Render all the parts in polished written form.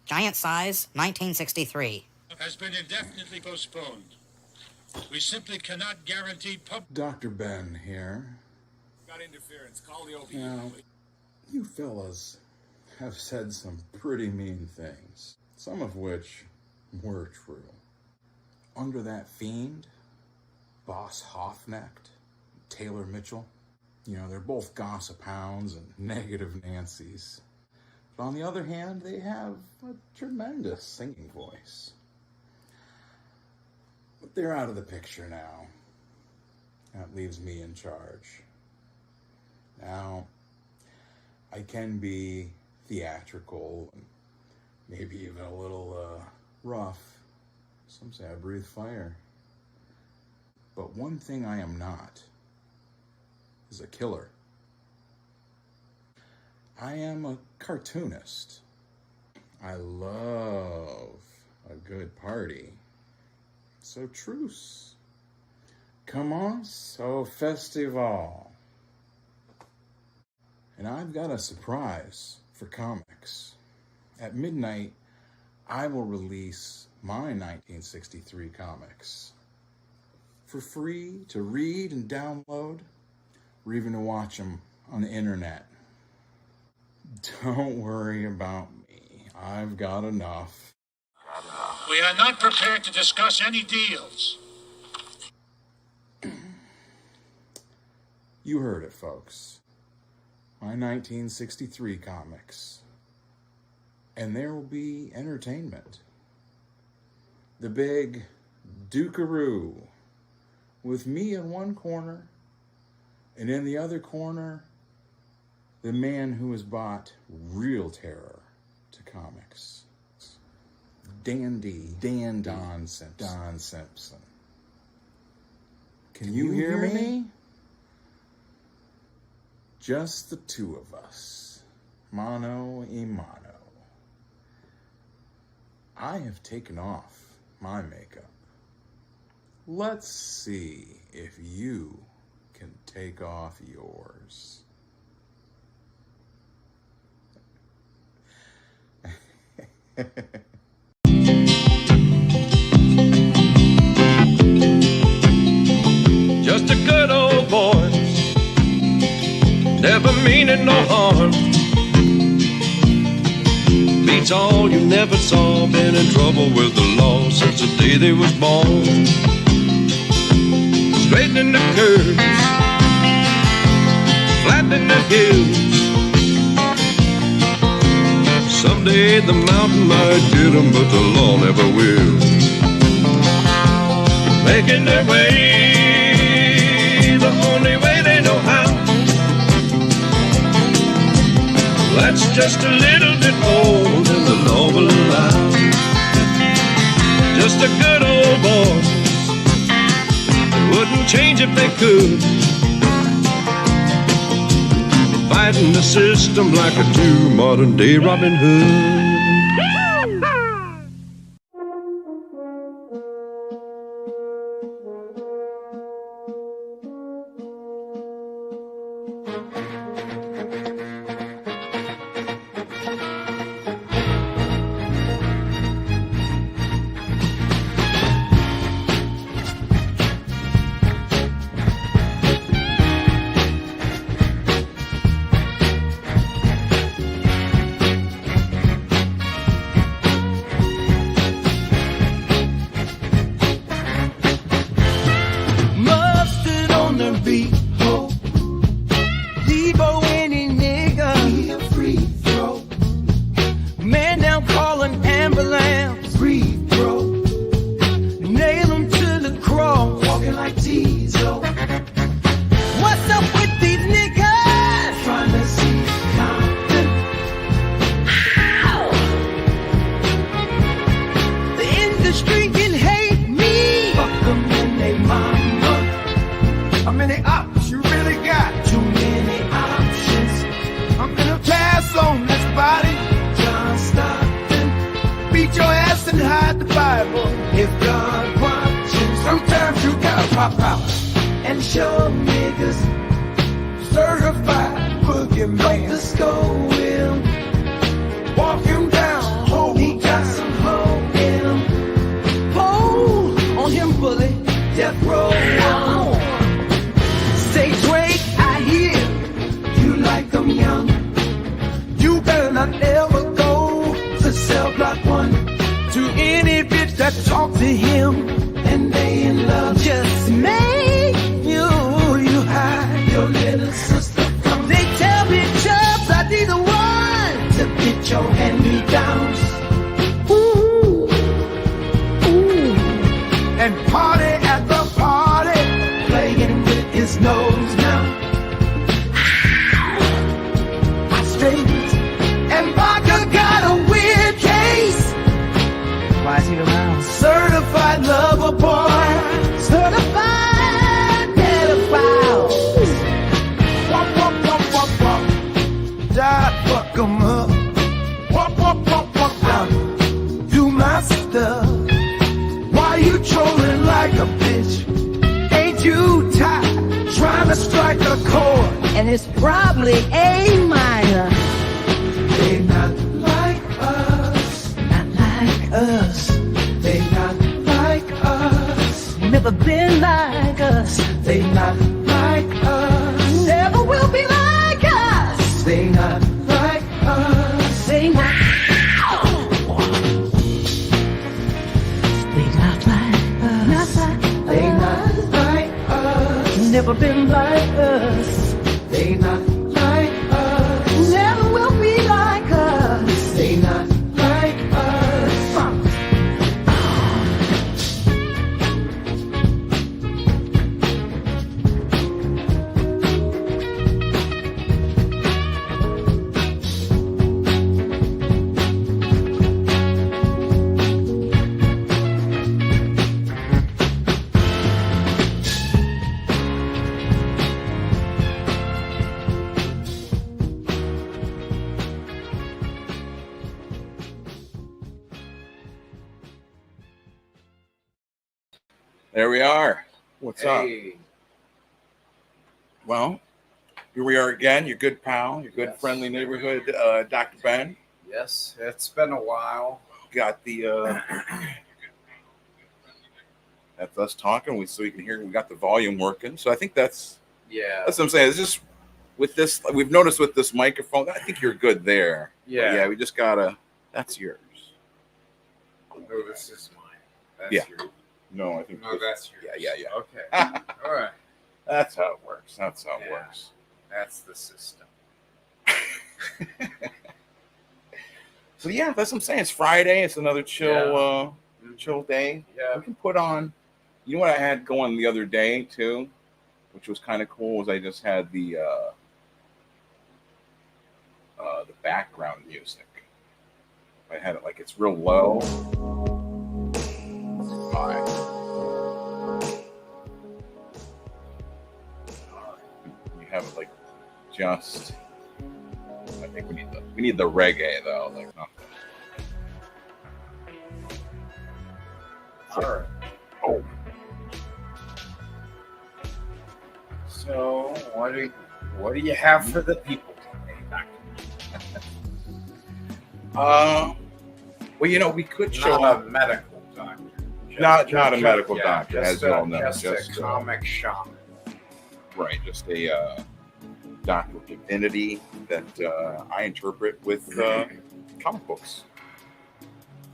Giant size, 1963. Has been indefinitely postponed. We simply cannot guarantee Dr.Ben here. Got interference. Call the OB. Now, you fellas have said some pretty mean things, some of which were true. Under that fiend, Boss Hoffnecht, Taylor Mitchell, they're both gossip hounds and negative Nancy's. But on the other hand, they have a tremendous singing voice. But they're out of the picture now. That leaves me in charge. Now, I can be theatrical and maybe even a little rough. Some say I breathe fire. But one thing I am not is a killer. I am a cartoonist. I love a good party. So truce. Commence au festival. And I've got a surprise for Comix. At midnight, I will release my 1963 comics for free to read and download, or even to watch them on the internet. Don't worry about me. I've got enough. We are not prepared to discuss any deals. You heard it, folks. My 1963 comics. And there will be entertainment. The big Dukaroo, with me in one corner, and in the other corner, the man who has brought real terror to comics. Don Simpson. Can you hear me? Just the two of us, mano a mano. I have taken off my makeup. Let's see if you can take off yours. Just a good old boy, never meaning no harm. Beats all you never saw, been in trouble with the law since the day they was born. Straightening the curves, flattening the hills. Someday the mountain might get them, but the law never will. Making their way the only way they know how. That's just a little bit more than the law will allow. Just a good old boy that wouldn't change if they could. Fighting the system like a true modern day Robin Hood. Certified boogeyman. Walk him down, hold him not ever go to cell block 1. To any bitch that talk to him and they in love, just make you hide your little sister. They tell me Chubbs I need the one to get your hand-me-downs. Ooh, ooh, and party at the party, playing with his nose now. I straight, and Vodka got a weird case. Why is he around? Certified lover boy, certified pedophile. Wop, wop, wop, wop, wop. Die, fuck 'em up. Wop, wop, wop, wop, wop. Do my stuff. Why you trolling like a bitch? Ain't you tired trying to strike a chord? And it's probably A minor. They not like us, Not like us. they not like us, Never been like us. they not like us, Never will be like us. they not like us. Say not. They not like us. Not like They not us. like us. Never been like us. They not like us. Never will be like us. They not like us. There we are. What's up? Hey. Well, here we are again. Your good pal, your good Yes. friendly neighborhood, Dr.Ben. Yes, it's been a while. Got the that's us talking. So you can hear we got the volume working. So I think that's Yeah. what I'm saying. It's just with this, we've noticed with this microphone. I think you're good there. But Yeah. yeah. We just gotta. That's yours. No, this is mine. That's Yeah. yours. No, I think. No, that's yours. Yeah. Okay. All right. That's how it works. That's how it Yeah. works. That's the system. So yeah, that's what I'm saying. It's Friday. It's another chill, chill day. Yeah. We can put on. You know what I had going the other day too, which was kind of cool. Was I just had the background music. I had it like it's real low. Fine. We have it like just. I think we need the reggae though, like nothing. All right. Oh, So, what do you have for the people today, Doctor? well, you know, we could show Not up. a medical doctor. Not a medical doctor, just as you all know. Just a comic shop. Right, just a doctor of divinity that I interpret with comic books.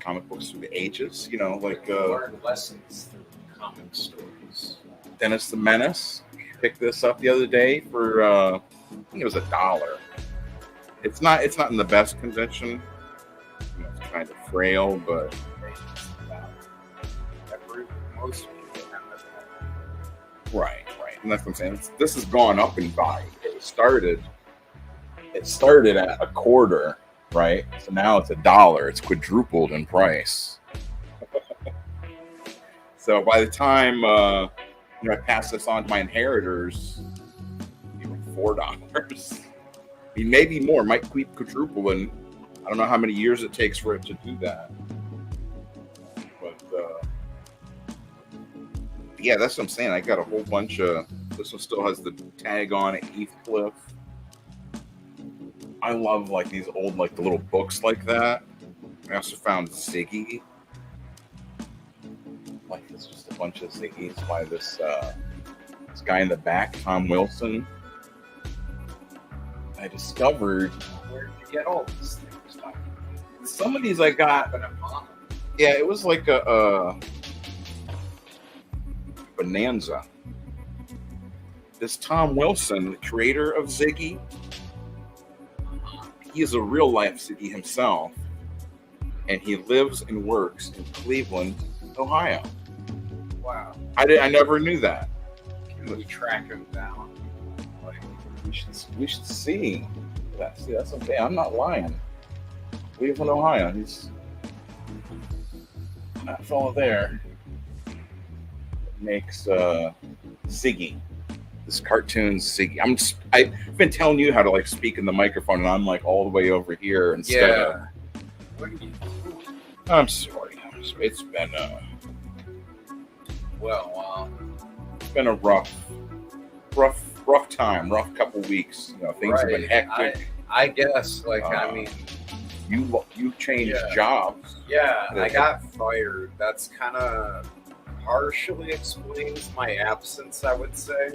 Comic books through the ages, you know, like Learn lessons through comic stories. Dennis the Menace. Picked this up the other day for I think it was $1. It's not in the best condition. You know, it's kind of frail, but Most people have that. right. And that's what I'm saying. This has gone up in value. It started at a quarter, right? So now it's $1. It's quadrupled in price. So by the time I pass this on to my inheritors, even $4. I mean, maybe more. Might keep quadrupling. I don't know how many years it takes for it to do that. But yeah, that's what I'm saying. I got a whole bunch of. This one still has the tag on it, Heathcliff. I love like these old, like the little books like that. I also found Ziggy. Like it's just a bunch of Ziggies by this guy in the back, Tom Wilson. I discovered, Where did you get all these things? some of these I got. Yeah, it was like a bonanza. This Tom Wilson, the creator of Ziggy, he is a real life Ziggy himself, and he lives and works in Cleveland, Ohio. Wow. I never knew that. Can we track him down? Like, We should see. That's okay. I'm not lying. Cleveland, Ohio. He's that fellow there makes Ziggy. This cartoon Ziggy. I've been telling you how to like speak in the microphone, and I'm like all the way over here instead of. what do you do? I'm sorry. It's been it's been a rough time, rough couple weeks. You know, things have been hectic. I guess, like, I mean, you changed jobs. yeah, I got fired. That's kind of partially explains my absence, I would say.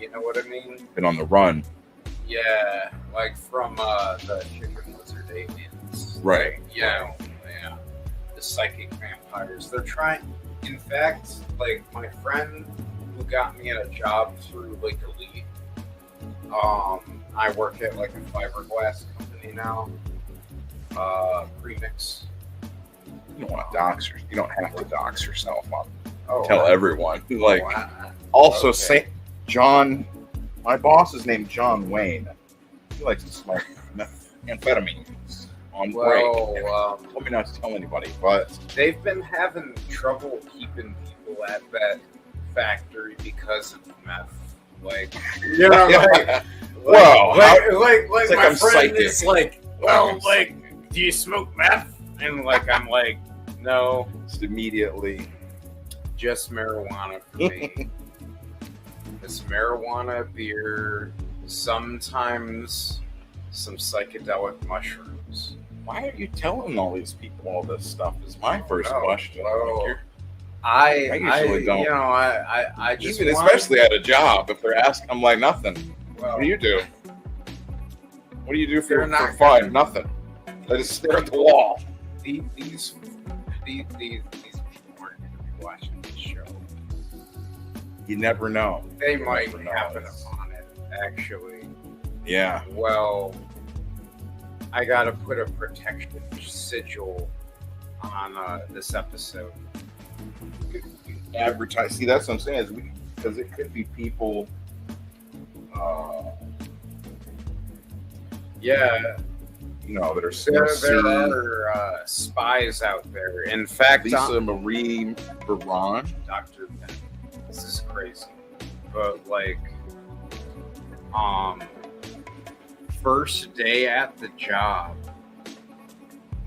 You know what I mean? Been on the run. Yeah, like from the Chicken Lizard aliens. Right. Yeah, yeah. The psychic vampires. They're trying. In fact, like my friend who got me a job through like Elite. I work at like a fiberglass company now. Comix. You don't want to dox yourself. You don't have to dox yourself. Oh, Tell everyone. Like, wow. also Okay. say John. My boss is named John Wayne. He likes to smoke amphetamines on break. Let me not tell anybody, but They've been having trouble keeping people at that factory because of meth. Like, you know, Well, like it's like my I'm friend psychic. is like, well, like, do you smoke meth? And like, I'm like, no, just immediately. just marijuana for me. It's marijuana, beer, sometimes some psychedelic mushrooms. Why are you telling all these people all this stuff? Is my first question. well, Like, I usually don't. You know, I just even want- especially at a job, if they're asking, I'm like, nothing. well, What do you do? What do you do They're for not fun? gonna- Nothing. I just stare at the wall. these people aren't going to be watching this show. You never know. They You might never know. happen upon it, actually. Yeah. Well, I got to put a protection sigil on this episode. Advertise. See, that's what I'm saying. Because it could be people. Yeah, You know, that are there are spies out there. In fact, Lisa Marie Baron. Dr.Ben. This is crazy. But like, first day at the job,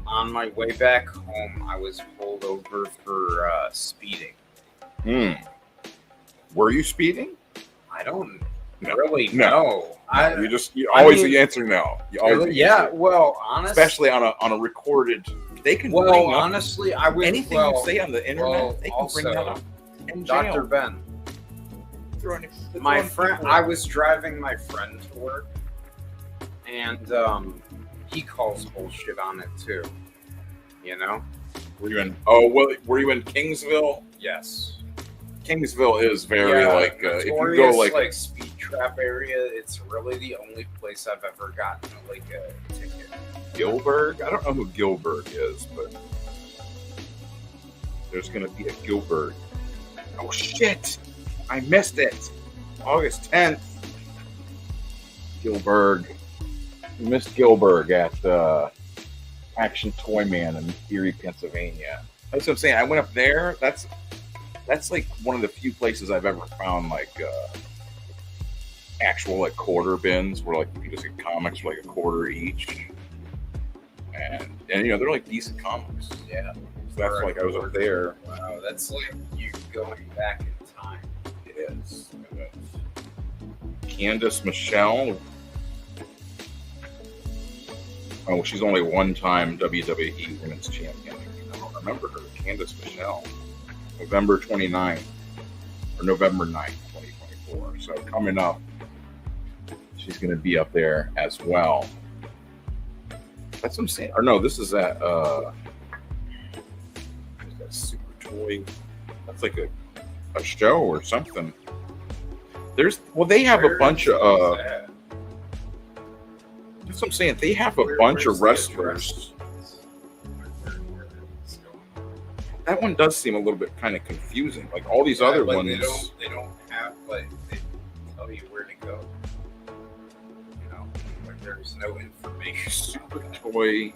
on my way back home, I was pulled over for speeding. Were you speeding? I don't No. really No. know. You I always mean- answer no. You always yeah, answer. well, honestly, Especially on a recorded. They can bring well, up honestly, I would anything well, you say on the internet. well, They can bring that also, up. In jail. Dr.Ben. My friend, I was driving my friend to work, and he calls bullshit on it too. You know? Were you in? Oh, well, were you in Kingsville? Yes. Kingsville is very if you go notorious, like speed trap area, it's really the only place I've ever gotten like a ticket. Gilbert. I don't know who Gilbert is, but there's gonna be a Gilbert. Oh shit! I missed it. August 10th. Gilbert. You missed Gilbert at Action Toy Man in Erie, Pennsylvania. That's what I'm saying. I went up there. That's like one of the few places I've ever found like actual like quarter bins where like you can just get comics for like a quarter each, and you know they're like decent comics. Yeah. So that's like I was up there. Wow, that's like you going back in time. It is. Candace Michelle. Oh, she's only one-time WWE Women's Champion. I don't remember her. Candace Michelle. November 29th, or November 9th, 2024. So coming up She's going to be up there as well. That's what I'm saying. Or no, this is that Super Toy. That's like a show or something. They have a bunch of that's what I'm saying. They have a bunch of wrestlers. That one does seem a little bit kind of confusing. Like all these other ones, they don't have like they tell you where to go. You know, like there's no information. Super Toy.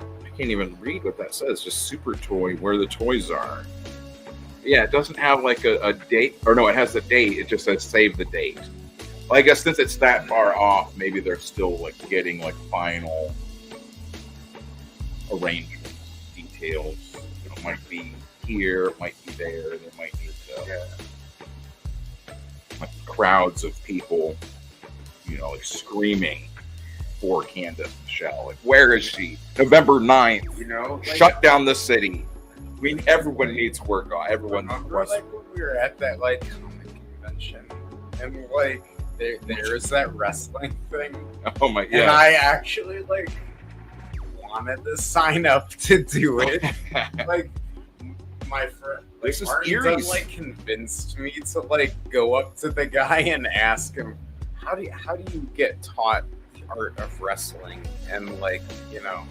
I can't even read what that says. Just Super Toy, where the toys are. Yeah, it doesn't have like a date, or no, it has the date. It just says save the date. Well, I guess since it's that far off, maybe they're still like getting like final arrangements, details. You know, it might be here, it might be there. They might need like crowds of people, you know, like screaming for Candace Michelle. Like, where is she? November 9th. You know, like, shut down the city. I mean, everyone needs work on. Everyone. Remember, like when we were at that like comic convention, and like there is that wrestling thing. Oh my! Yeah. And I actually like wanted to sign up to do it. Like my friend, like This is Martin, eerie. like convinced me to like go up to the guy and ask him, how do you get taught the art of wrestling? And like, you know.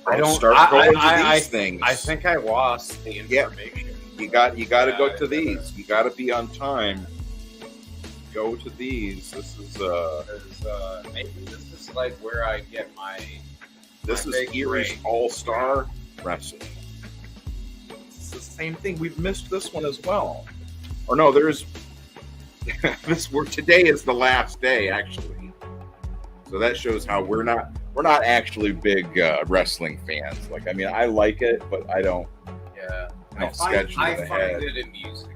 I don't start going to these things. I think I lost the information. You got to go to these. You got to be on time. Go to these. This is maybe this is like where I get my. This is big Erie's break. All-Star Wrestling. It's the same thing. We've missed this one as well. Or no, there's today is the last day actually. So that shows how we're not actually big wrestling fans. Like, I mean, I like it, but I don't. Yeah, I don't schedule I it find ahead. it amusing.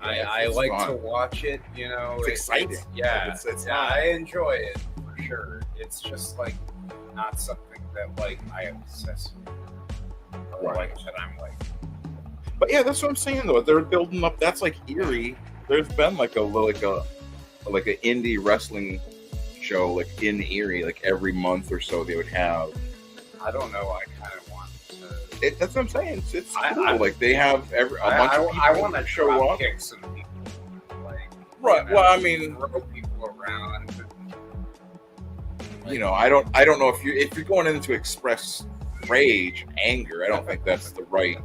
Yeah, I it's like fun. to watch it. You know, It's exciting. Yeah, It's yeah, I enjoy it for sure. It's just like not something that like I obsess with. Or Right. like that I'm like. But yeah, that's what I'm saying though. They're building up. That's like Erie. There's been like an indie wrestling show like in Erie, like every month or so they would have. I don't know. I kind of want to. That's what I'm saying. It's I- cool. I- like they have a bunch of people I want to show up. kick some people. Like, Right. you know, Well, I mean, throw people around. you know, I don't know if you're going in to express rage, anger. I don't think that's the right.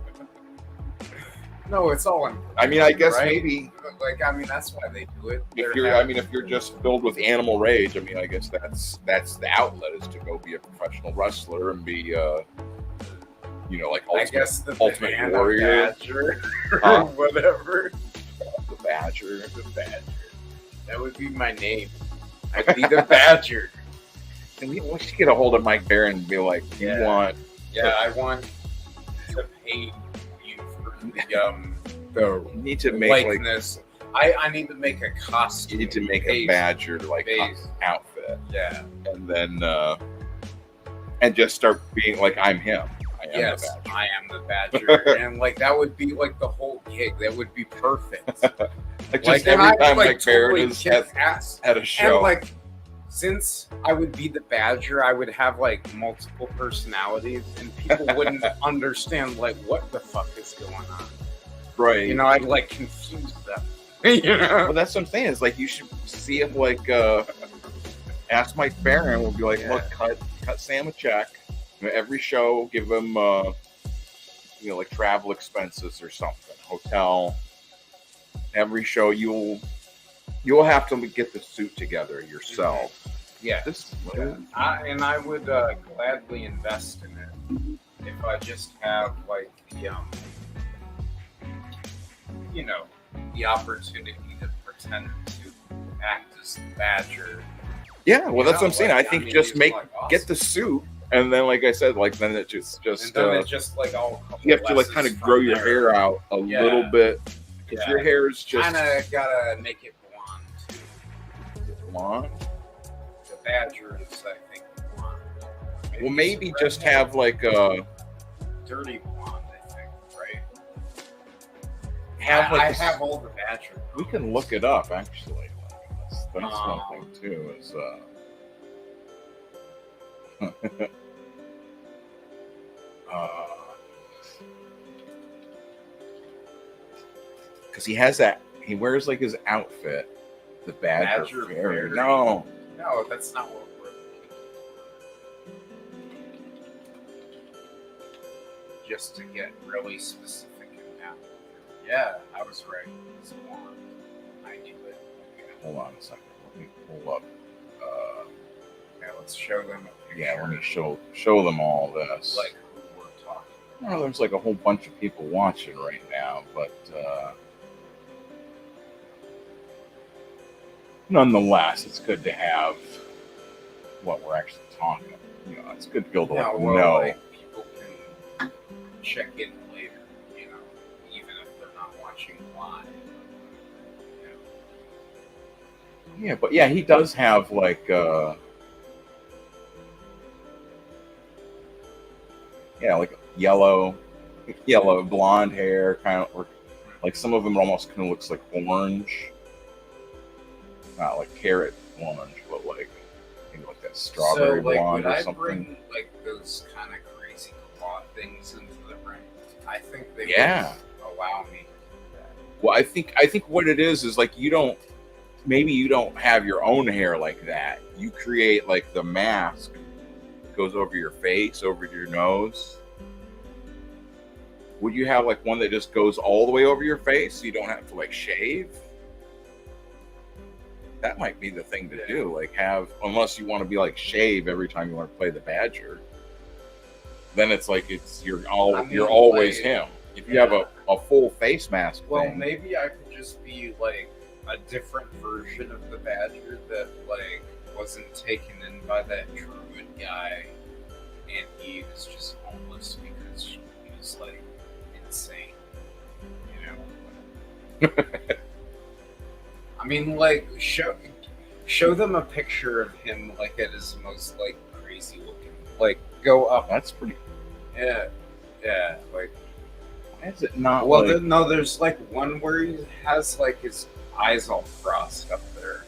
No, it's all in. I mean, I guess right? maybe Like, I mean, that's why they do it. if you're just filled with animal rage, I mean, I guess that's the outlet is to go be a professional wrestler and be, you know, like I guess the Ultimate banana Warrior. badger or whatever. the Badger. The badger. That would be my name. I'd be the badger. And we should get a hold of Mike Barron and be like, "Do Yeah. you want?" Yeah, I want to pay you for the You need to make like likeness. I need to make a costume. you need to make a based- Badger like based. outfit, Yeah. and then and just start being like, "I'm him. I am Yes, the Badger." I am the badger, and like that would be like the whole gig. That would be perfect. Like just Like, and every I would, time like, Mike Barron totally is kick ass. at a show. And like, since I would be the badger, I would have like multiple personalities, and people wouldn't understand like what the fuck is going on. right. You know, I'd like confuse them. You know, Well, that's what I'm saying. Is like you should see if like ask Mike Barron. We'll be like, Yeah. look, cut Sam a check. You know, every show, give him you know, like travel expenses or something, hotel. Every show, you'll have to get the suit together yourself. yeah. This I would gladly invest in it if I just have like the you know, the opportunity to pretend to act as the badger. yeah. Well, You that's what know, I'm saying. like, I think mean, just it's, get like, the suit, and then like I said, like then it just and then it just like all you have to like kind of grow your hair out a Yeah. little bit because Yeah. your hair is just Kind of gotta make it blonde too. blonde. The badger is, I think, blonde. Well, maybe some just redhead. have like dirty blonde. I think, right? have like I this- have all the badger. we can look it up actually. That's one thing too. Is because he has that. He wears like his outfit, the Badger Fairy. No, that's not what we're looking for. Just to get really specific in that. Yeah, I was right. It's blonde. I knew it. Okay. hold on a second. Let me pull up. Yeah, let's show them a picture. Yeah, let me show them all this. Like who we're talking about. Well, there's like a whole bunch of people watching right now, but nonetheless, it's good to have what we're actually talking about. You know, it's good to be able to know. Like, people can check in later, you know, even if they're not watching live. You know. Yeah, but yeah, he does have like like yellow blonde hair, kind of, or like some of them almost kind of looks like orange, not like carrot orange, but like maybe like that strawberry blonde or something. Bring like those kind of crazy claw things into the ring? I think they would allow me to do that. Well, I think what it is like you don't have your own hair like that. You create like the mask that goes over your face, over your nose. Would you have like one that just goes all the way over your face so you don't have to like shave? That might be the thing to do. Like unless you want to be like shave every time you want to play the Badger. Then it's like you're always him. If you have a full face mask thing, maybe I could just be like a different version of the Badger that like wasn't taken in by that druid guy, and he was just homeless because he was like insane, you know. I mean, like show them a picture of him like at his most like crazy looking. Like go up. That's pretty. Yeah, like. Why is it not? Well, like... no. There's like one where he has like his eyes all crossed up there.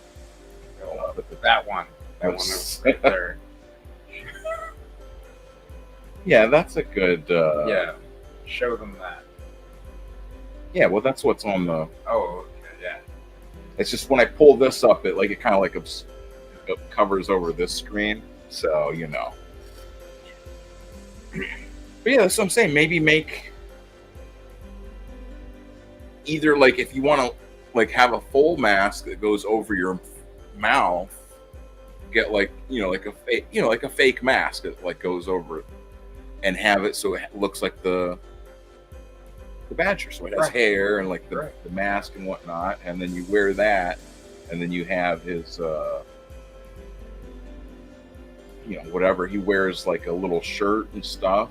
That one. That one is right there. Yeah, that's a good. Yeah, show them that. Yeah, well, that's what's on the. Oh, okay, yeah. It's just when I pull this up, it kind of like it covers over this screen, so you know. But yeah, that's what I'm saying. Maybe make either like if you want to like have a full mask that goes over your mouth, get like like a fake mask that like goes over it, and have it so it looks like the Badger, so it has hair and like the mask and whatnot, and then you wear that, and then you have his whatever he wears, like a little shirt and stuff,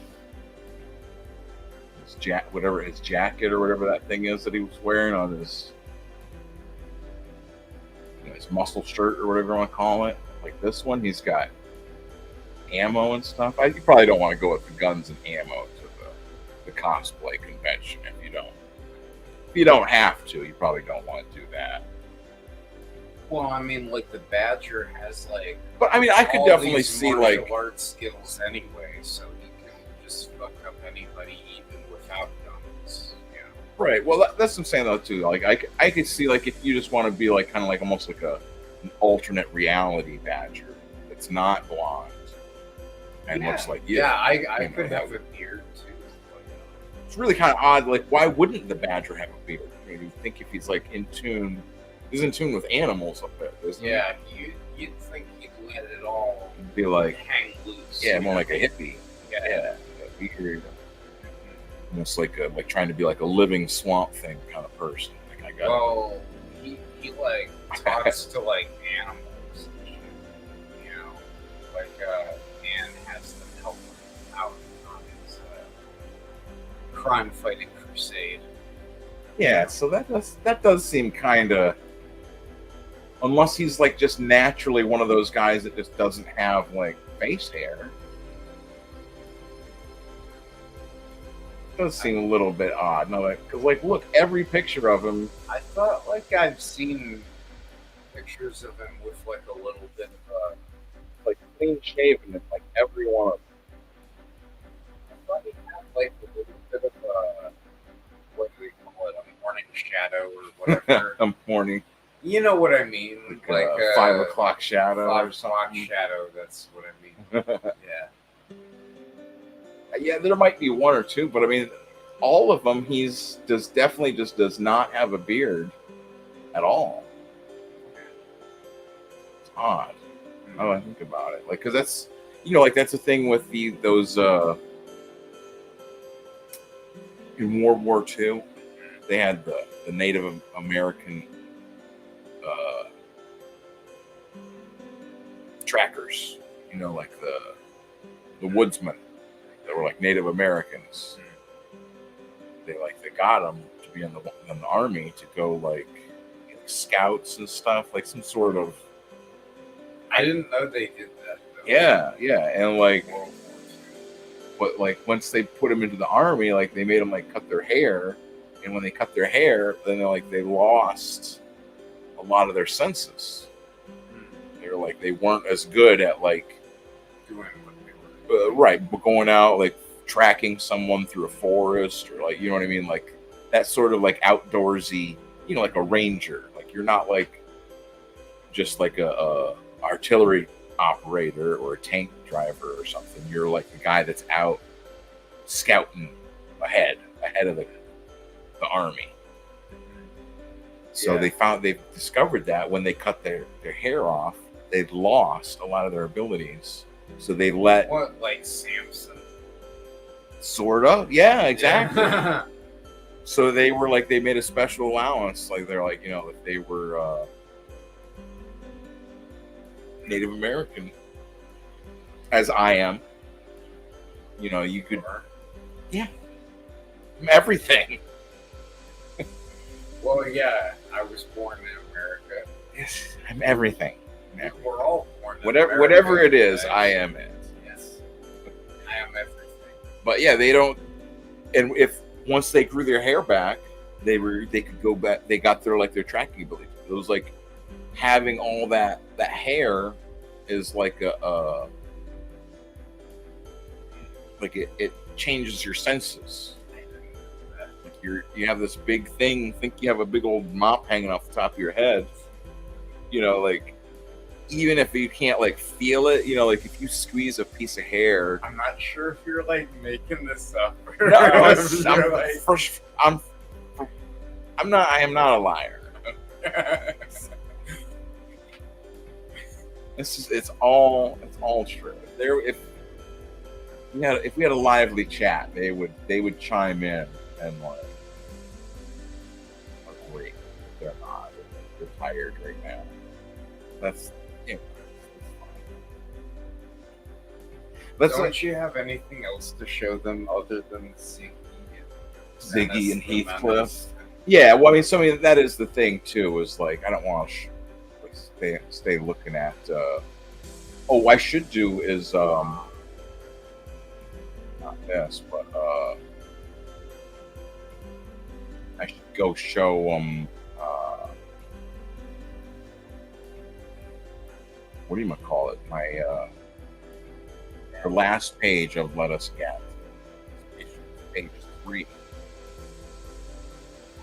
his his jacket or whatever that thing is that he was wearing on his his muscle shirt or whatever you want to call it. Like this one, he's got ammo and stuff. You probably don't want to go with the guns and ammo to the cosplay convention if you don't have to. You probably don't want to do that. Well, I mean, like the Badger has like. But I mean, I could definitely see like art skills anyway, so he can just fuck up anybody even without guns. Yeah. Right. Well, that's what I'm saying though too. Like I could see like if you just want to be like kind of like almost like an alternate reality Badger. It's not blonde and looks like you. Yeah, I could have a beard too. It's really kind of odd. Like, why wouldn't the Badger have a beard? I mean, you think if he's like in tune. He's in tune with animals up there, isn't he? Yeah, you'd think he'd let it all be like hang loose. Yeah, more like a hippie. Yeah. Weird. Almost like trying to be like a living swamp thing kind of person. Like I got. Well, he like talks to like animals, like and has them help him out on his crime fighting crusade. Yeah, so that does seem kind of. Unless he's like just naturally one of those guys that just doesn't have like face hair. It does seem a little bit odd. No, because like look, every picture of him. I thought like I've seen pictures of him with like a little bit of like clean shaven and like every one of them. I thought he had like a little bit of what do we call it, a morning shadow or whatever. I'm horny. You know what I mean? Like 5 o'clock shadow 5 or o'clock something. shadow, that's what I mean. Yeah. Yeah, there might be one or two, but I mean, all of them, definitely does not have a beard at all. It's odd. Now that I think about it, like, because that's, like that's the thing with those in World War II, they had the Native American trackers, like the woodsmen that were like Native Americans. They got them to be in the army to go like scouts and stuff, like some sort of. I didn't know they did that. Though. Yeah, and like, but like once they put them into the army, like they made them like cut their hair, and when they cut their hair, then they lost a lot of their senses. They weren't as good at like doing what they were right, but going out like tracking someone through a forest or like, you know what I mean, like that sort of like outdoorsy, like a ranger. Like you're not like just like a artillery operator or a tank driver or something. You're like the guy that's out scouting ahead of the army. So they discovered that when they cut their hair off, they'd lost a lot of their abilities. So they let what, like Samson? Sort of, yeah, exactly. So they were like, they made a special allowance. Like they're like, if they were Native American, as I am, you could, everything. Well, yeah, I was born in America. Yes, I'm everything. We're all born in Whatever, America. whatever it is, I am it. Yes, I am everything. But yeah, they don't. And if once they grew their hair back, they could go back. They got their tracking ability. It was like having all that hair is like it changes your senses. Like you have this big thing. Think you have a big old mop hanging off the top of your head. Like even if you can't like feel it, like if you squeeze a piece of hair. I'm not sure if you're like making this up. No, I'm not. I am not a liar. It's all true. If we had a lively chat, they would chime in and like agree. They're not. They're tired right now. That's it's fine. Don't you have anything else to show them other than Ziggy and Heathcliff? Yeah, well, I mean, that is the thing too. Is like I don't want to stay looking at. I should do is not this, but I should go show them. What do you call it? My the last page of Let Us Get, page 3,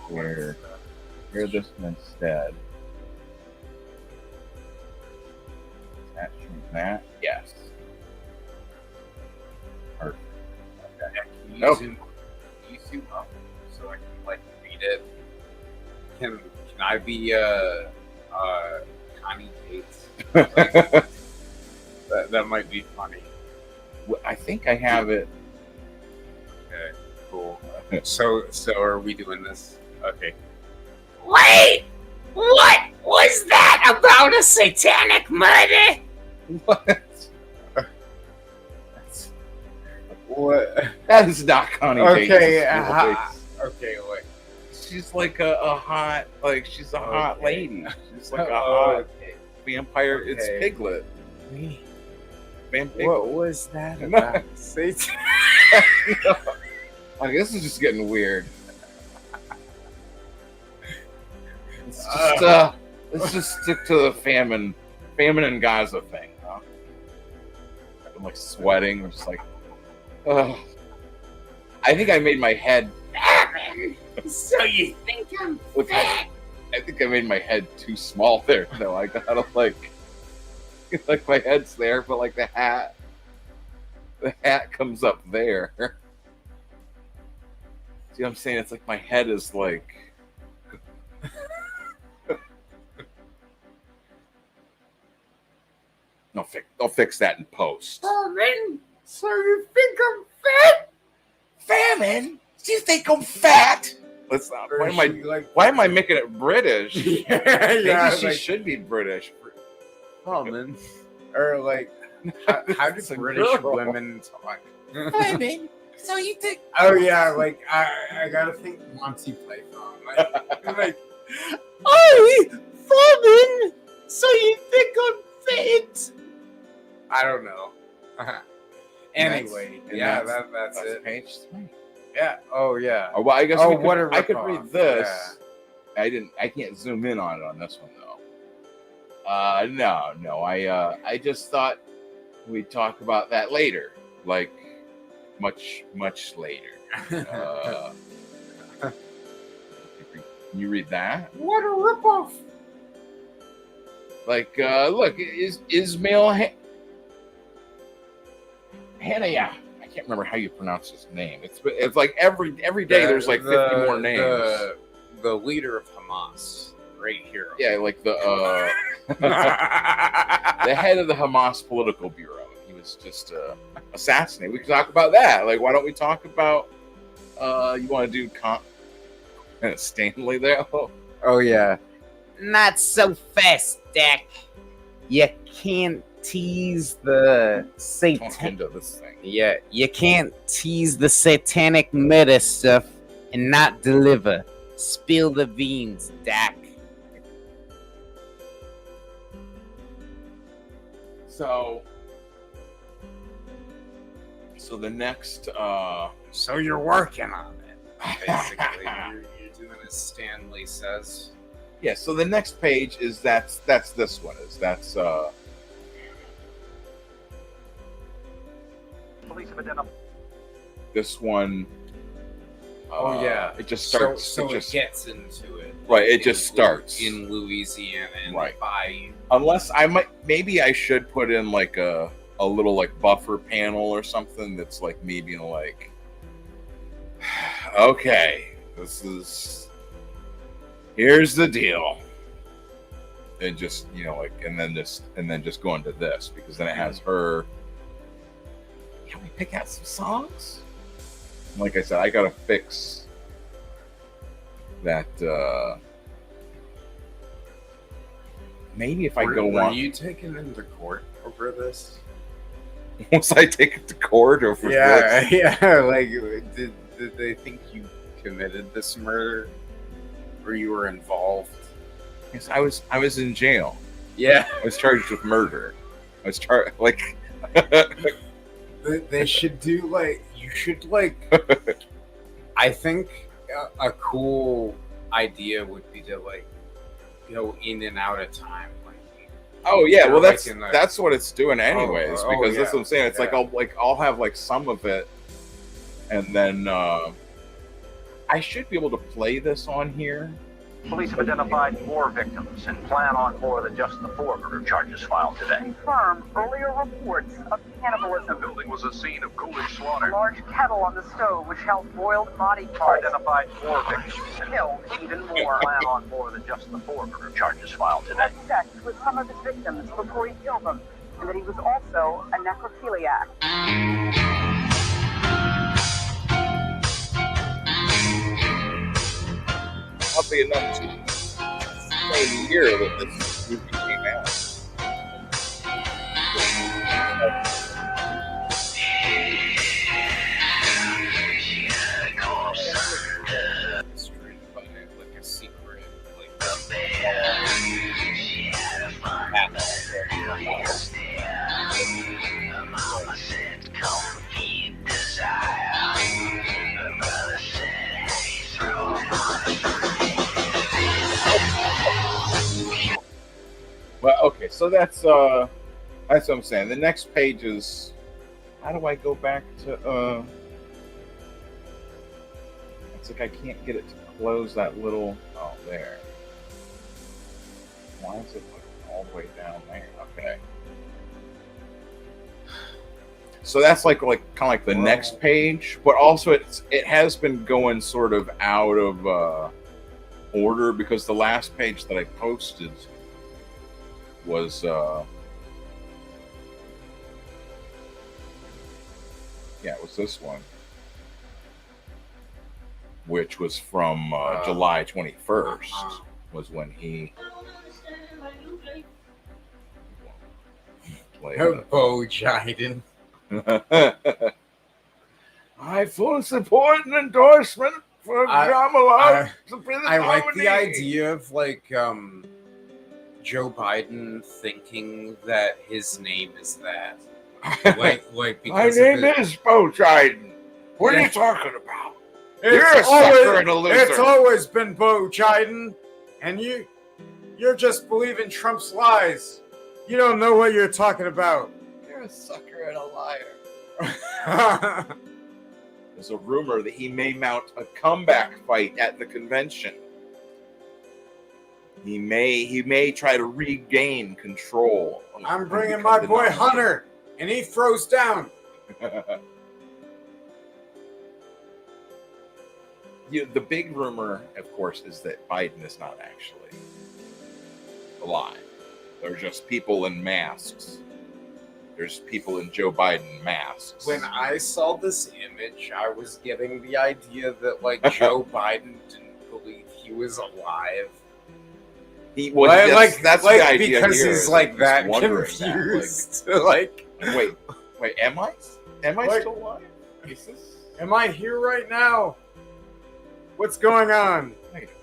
where this instead. That yes. Perfect. Okay. Can you zoom up so I can like read it? Can I be Connie Gates? that might be funny. I think I have it. Okay, cool. So are we doing this? Okay. Wait! What was that about a satanic murder? What? What? That is not Connie Okay. Bates. Okay. Wait. She's like a hot, like she's a hot lady. She's like a Oh, hot vampire. It's Okay. Piglet. What was that about? Satan? I mean, this is just getting weird. It's just Let's just stick to the famine and Gaza thing, huh? I'm like sweating. I'm just like, oh. I think I made my head. Famine. So you think I'm fat? I think I made my head too small there. No, I gotta like my head's there, but like the hat comes up there. See what I'm saying? It's like my head is like. I'll fix that in post. Famine. So you think I'm fat? Famine? Do you think I'm fat? Let's not. Or Why is am I? she, like- Why am I making it British? Maybe yeah, she like, should be British. common. Or like, how do It's a British girl. women talk? Famine? So you think... Oh yeah, like I gotta think Monty Python. Like Oh, famine. So you think I'm fat? I don't know. Anyway, And yeah, that's that's it. page 3. Yeah. Oh yeah. Oh, well, I guess Oh, we could, what a I could ripoff. read this. I can't zoom in on it on this one though. No. I just thought we'd talk about that later, like much later. Can you read that? What a ripoff. Like, look, Ismail Hanaya. I can't remember how you pronounce his name. It's like every day there's like 50 more names. The leader of Hamas, great hero. Yeah, like the head of the Hamas political bureau. He was just assassinated. We could talk about that. Like, why don't we talk about? You want to do Stanley there? Oh yeah. Not so fast, Dak. You can't tease the Talk satan. into this thing. Yeah, you can't tease the satanic meta stuff and not deliver. Spill the beans, Dak. So the next. So you're working on it. Basically, you're doing as Stanley says. Yeah. So the next page is that's this one is that's. This one. Oh yeah. It just starts. So it just, it gets into it. right. It just starts in Louisiana and Right. Bayou. Unless maybe I should put in like a little like buffer panel or something that's like maybe like, okay, here's the deal, and just and then just go into this because then it has her. Can we pick out some songs? Like I said, I gotta fix that. Maybe if I go Were on. you taken into court over this? Once I take it to court over this. Yeah. Like, did they think you committed this murder, or you were involved? Yes, I was in jail. Yeah. I was charged with murder. I was charged like. They should do like you should like. I think a cool idea would be to like go in and out of time. Oh yeah, well like in that's what it's doing anyways. Oh, because that's yeah. what I'm saying. It's Yeah. I'll have like some of it, and then I should be able to play this on here. Police have identified more victims and plan on more than just the 4 murder charges filed today. Confirm earlier reports of cannibalism. The building was a scene of ghoulish slaughter. A large kettle on the stove which held boiled body parts. Identified more victims and Killed even more. plan on more than just the 4 murder charges filed today. Had sex with some of his victims before he killed them, and that he was also a necrophiliac. I'll be enough to same year that this movie came out. Like a secret, like so that's what I'm saying. The next page is, how do I go back to it's like I can't get it to close that little, oh, there. Why is it all the way down there? Okay. So that's like kind of like the next page, but also it has been going sort of out of order because the last page that I posted was it was this one, which was from July 21st was when he played Bo Jiden. I fully support an endorsement for Jamala. I like the idea of like Joe Biden thinking that his name is that. Like My because name is Bo Jiden. What are you talking about? You're a It's sucker and a loser. It's always been Bo Jiden, and you're just believing Trump's lies. You don't know what you're talking about. You're a sucker and a liar. There's a rumor that he may mount a comeback fight at the convention. He may try to regain control. I'm bringing my boy Hunter, and he throws down. The big rumor, of course, is that Biden is not actually alive. They're just people in masks. There's people in Joe Biden masks. When I saw this image, I was getting the idea that like Joe Biden didn't believe he was alive. That's the idea because here, he's like that confused. That, like, wait, am I like, still alive? Is this? Am I here right now? What's going on? Wait a minute.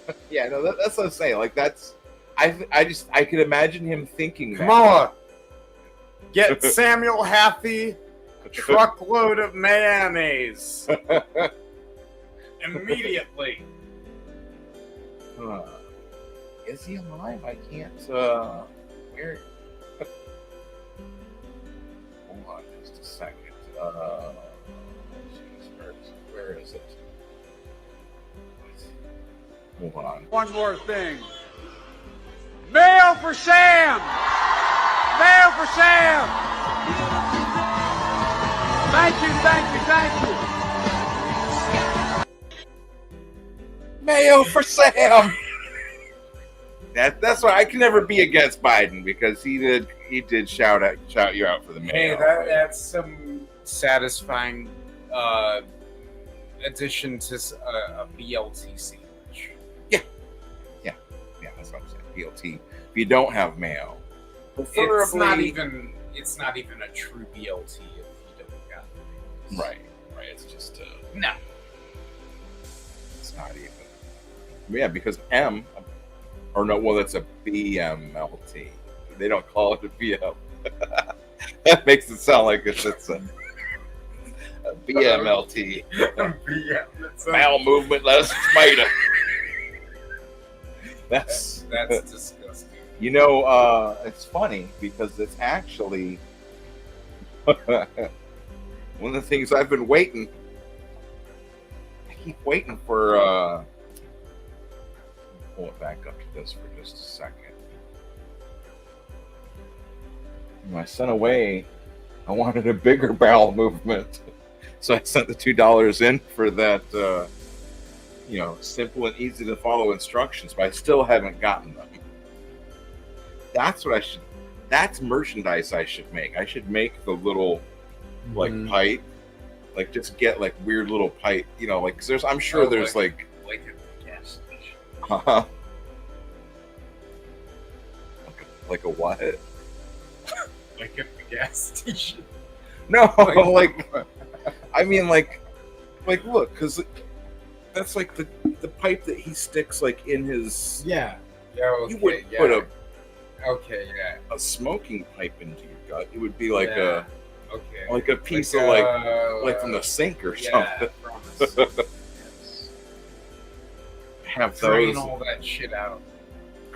What? Yeah, no, that's what I'm saying. Like that's. I could imagine him thinking Kamala, get Samuel Hathey a truckload of mayonnaise. Immediately. Is he alive? I can't, where? Hold on just a second. Where is it? Hold on. One more thing. Mail for Sam! Mail for Sam! Thank you, thank you, thank you. Mayo for Sam! That's why I can never be against Biden because he did shout you out for the mayo. Hey, that's some satisfying addition to a BLT sandwich. Yeah, that's what I'm saying. BLT. If you don't have mayo, preferably it's not even a true BLT if you don't got it. Right. It's just no. It's not even. Yeah, because that's a BMLT. They don't call it a BL. That makes it sound like it's a BMLT. Bowel movement less tomato. That's disgusting. You know, it's funny because it's actually one of the things I've been waiting. I keep waiting for. Pull it back up to this for just a second. When I sent away, I wanted a bigger bowel movement, so I sent the $2 in for that. Simple and easy to follow instructions, but I still haven't gotten them. That's what I should. That's merchandise I should make. I should make the little, pipe, just get weird little pipe. Cause there's. I'm sure there's like a gas station. Like a what? Like at the gas station. No, I mean look, cause that's the pipe that he sticks in his. Yeah. You wouldn't put a smoking pipe into your gut. It would be like a piece of from the sink or something. Yes. Have Drain those. all that shit out.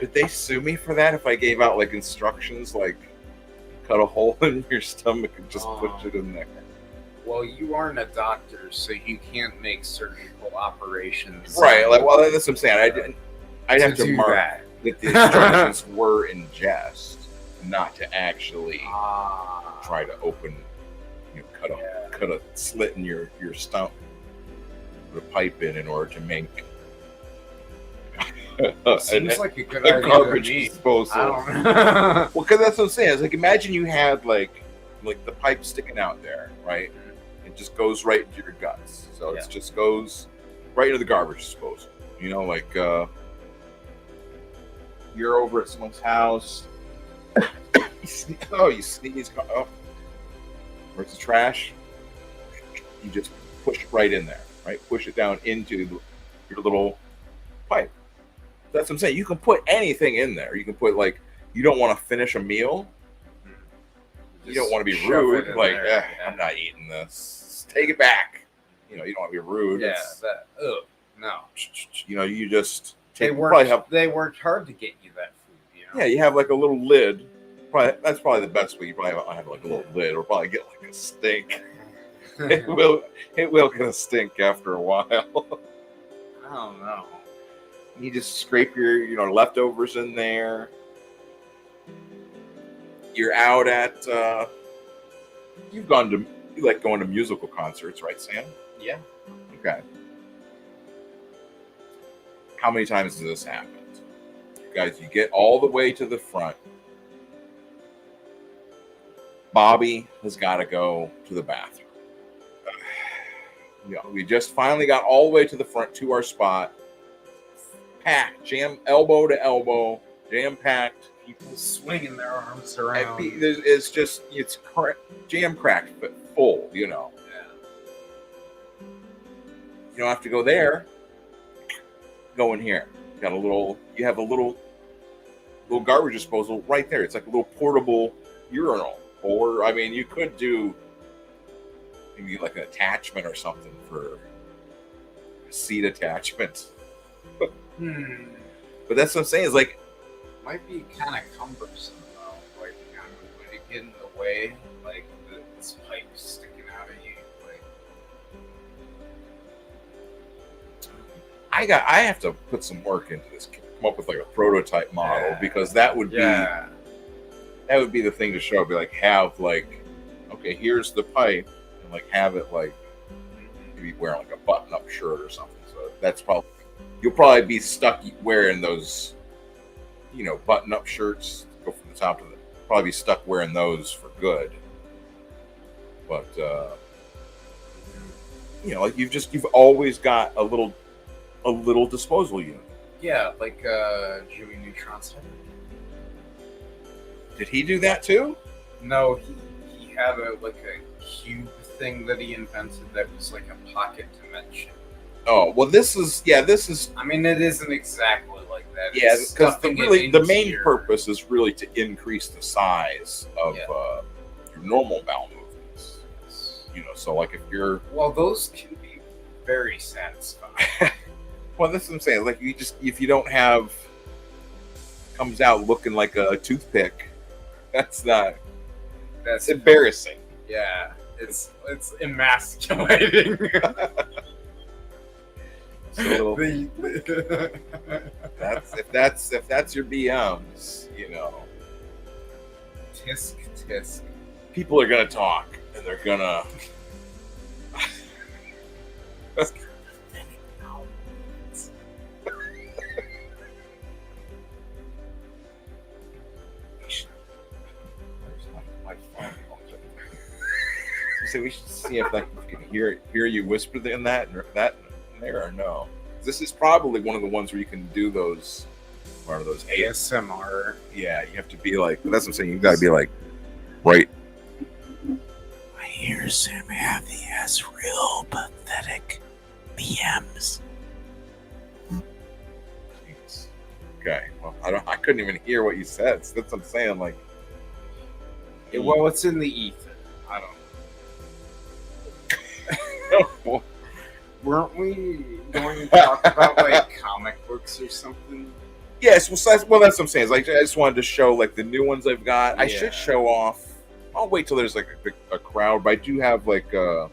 Could they sue me for that if I gave out like instructions, like cut a hole in your stomach and just push it in there? Well, you aren't a doctor, so you can't make surgical operations. Right. Like, well, that's what I'm saying. I'd have to mark that the instructions were in jest, not to actually try to open, cut a slit in your stomach, put a pipe in order to make. Seems like a good idea garbage to me. disposal. I don't know. Well, because that's what I'm saying. It's like, imagine you had like the pipe sticking out there, right? It just goes right into your guts. So it just goes right into the garbage disposal. You know, like you're over at someone's house. You sneeze. Oh, where's the trash? You just push it right in there, right? Push it down into your little pipe. That's what I'm saying. You can put anything in there. You can put, like, you don't want to finish a meal. You don't want to be rude. Like, I'm not eating this. Take it back. You know, you don't want to be rude. Yeah. No. You know, you just They worked hard to get you that food. You know? Yeah, you have like a little lid. That's probably the best way. You probably have like a little lid, or probably get like a stink. It will get a stink after a while. I don't know. You just scrape your leftovers in there. You're out at you like going to musical concerts, right, Sam? Yeah. Okay. How many times has this happened? Guys, you get all the way to the front. Bobby has got to go to the bathroom. We just finally got all the way to the front to our spot. Packed, elbow to elbow, jam-packed. People swinging their arms around. It's jam-cracked, but full, you know. Yeah. You don't have to go there. Go in here. You have a little garbage disposal right there. It's like a little portable urinal. Or, I mean, you could do maybe like an attachment or something for a seat attachment. But that's what I'm saying. Is like, might be kind of cumbersome though. Like, would it get in the way? Like this pipe sticking out of you. Like, I have to put some work into this. Come up with like a prototype model because that would be the thing to show. Be like, have like, okay, here's the pipe, and like have it like maybe wearing like a button-up shirt or something. So that's probably. You'll probably be stuck wearing those, button-up shirts. Go from the top to the. Probably be stuck wearing those for good. But like you've always got a little disposal unit. Yeah, like Jimmy Neutron's head. Did he do that too? No, he had a cube thing that he invented that was like a pocket dimension. Oh, well, this is. I mean, it isn't exactly like that. Yeah, because the main purpose is really to increase the size of your normal bowel movements. So like if you're. Well, those can be very satisfying. Well, that's what I'm saying. Like if you don't have, comes out looking like a toothpick, that's embarrassing. Yeah, it's emasculating. So if that's your BMs, tisk. People are gonna talk and they're gonna. So we should see if I can hear you whisper in that there or no. This is probably one of the ones where you can do those. One of those ASMR. Yeah, you have to be like. That's what I'm saying. You got to be like, right. My ears seem heavy as real pathetic BMs. Jeez. Okay. Well, I couldn't even hear what you said. So that's what I'm saying. Like, well, it's in the ether. I don't know. Weren't we going to talk about like comic books or something? Yes, that's what I'm saying. It's like I just wanted to show like the new ones I've got. I should show off. I'll wait till there's like a crowd, but I do have like Well,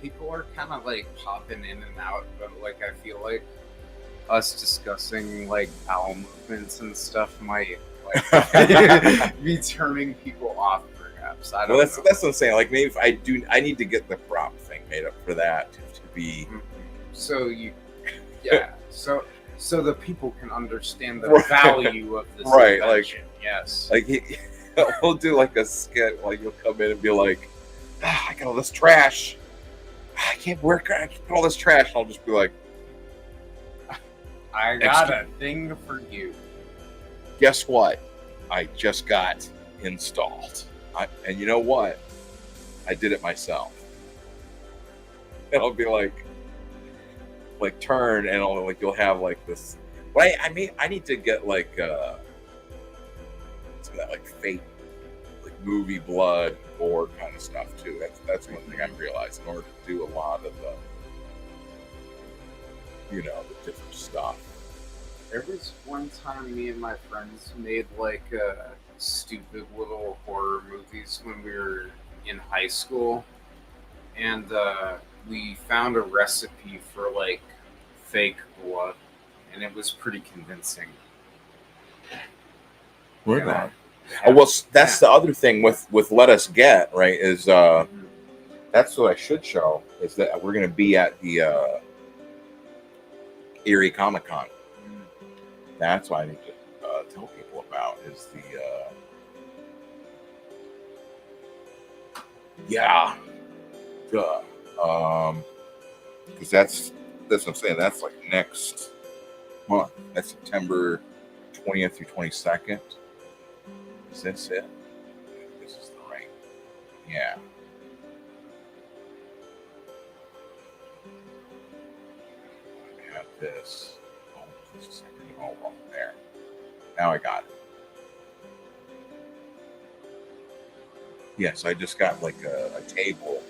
people are kind of like popping in and out, but like I feel like us discussing like bowel movements and stuff might like be turning people off, perhaps. I don't know. That's what I'm saying. Like maybe if I need to get the prop thing made up for that to be. So so the people can understand the Right. value of this Right, invention. Yes. Like we'll do like a skit. Like you'll come in and be like, I got all this trash. I can't put all this trash. And I'll just be like, I got a thing for you. guess what? I just got installed. And you know what? I did it myself. And I'll be like turn, and you'll have like this. But I need to get like some of that like fake like movie blood gore kind of stuff too. That's one thing I've realized in order to do a lot of the the different stuff. There was one time me and my friends made like stupid little horror movies when we were in high school, and we found a recipe for like fake blood, and it was pretty convincing. We're not. Oh, well, that's the other thing with Let Us Get, right, is that's what I should show, is that we're going to be at the Erie Comic-Con. That's what I need to tell people about, is the because that's what I'm saying, that's like next month. That's September 20th through 22nd. Is this it? This is the right. Yeah. I have this. Oh, just a second. Oh, wrong there. Now I got it. Yes, I just got like a table.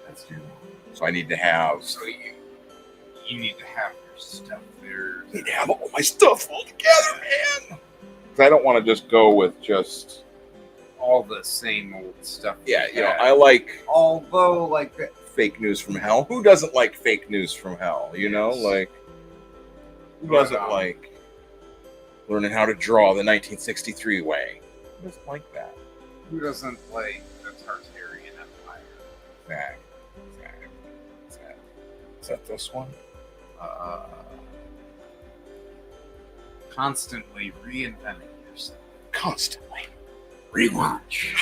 That's due. So I need to have. So you need to have your stuff there. I need to have all my stuff all together, man. I don't want to just go with just all the same old stuff. Yeah, I like. Although, like fake news from hell. Who doesn't like fake news from hell? You know, like who doesn't like learning how to draw the 1963 way? Who doesn't like that? Who doesn't like the Tartarian Empire? Exactly. Is that this one? Constantly reinventing yourself. Constantly. Rewatch.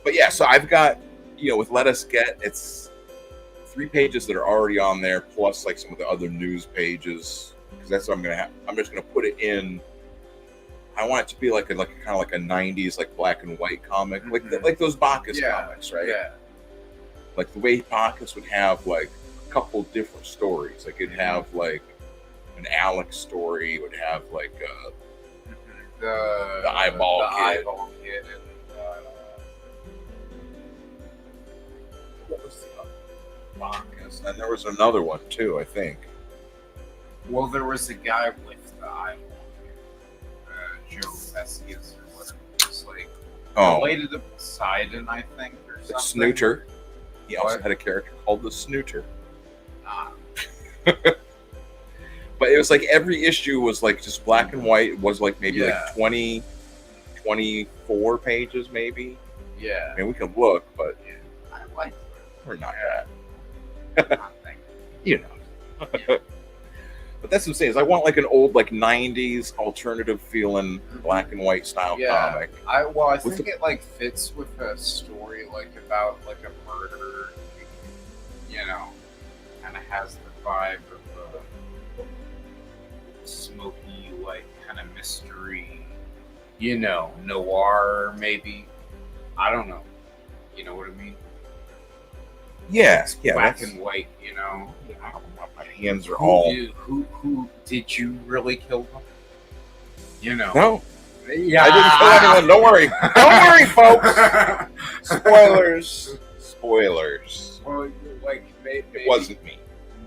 But yeah, so I've got, with Let Us Get, it's 3 pages that are already on there, plus like some of the other news pages, because that's what I'm gonna have. I'm just gonna put it in. I want it to be like kind of like a 90s like black and white comic, like those Bacchus comics, right? Yeah. Like the way Bacchus would have like a couple different stories. Like it'd have like an Alex story. It would have like the eyeball kid. And, what was the other? Bacchus. And there was another one too, I think. Well, there was a guy with the eyeball kid, Joe Messias or whatever. It's like related to Poseidon, I think, or something. The Snooter. He also had a character called the Snooter. But it was like every issue was like just black and white. It was like maybe like 20, 24 pages, maybe. Yeah. I mean, we could look, but I like it. We're not that. You know. But that's what I'm saying, is I want like an old like 90s alternative feeling black and white style comic. I think it like fits with a story like about like a murder, kind of has the vibe of a smoky like kind of mystery, noir maybe. I don't know. You know what I mean? Yeah, it's black and white, My hands are all. Who did you really kill them? No. Yeah. I didn't kill anyone. Don't worry. Don't worry, folks. Spoilers. Well, like it wasn't me.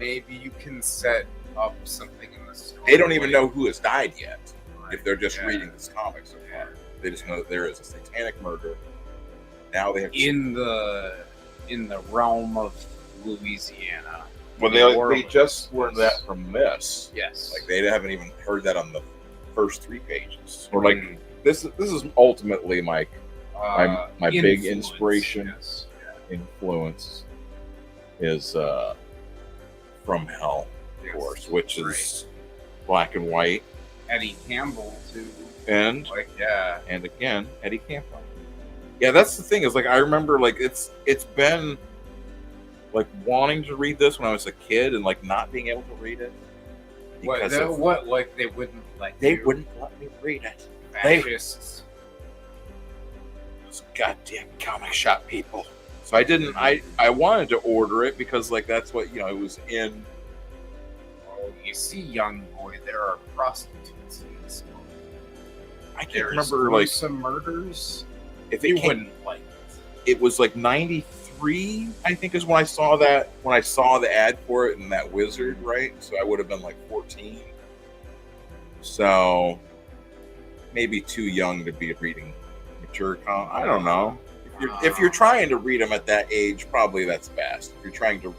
maybe you can set up something in the story. They don't even know who has died yet. If they're just Yeah. reading this comic so far, they just know that there is a satanic murder. Now they have in the realm of Louisiana. well, they just learned that from this. Yes. Like they haven't even heard that on the first 3 pages. Or like this is ultimately my big inspiration. Yes. Influence is From Hell, of course, which is black and white. Eddie Campbell too. And and again, Eddie Campbell. Yeah, that's the thing, is like I remember like it's been like wanting to read this when I was a kid and like not being able to read it. What like they wouldn't let wouldn't let me read it. Fascists. Those goddamn comic shop people. So I didn't I wanted to order it because like that's what it was in. Oh, you see, young boy, there are prostitutes in this book. I can't remember like some murders. If you it wouldn't like it was like 93, I think, is when I saw that, when I saw the ad for it and that wizard, right? So I would have been like 14. So maybe too young to be reading mature comics. I don't know. If you're trying to read them at that age, probably that's best. If you're trying to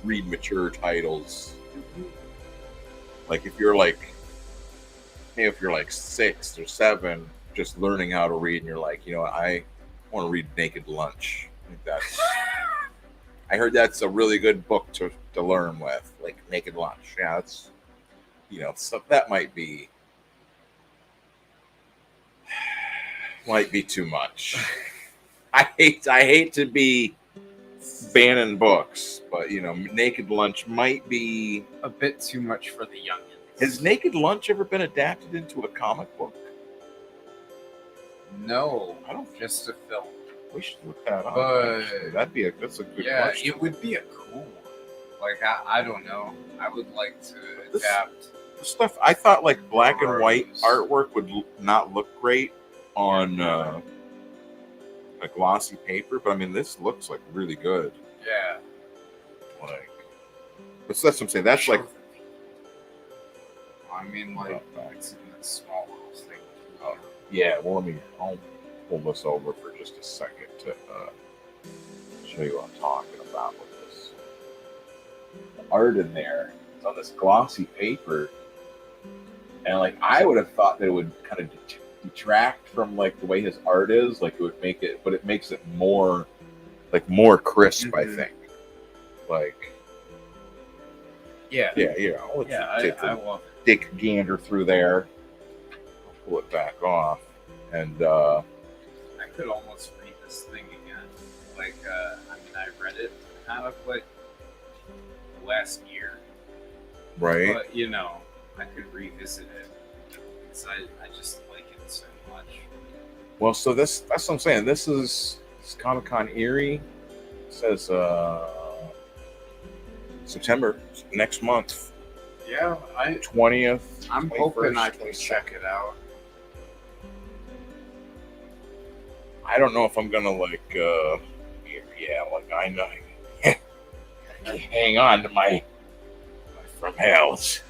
read mature titles, like if you're like 6 or 7, just learning how to read, and you're like, I want to read Naked Lunch. I think that's. I heard that's a really good book to learn with, like Naked Lunch. Yeah, it's, so that might be too much. I hate to be banning books, but Naked Lunch might be a bit too much for the youngins. Has Naked Lunch ever been adapted into a comic book? No, I don't. Just a film. We should look that up. But that's a good yeah, question. it would be a cool one. Like I don't know. I would like to adapt the stuff. I thought like black and white artwork would not look great on a glossy paper, but I mean this looks like really good. Yeah. Like, but that's what I'm saying. That's like. I mean, like it's in the small thing. Yeah, well, I'll pull this over for just a second to show you what I'm talking about with this. The art in there, it's on this glossy paper, and like I would have thought that it would kind of detract from like the way his art is, like it would make it, but it makes it more crisp. I think, like, yeah. I'll let you I love it. Take a gander through there. Pull it back off, and I could almost read this thing again. Like, I read it kind of like last year, right? But I could revisit it because I just like it so much. Well, so that's what I'm saying. This is Comic-Con Erie. It says September next month. Yeah, 20th. I'm hoping I can check it out. I don't know if I'm gonna I know. Hang on to my From Hells.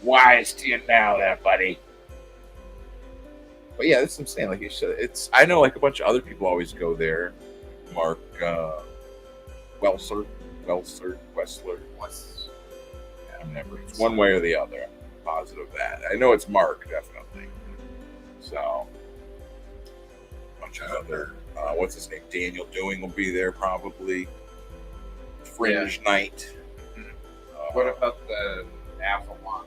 Wise to you now, there, buddy. But yeah, that's what I'm saying. Like, I know like a bunch of other people always go there. Mark Wessler. It's one way or the other. I'm positive of that. I know it's Mark, definitely. So, a bunch of other, what's his name? Daniel Doing will be there probably. Fringe Night. What about the Avalon?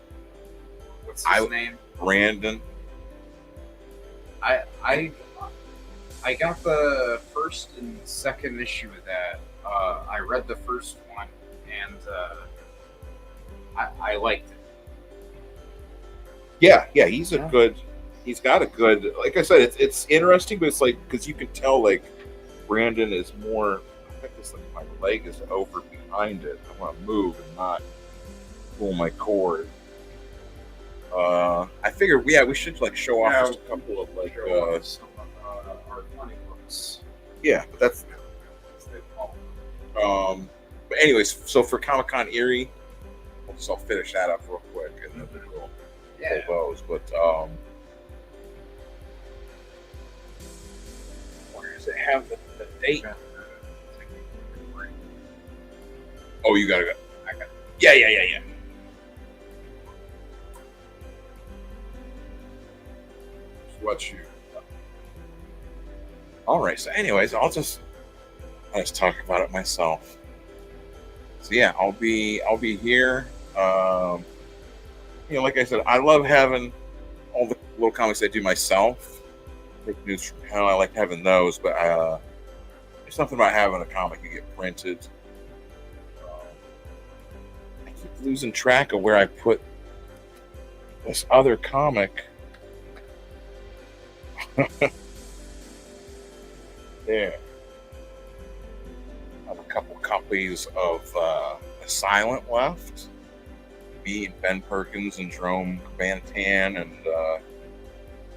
What's his name? Brandon. I got the first and second issue of that. I read the first one and I liked it. Yeah, he's got a good, like I said, it's interesting, but it's like, because you can tell like Brandon is more, I think it's like my leg is over behind it. I want to move and not pull my cord. I figured, we should like show off just a couple of like some of our funny books. Yeah, but that's but But anyways, so for Comic-Con Erie, I'll finish that up real quick and then we'll pull those. But where does it have the date? Oh, you gotta go. I got it. Yeah. What you? All right. So, anyways, I'll just talk about it myself. So yeah, I'll be here. You know, like I said, I love having all the little comics I do myself. Take news from hell. I like having those, but there's something about having a comic you get printed. I keep losing track of where I put this other comic. There. I have a couple copies of Silent left. Me and Ben Perkins and Jerome Bantan and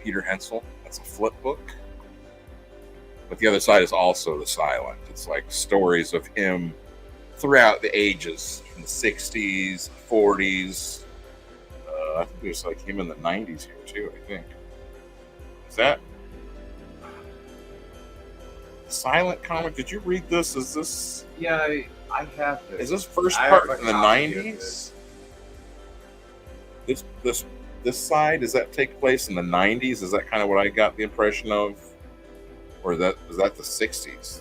Peter Hensel. That's a flip book. But the other side is also the Silent. It's like stories of him throughout the ages, from the 60s, 40s. I think there's like him in the 90s here too, I think. Is that Silent comic? Did you read this? Is this? Yeah, I have it. Is this first part in the 90s? This side, does that take place in the 90s? Is that kind of what I got the impression of? Or was that the 60s?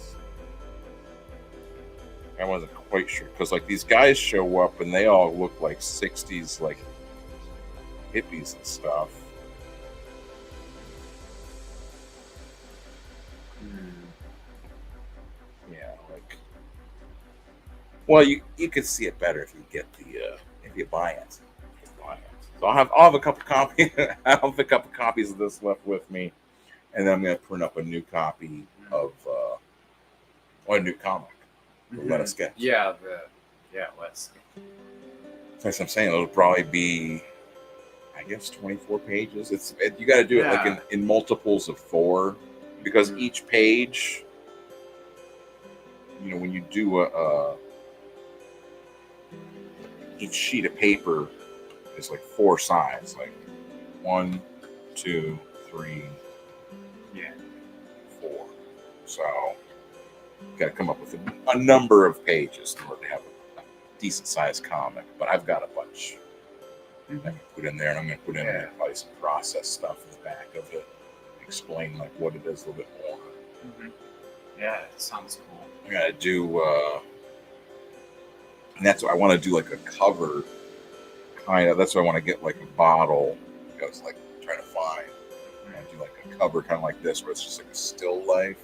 I wasn't quite sure. Because like these guys show up and they all look like 60s like hippies and stuff. Yeah, like, well, you can see it better if you get the if you buy it. So I'll have a couple copies. I have a couple copies of this left with me, and then I'm going to print up a new copy of or a new comic. Let us get. Let's. As I'm saying, it'll probably be, I guess, 24 pages. You got to do it like in multiples of 4, because each page, you know, when you do each sheet of paper is like 4 sides, like 1, 2, 3, 4. So you got to come up with a number of pages in order to have a decent sized comic. But I've got a bunch I can put in there, and I'm going to put in probably some process stuff in the back of it, explain like what it is a little bit more. Yeah, it sounds cool. I got to do, and that's what I want to do, like a cover. Kind of, that's why I want to get like a bottle. I was like trying to find. I do like a cover kind of like this, where it's just like a still life.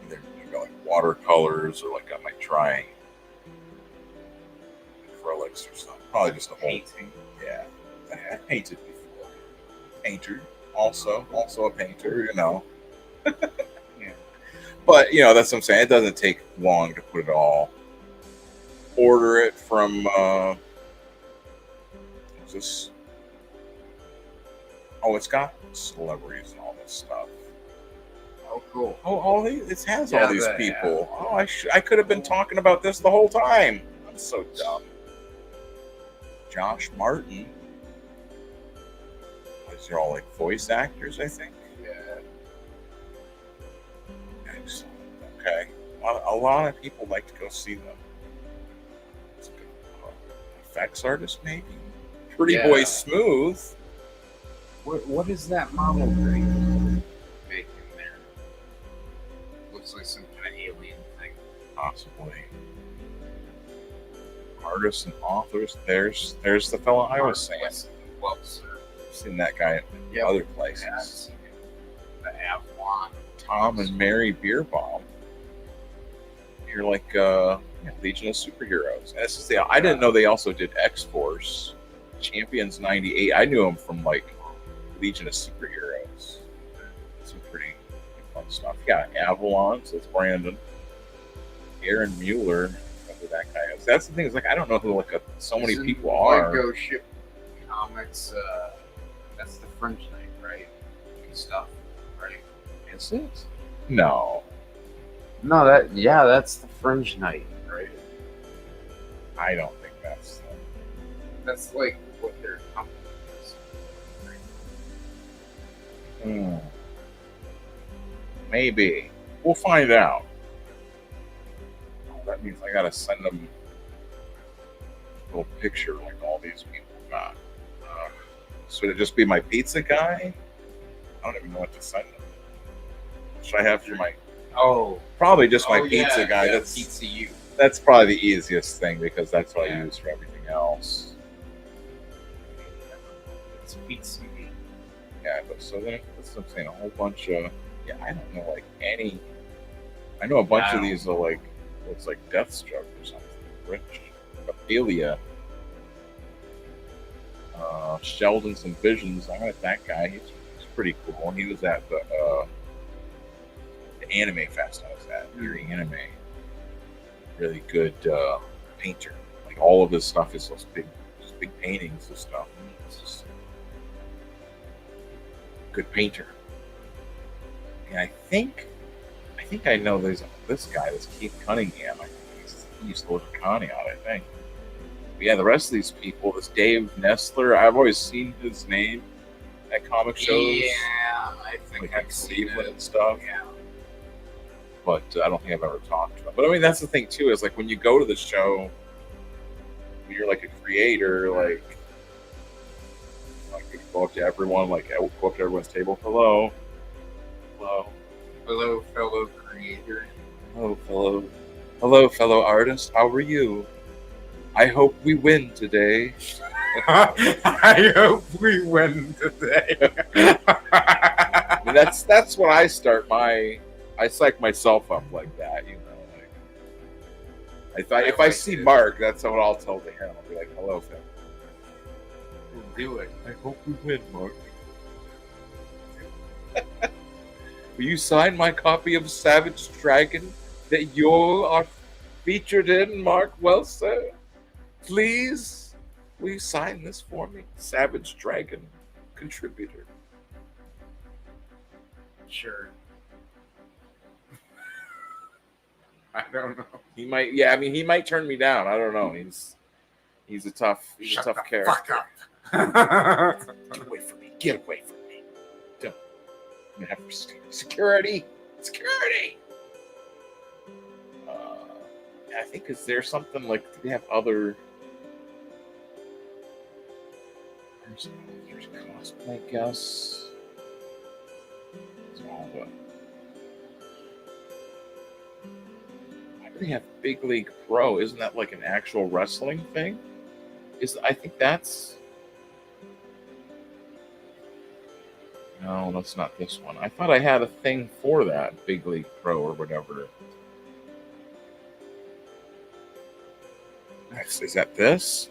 Either you got like watercolors, or like I might try acrylics or something. Probably just a whole painting. Yeah, I painted before. Painter, also a painter, you know. Yeah. But you know, that's what I'm saying. It doesn't take long to put it all. Order it from. This, it's got celebrities and all this stuff. Oh, cool. It has all these people. Yeah. Oh, I could have been talking about this the whole time. I'm so dumb. Josh Martin. These are all like voice actors, I think. Yeah. Excellent. Okay. A lot of people like to go see them. It's a good effects artist, maybe. Pretty Boy Smooth. What is that model thing making there? Looks like some kind of alien thing. Possibly. Artists and authors. There's the fellow I was saying. Well, sir. I've seen that guy in other places. The Avalon. Tom and Mary Beerbaum. You're like Legion of Superheroes. And this is I didn't know they also did X-Force. Champions 98. I knew him from like Legion of Superheroes. Some pretty fun stuff. Yeah, Avalon, so it's Brandon. Aaron Mueller, whoever that guy is. That's the thing, is like I don't know who like so many people are. Go Ship Comics, that's the French name, right? And stuff, right? Is it? No. No, that's the Fringe Night, right? I don't think that's. That's like what their company is. Maybe we'll find out. That means I gotta send them a little picture like all these people got. Should it just be my pizza guy? I don't even know what to send them. Should I have for my? Oh, probably just my pizza guy. Yeah, That's Pizza U. That's probably the easiest thing because that's what I use for everything else. It's Pizza U. Yeah, but so then that's what I'm saying. A whole bunch of I don't know like any. I know a bunch of these are like looks like Deathstroke or something. Rich, Ophelia, Sheldon's and Visions. I met that guy. He's pretty cool. He was at the Anime Fest I was at, Erie Anime. Really good painter. Like all of his stuff is those big paintings and stuff. It's just good painter. And I think I know there's this guy, this Keith Cunningham. He used to live in Conneaut, I think. But yeah, the rest of these people, this Dave Nestler, I've always seen his name at comic shows. Yeah, I think like I've seen Cleveland it. and stuff. Yeah. But I don't think I've ever talked to him. But I mean, that's the thing too, is like when you go to the show, when you're like a creator, like you go up to everyone, like go up to everyone's table, hello, fellow creator. Hello, fellow artist. How are you? I hope we win today. I hope we win today. I mean, that's what I start I psych myself up like that, you know. Like, if I see Mark, that's what I'll tell to him. I'll be like, "Hello, Phil. We'll do it. I hope we win, Mark. Will you sign my copy of Savage Dragon that you are featured in, Mark? Well, sir, please, will you sign this for me, Savage Dragon contributor?" Sure. I don't know. He might, yeah. I mean, he might turn me down. I don't know. He's a tough character. Fuck up. Get away from me! Get away from me! Don't. I'm gonna have security. Security. I think is there something like? Do they have other? There's cosplay, I guess. It's all the. They have Big League Pro. Isn't that like an actual wrestling thing? I think that's. No, that's not this one. I thought I had a thing for that Big League Pro or whatever. Is that this?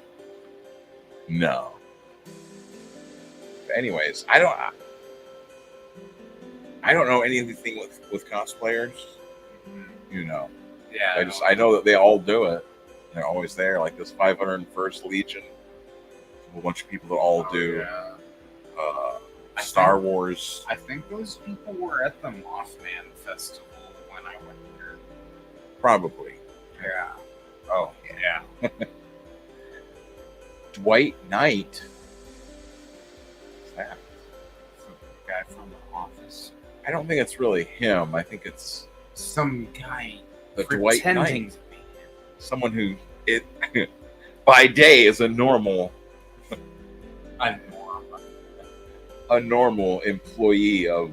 No. But anyways, I don't know anything with cosplayers. You know. Yeah. I know that they all do it. They're always there, like this 501st Legion. A bunch of people that all do. Yeah. Star Wars. I think those people were at the Mothman Festival when I went there. Probably. Yeah. Oh, yeah. Dwight Knight. What's that? Some guy from The Office. I don't think it's really him. I think it's some guy the Dwight pretending Knight. to be him. Someone who by day is a normal employee of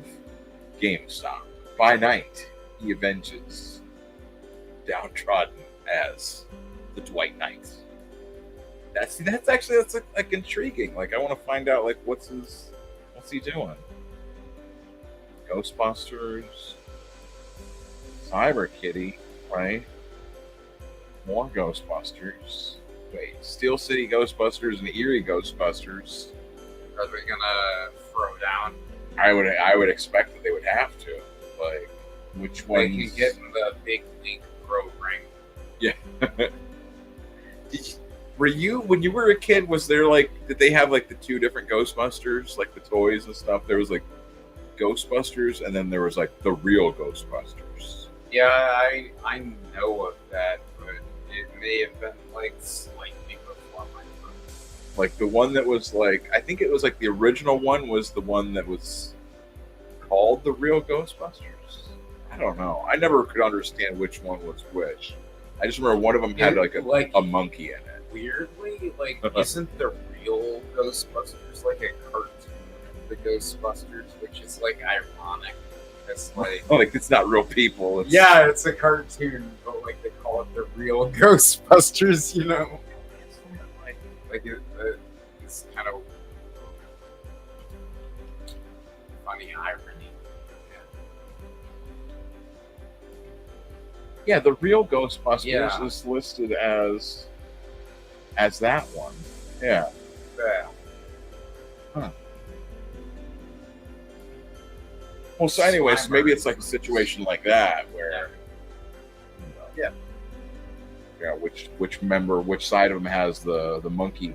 GameStop. By night, he avenges downtrodden as the Dwight Knight. That's like intriguing. Like I want to find out like what's he doing? Ghostbusters, Cyber Kitty, right? More Ghostbusters. Wait, Steel City Ghostbusters and Erie Ghostbusters. Are they gonna throw down? I would expect that they would have to. Like, which ones? They can get in the Big League Pro ring. Yeah. Were you, when you were a kid, was there like, did they have like the two different Ghostbusters, like the toys and stuff? There was like Ghostbusters, and then there was like the real Ghostbusters. Yeah, I know of that, but it may have been like slightly before my time. Like the one that was like, I think it was like the original one was the one that was called The Real Ghostbusters. I don't know. I never could understand which one was which. I just remember one of them had like a monkey in it. Weirdly, like, isn't the real Ghostbusters like a cartoon of the Ghostbusters, which is like ironic? It's like it's not real people. Yeah, it's a cartoon, but like they call it the real Ghostbusters, you know? It's kind of funny irony. Yeah, the real Ghostbusters Yeah. is listed as that one. Yeah. Yeah. Huh. Well, so anyway, so maybe it's like a situation like that where, Yeah. which side of them has the monkey?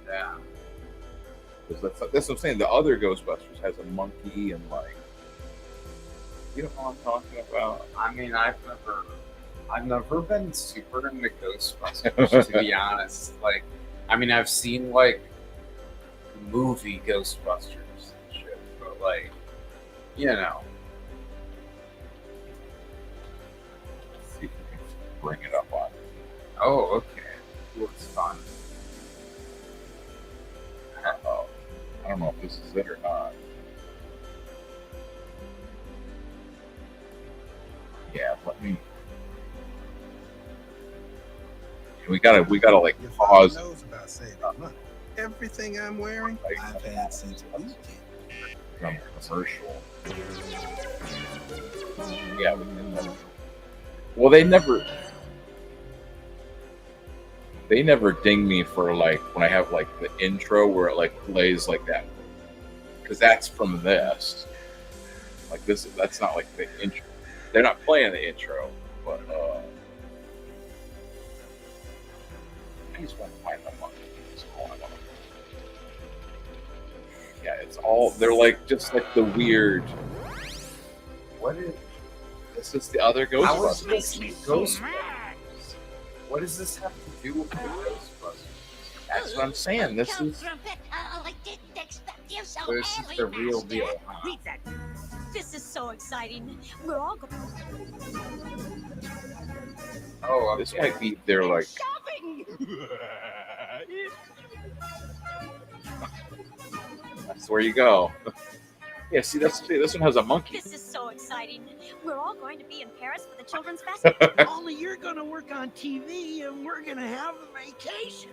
Yeah. Because that's what I'm saying. The other Ghostbusters has a monkey and like, you know what I'm talking about? I mean, I've never been super into Ghostbusters, to be honest. Like, I mean, I've seen like movie Ghostbusters and shit, but like, you know. Let's see if we can bring it up on. Oh, okay. Looks fun. Uh-oh. I don't know if this is it or not. Yeah, let me. We gotta like pause. Knows about saving money. Everything I'm wearing, I've had since weekend. From commercial. Yeah, we can. Well, they never ding me for like when I have like the intro where it like plays like that, because that's from this. Like that's not like the intro. They're not playing the intro, but I just want to find the monkey. That's all I want. Yeah, it's all they're like just like the weird. What is This is the other How is Ghostbusters. this Ghostbusters? What does this have to do with the Ghostbusters? That's what I'm saying. This is So this is the real deal, huh? Read that. This is so exciting. We're all going. Oh, this might be their like. Shopping. That's where you go. Yeah, see, this one has a monkey. This is so exciting. We're all going to be in Paris for the children's festival. Only you're gonna work on TV and we're gonna have a vacation.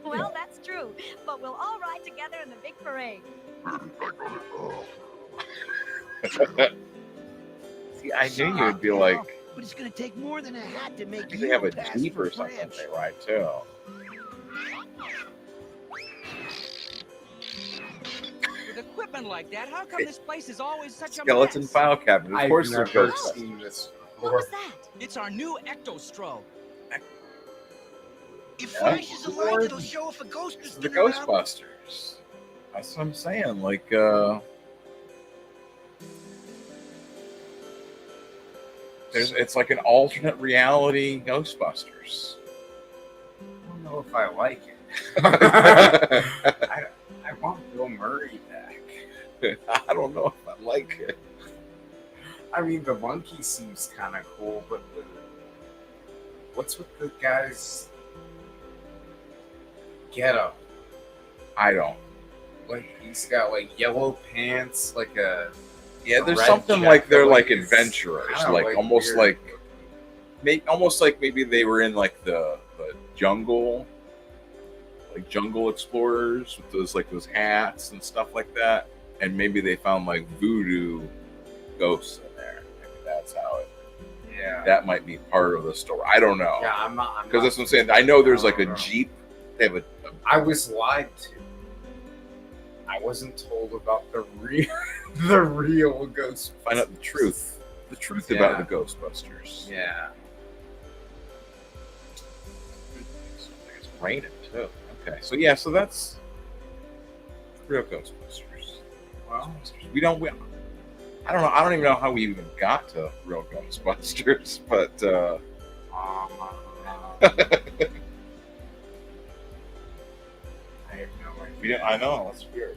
Well, that's true. But we'll all ride together in the big parade. See, I knew you would be like. But it's gonna take more than a hat to make They you have a pass Jeep for or something French. they ride too. With equipment like that, how come this place is always such Skeleton a mess? file cabinet. Of course, I've they're never Ghostbusters. seen this What before. was that? It's our new ectostrobe. If Yeah. flashes a light, it'll show if a ghost is The been around. Ghostbusters. That's what I'm saying. Like, it's like an alternate reality Ghostbusters. I don't know if I like it. I want Bill Murray back. I don't know if I like it. I mean, the monkey seems kind of cool, but what's with the guy's getup? I don't. Like, he's got like yellow pants, like a There's red something like they're jacket, like it's adventurers, kinda, like almost weird. like almost like maybe they were in like the jungle, like jungle explorers with those hats and stuff like that, and maybe they found like voodoo ghosts in there. Maybe that's how it. Yeah. That might be part of the story. I don't know. Yeah, I'm not. Because that's what I'm saying. I know there's like a Jeep. They have I was lied to. I wasn't told about the real Ghostbusters. Find out the truth about Yeah. the Ghostbusters. Yeah. It's raining too. Okay, so yeah, so that's real Ghostbusters. Well, I don't know. I don't even know how we even got to real Ghostbusters, but I have no idea. We don't, I know, that's weird.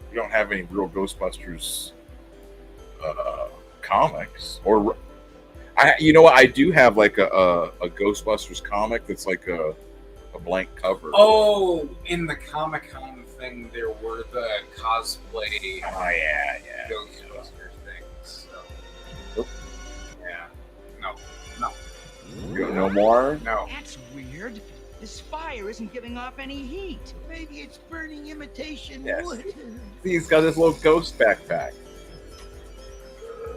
We don't have any real Ghostbusters comics. Or you know what? I do have like a Ghostbusters comic that's like a blank cover. Oh, in the Comic-Con thing, there were the cosplay Ghostbuster things. So. Yeah. No. You don't know more? No. That's weird. This fire isn't giving off any heat. Maybe it's burning imitation Yes. wood. See, he's got this little ghost backpack.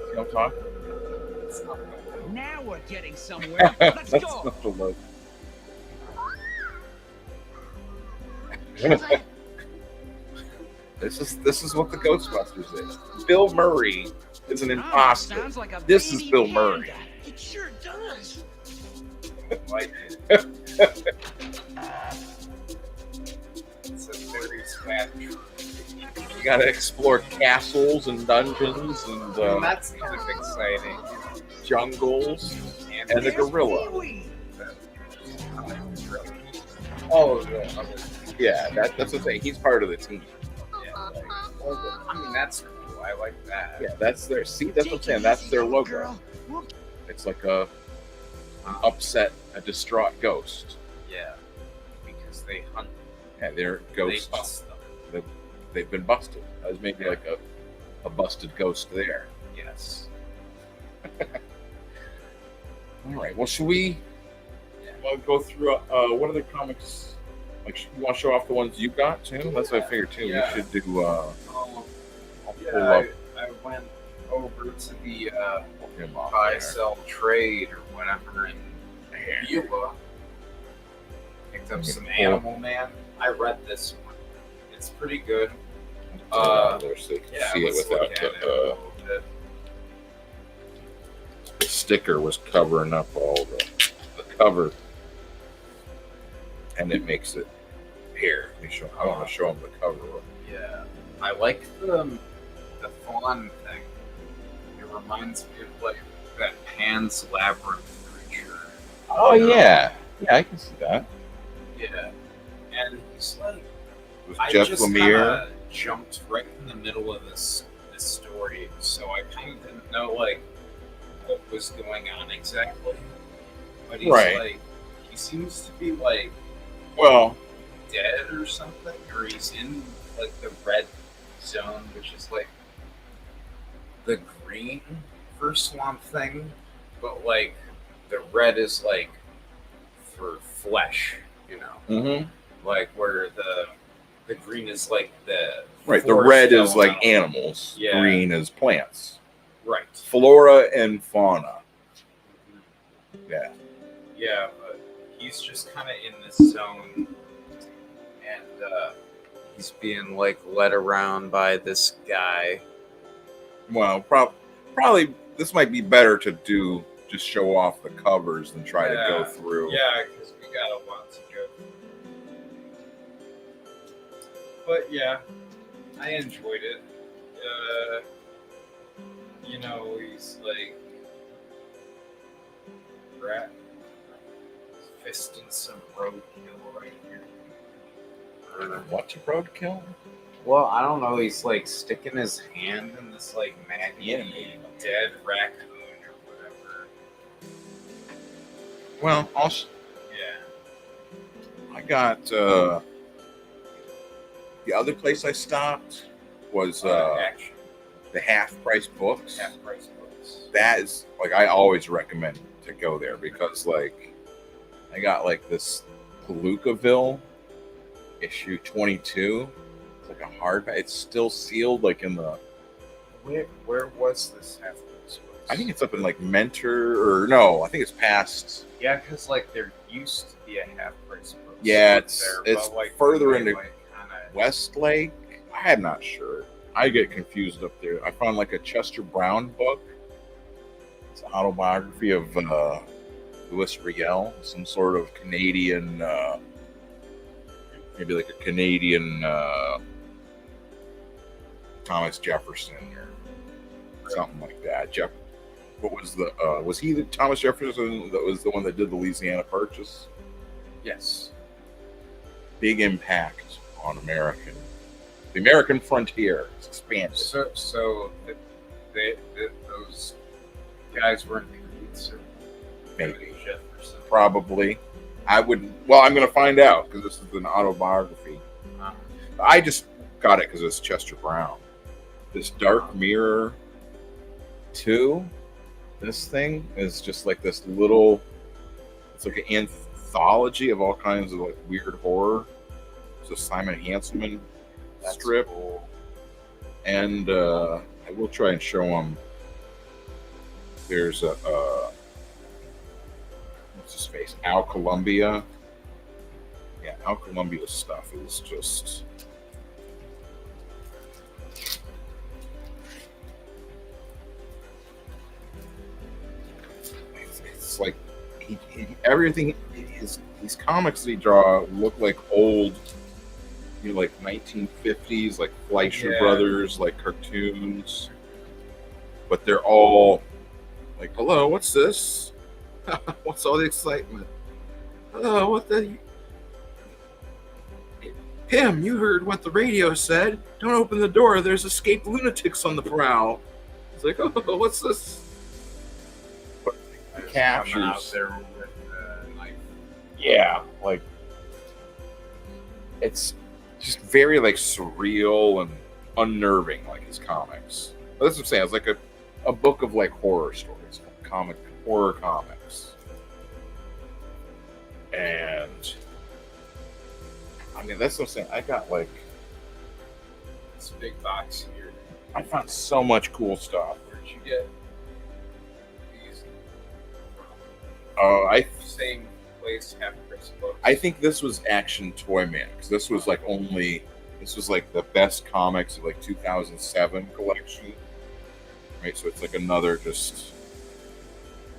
You know what I'm talking? Now we're getting somewhere. Let's That's go. not the look. This is what the Ghostbusters is. Bill Murray is an imposter. Sounds like a This is baby Bill panda. Murray. It sure does. Like, it's a very sad truth. You gotta explore castles and dungeons and And that's kind of exciting. jungles and the gorilla. Oh, Yeah, that's the thing. He's part of the team. yeah. I mean, that's cool. I like that. Yeah, that's their. See, that's what I'm saying. That's their logo. It's like an upset, a distraught ghost. Yeah. Because they hunt. Yeah, they're ghosts. They bust them. They've been busted. There's maybe like a busted ghost there. Yes. All right. Well, should we go through what other comics? Like, you want to show off the ones you got too? That's what I figured too. Yeah. We should do. I'll Yeah, pull up I went over to the him off buy, there. sell, trade or whatever in Beulah. Picked up some Animal Man. I read this one. It's pretty good. There so you can Yeah, see it let's without look at it a little bit. the sticker was covering up all the cover, and it makes it here. Let me show. I want to show them the cover. Yeah, I like the fawn thing. It reminds me of like that Pan's Labyrinth creature. Oh yeah, I can see that. Yeah, and he's like, With I Jeff just Lemire. kinda jumped right in the middle of this story, so I kind of didn't know like what was going on exactly. But he's Right. like, he seems to be like Well, dead or something, or he's in like the red zone, which is like the green for Swamp Thing, but like the red is like for flesh, you know, like where the green is like the right. The forest red is element. like animals. Yeah. Green is plants. Right. Flora and fauna. Yeah. Yeah, but he's just kind of in this zone, and he's being like led around by this guy. Well, probably this might be better to do just show off the covers than try to go through. Yeah, because we got a lot to go through. But yeah, I enjoyed it. You know, he's like rat fisting some roadkill right here. What's a roadkill? Well, I don't know. He's like sticking his hand in this like maggoty dead raccoon or whatever. Well, I got the other place I stopped was Action. the Half Price Books. Half Price Books. That is like I always recommend to go there because like I got like this Palookaville issue 22. It's like a hardback. It's still sealed, like in the. Where was this Half Price Books? I think it's up in like Mentor or no, I think it's past. Yeah, because like there used to be a Half Price Books. Yeah, up it's there, it's but, like, further they, into like, kinda- Westlake. I'm not sure. I get confused up there. I found like a Chester Brown book. It's an autobiography of Louis Riel, some sort of Canadian, maybe like a Canadian Thomas Jefferson or something like that. what was the was he the Thomas Jefferson that was the one that did the Louisiana Purchase? Yes. Big impact on the American frontier. It's expanded. So those guys were in cahoots, Maybe. Jefferson. Probably. I'm going to find out because this is an autobiography. I just got it because it's Chester Brown. This Dark Mirror 2, this thing is just like this little, it's like an anthology of all kinds of like weird horror. It's a Simon Hanselman strip. Cool. And I will try and show them. There's a what's his face? Al Columbia. Yeah, Al Columbia's stuff is just it's like everything. These comics that he draw look like old, like 1950s, like Fleischer Brothers, like cartoons. But they're all like, "Hello, what's this? What's all the excitement? Oh, what the? Pim, you heard what the radio said. Don't open the door. There's escaped lunatics on the prowl." It's like, "Oh, what's this?" But it captures out there with a knife. Yeah, like it's just very like surreal and unnerving, like his comics. But that's what I'm saying. It's like a book of like horror stories, horror comics. And I mean, that's what I'm saying. I got like this big box here. I found so much cool stuff. Where'd you get these? Same place, half price books. I think this was Action Toy Man because this was like the best comics of like 2007 collection, right? So it's like another just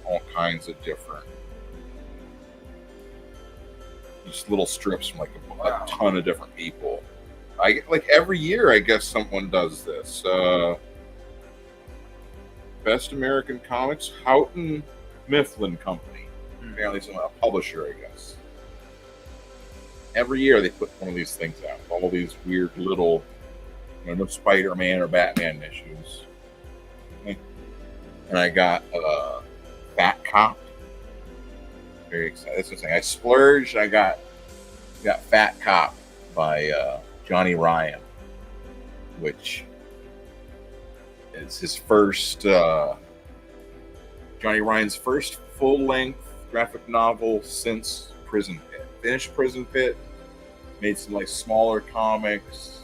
all kinds of different, just little strips from like a ton of different people. I like every year, I guess someone does this. Best American Comics, Houghton Mifflin Company. Apparently, it's a publisher, I guess. Every year they put one of these things out. All these weird little, no Spider-Man or Batman issues. And I got Fat Cop. Very excited. That's what I'm saying. I splurged. I got Fat Cop by Johnny Ryan, which is his first Johnny Ryan's first full-length graphic novel since Prison Pit. Finished Prison Pit, made some like smaller comics,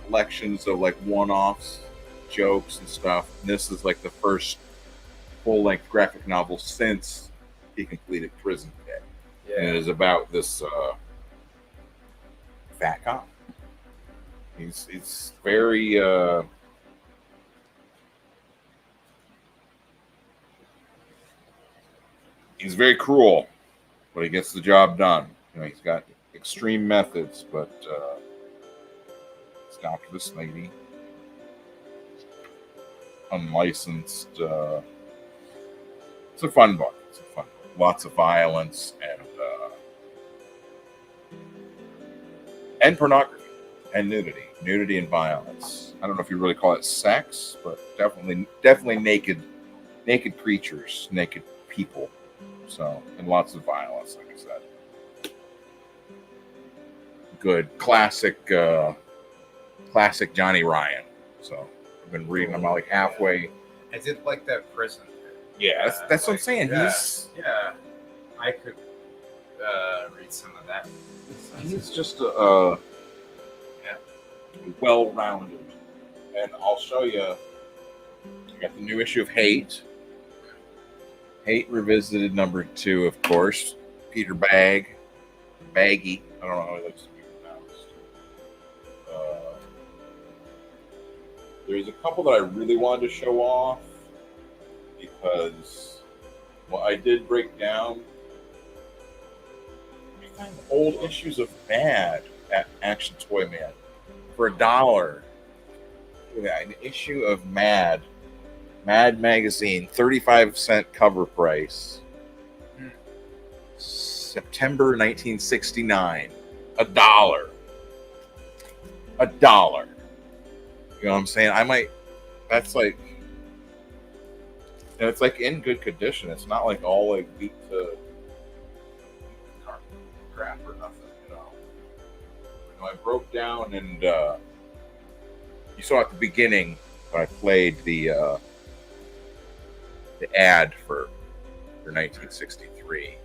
collections of like one-offs, jokes and stuff. And this is like the first full-length graphic novel since he completed Prison Pit. Yeah. And it is about this fat cop. He's very he's very cruel, but he gets the job done. He's got extreme methods, but he's after this lady, unlicensed. It's a fun book. Lots of violence and pornography and nudity and violence. I don't know if you really call it sex, but definitely naked creatures, naked people. So, and lots of violence, like I said. Good classic Johnny Ryan. So I've been reading them like halfway. I did like that Prison. Yeah, that's what I'm saying. Yeah, I could read some of that. He's just a well-rounded, and I'll show you. I got the new issue of Hate. Hate Revisited #2, of course. Peter Baggy. I don't know how he likes to be pronounced. There's a couple that I really wanted to show off because I did break down. You find old issues of Mad at Action Toy Man for $1. Look at that, an issue of Mad Mad Magazine, 35-cent cover price. September 1969. $1. $1. You know what I'm saying? I might. That's like. It's like in good condition. It's not like all like beat to crap or nothing. I broke down and you saw at the beginning when I played the ad for 1963.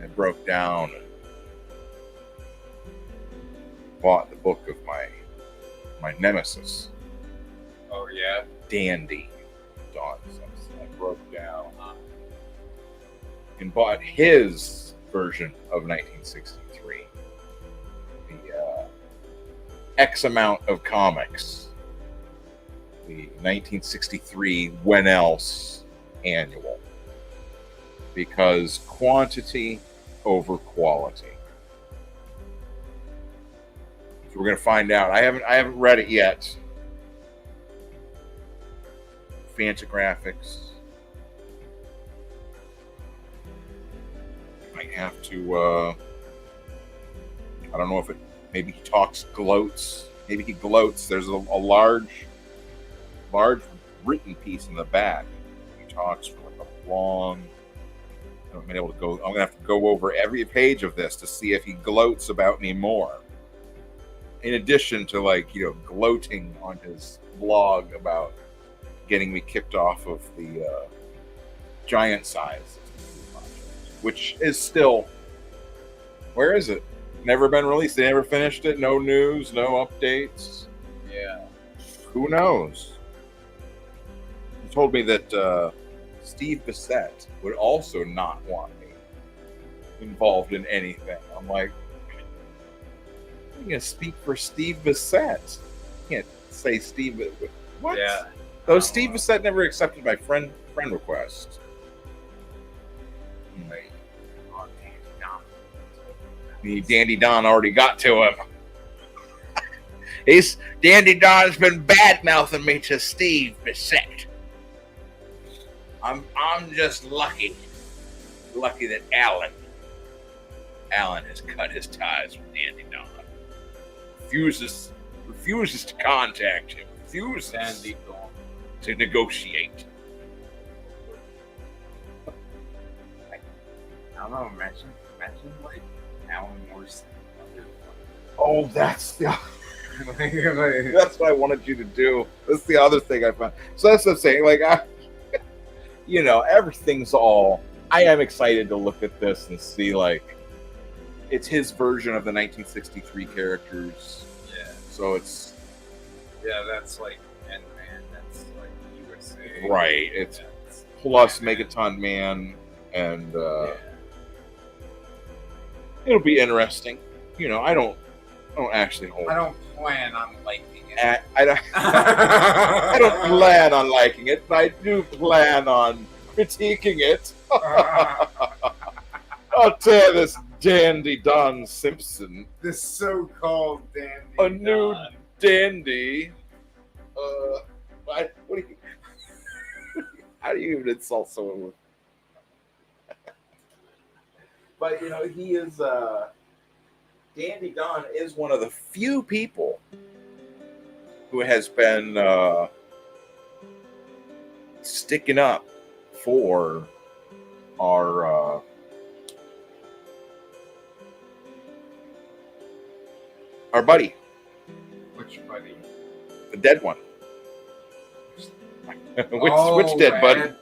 I broke down and bought the book of my nemesis. Oh yeah, Dandy Don Simpson. I broke down and bought his version of 1963. The X amount of comics. The 1963 When Else annual. Because quantity over quality. So we're gonna find out. I haven't read it yet. Fantagraphics. Might have to I don't know if it maybe he gloats. Maybe he gloats. There's a large written piece in the back. He talks for like a long I haven't been able to go. I'm gonna have to go over every page of this to see if he gloats about me more. In addition to gloating on his blog about getting me kicked off of the giant size, which is still, where is it? Never been released. They never finished it. No news, no updates. Yeah. Who knows? He told me that Steve Bissett would also not want me involved in anything. I'm like, I'm gonna speak for Steve Bissett. You can't say Steve. What? Yeah. Though Steve Bissett never accepted my friend request. Dandy Don already got to him. Dandy Don's been bad mouthing me to Steve Bissett. I'm just lucky that Alan has cut his ties with Dandy Don. Refuses to contact him. Refuses Dandy Don to negotiate. I don't know. Imagine like Alan Morrison. Oh, that's what I wanted you to do. That's the other thing I found. So that's what I'm saying. Like, everything's all. I am excited to look at this and see, like, it's his version of the 1963 characters. Yeah. So it's. Yeah, that's like N-Man. That's like USA. Right. It's plus Megaton Man, and it'll be interesting. I don't actually hold. I don't plan on liking it. I don't plan on liking it, but I do plan on critiquing it. I'll tell this Dandy Don Simpson. This so-called dandy. A new dandy. What do you? How do you even insult someone with? But he is. Dandy Don is one of the few people who has been sticking up for our buddy. Which buddy? The dead one. which dead buddy?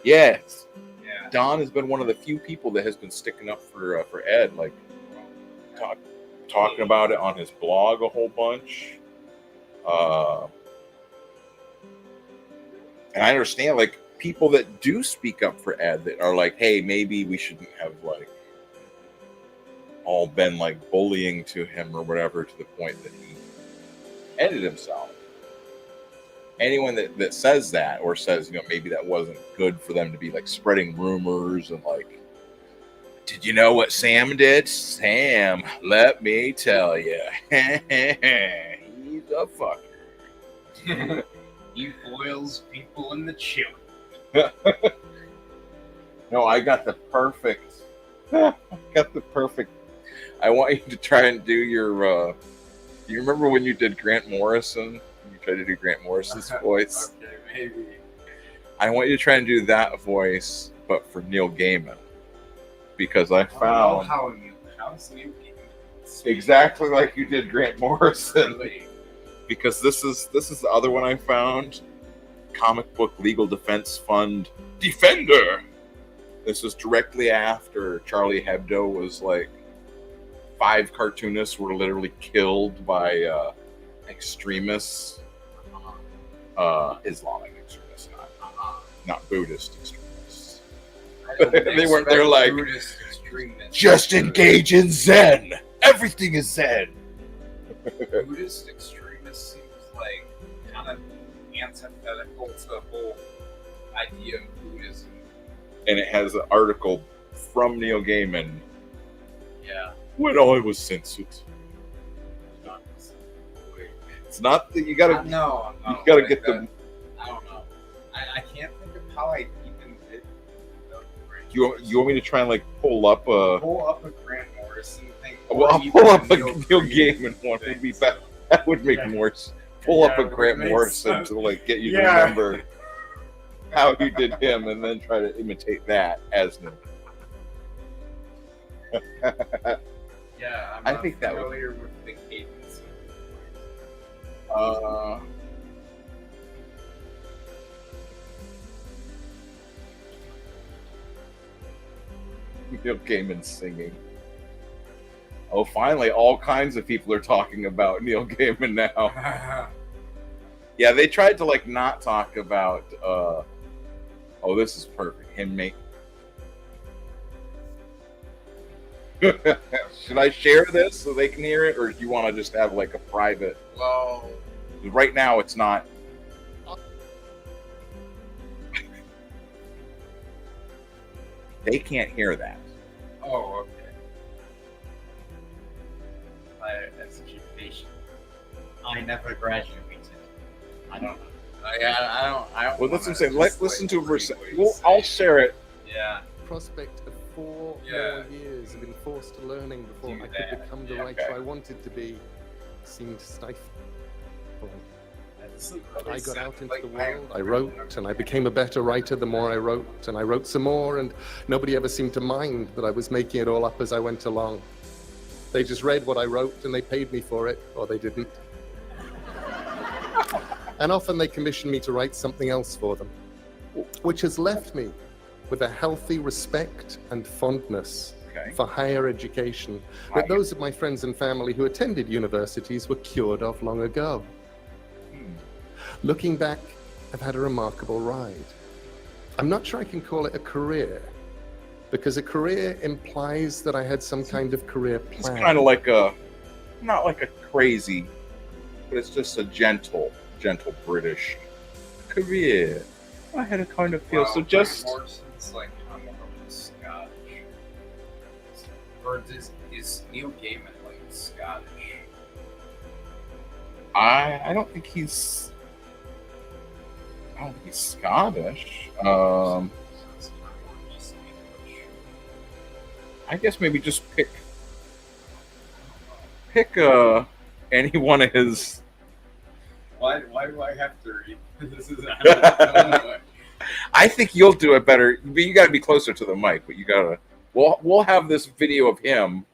Yes. Yeah. Don has been one of the few people that has been sticking up for Ed, like talking about it on his blog a whole bunch. And I understand, like, people that do speak up for Ed that are like, hey, maybe we shouldn't have, like, all been, like, bullying to him or whatever to the point that he ended himself. Anyone that says that or says, maybe that wasn't good for them to be, like, spreading rumors and, like, did you know what Sam did? Sam, let me tell you. He's a fucker. He boils people in the chili. No, I got the perfect. I got the perfect. I want you to try and do your. You remember when you did Grant Morrison? You tried to do Grant Morrison's voice. Okay, maybe. I want you to try and do that voice, but for Neil Gaiman, because I found how's Neil Gaiman exactly like you did Grant Morrison. Because this is the other one I found. Comic Book Legal Defense Fund Defender. This was directly after Charlie Hebdo was like 5 cartoonists were literally killed by extremists, Islamic extremists, not Buddhist extremists. They weren't. They're like, just engage in Zen. Everything is Zen. Buddhist extremist seems like kind of antithetical to the whole idea of Buddhism. And it has an article from Neil Gaiman. Yeah. When I was censored. It's not that you gotta. No, you gotta like get that. the. I don't know. I can't think of how I even did. You want me to try and like pull up a Grant Morrison thing? Well, I'll pull up a Neil Gaiman one. Would be better. That would make more sense. Pull up a Grant Morrison to like get you to remember how you did him, and then try to imitate that as Neil. Yeah, I'm I not think that would. familiar with the cadence. Neil Gaiman singing. Oh, finally, all kinds of people are talking about Neil Gaiman now. Yeah, they tried to like not talk about. Oh, this is perfect. Him make. Should I share this so they can hear it, or do you want to just have like a private? Well, right now it's not. They can't hear that. Oh, okay. Education. I never graduated. I don't know. I don't. Well, that's what I'm saying. Listen to it for a second. Well, I'll share it. Yeah. Prospect of 4 more years of enforced learning before I could become the writer I wanted to be seemed stifling. I got out into the world, I wrote, and I became a better writer the more I wrote, and I wrote some more, and nobody ever seemed to mind that I was making it all up as I went along. They just read what I wrote, and they paid me for it, or they didn't. And often they commissioned me to write something else for them, which has left me with a healthy respect and fondness for higher education that those of my friends and family who attended universities were cured of long ago. Looking back, I've had a remarkable ride. I'm not sure I can call it a career, because a career implies that I had some kind of career plan. It's kind of like not like a crazy, but it's just a gentle British career. I had a kind of feel. So just. Morrison's like Scottish. Or is Neil Gaiman like Scottish? I don't think he's. I don't think he's Scottish. I guess maybe just pick any one of his. Why do I have to read? This is. I think you'll do it better. But you got to be closer to the mic. But you gotta. We'll have this video of him.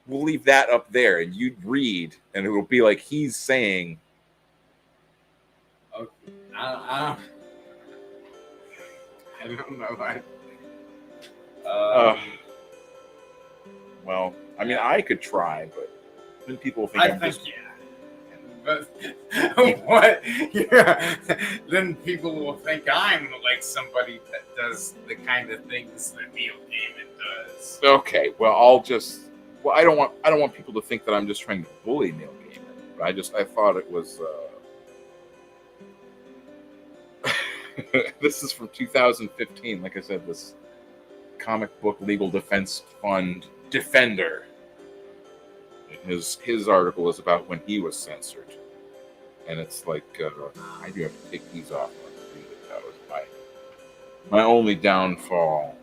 We'll leave that up there, and you read, and it will be like he's saying. Okay. I don't know. Well, I mean, I could try, but then people think I'm just. But what? Yeah. Then people will think I'm like somebody that does the kind of things that Neil Gaiman does. Okay. Well, I don't want people to think that I'm just trying to bully Neil Gaiman. But I thought it was. This is from 2015. Like I said, this Comic Book Legal Defense Fund Defender. His article is about when he was censored. and it's like I do have to take these off. That was my only downfall.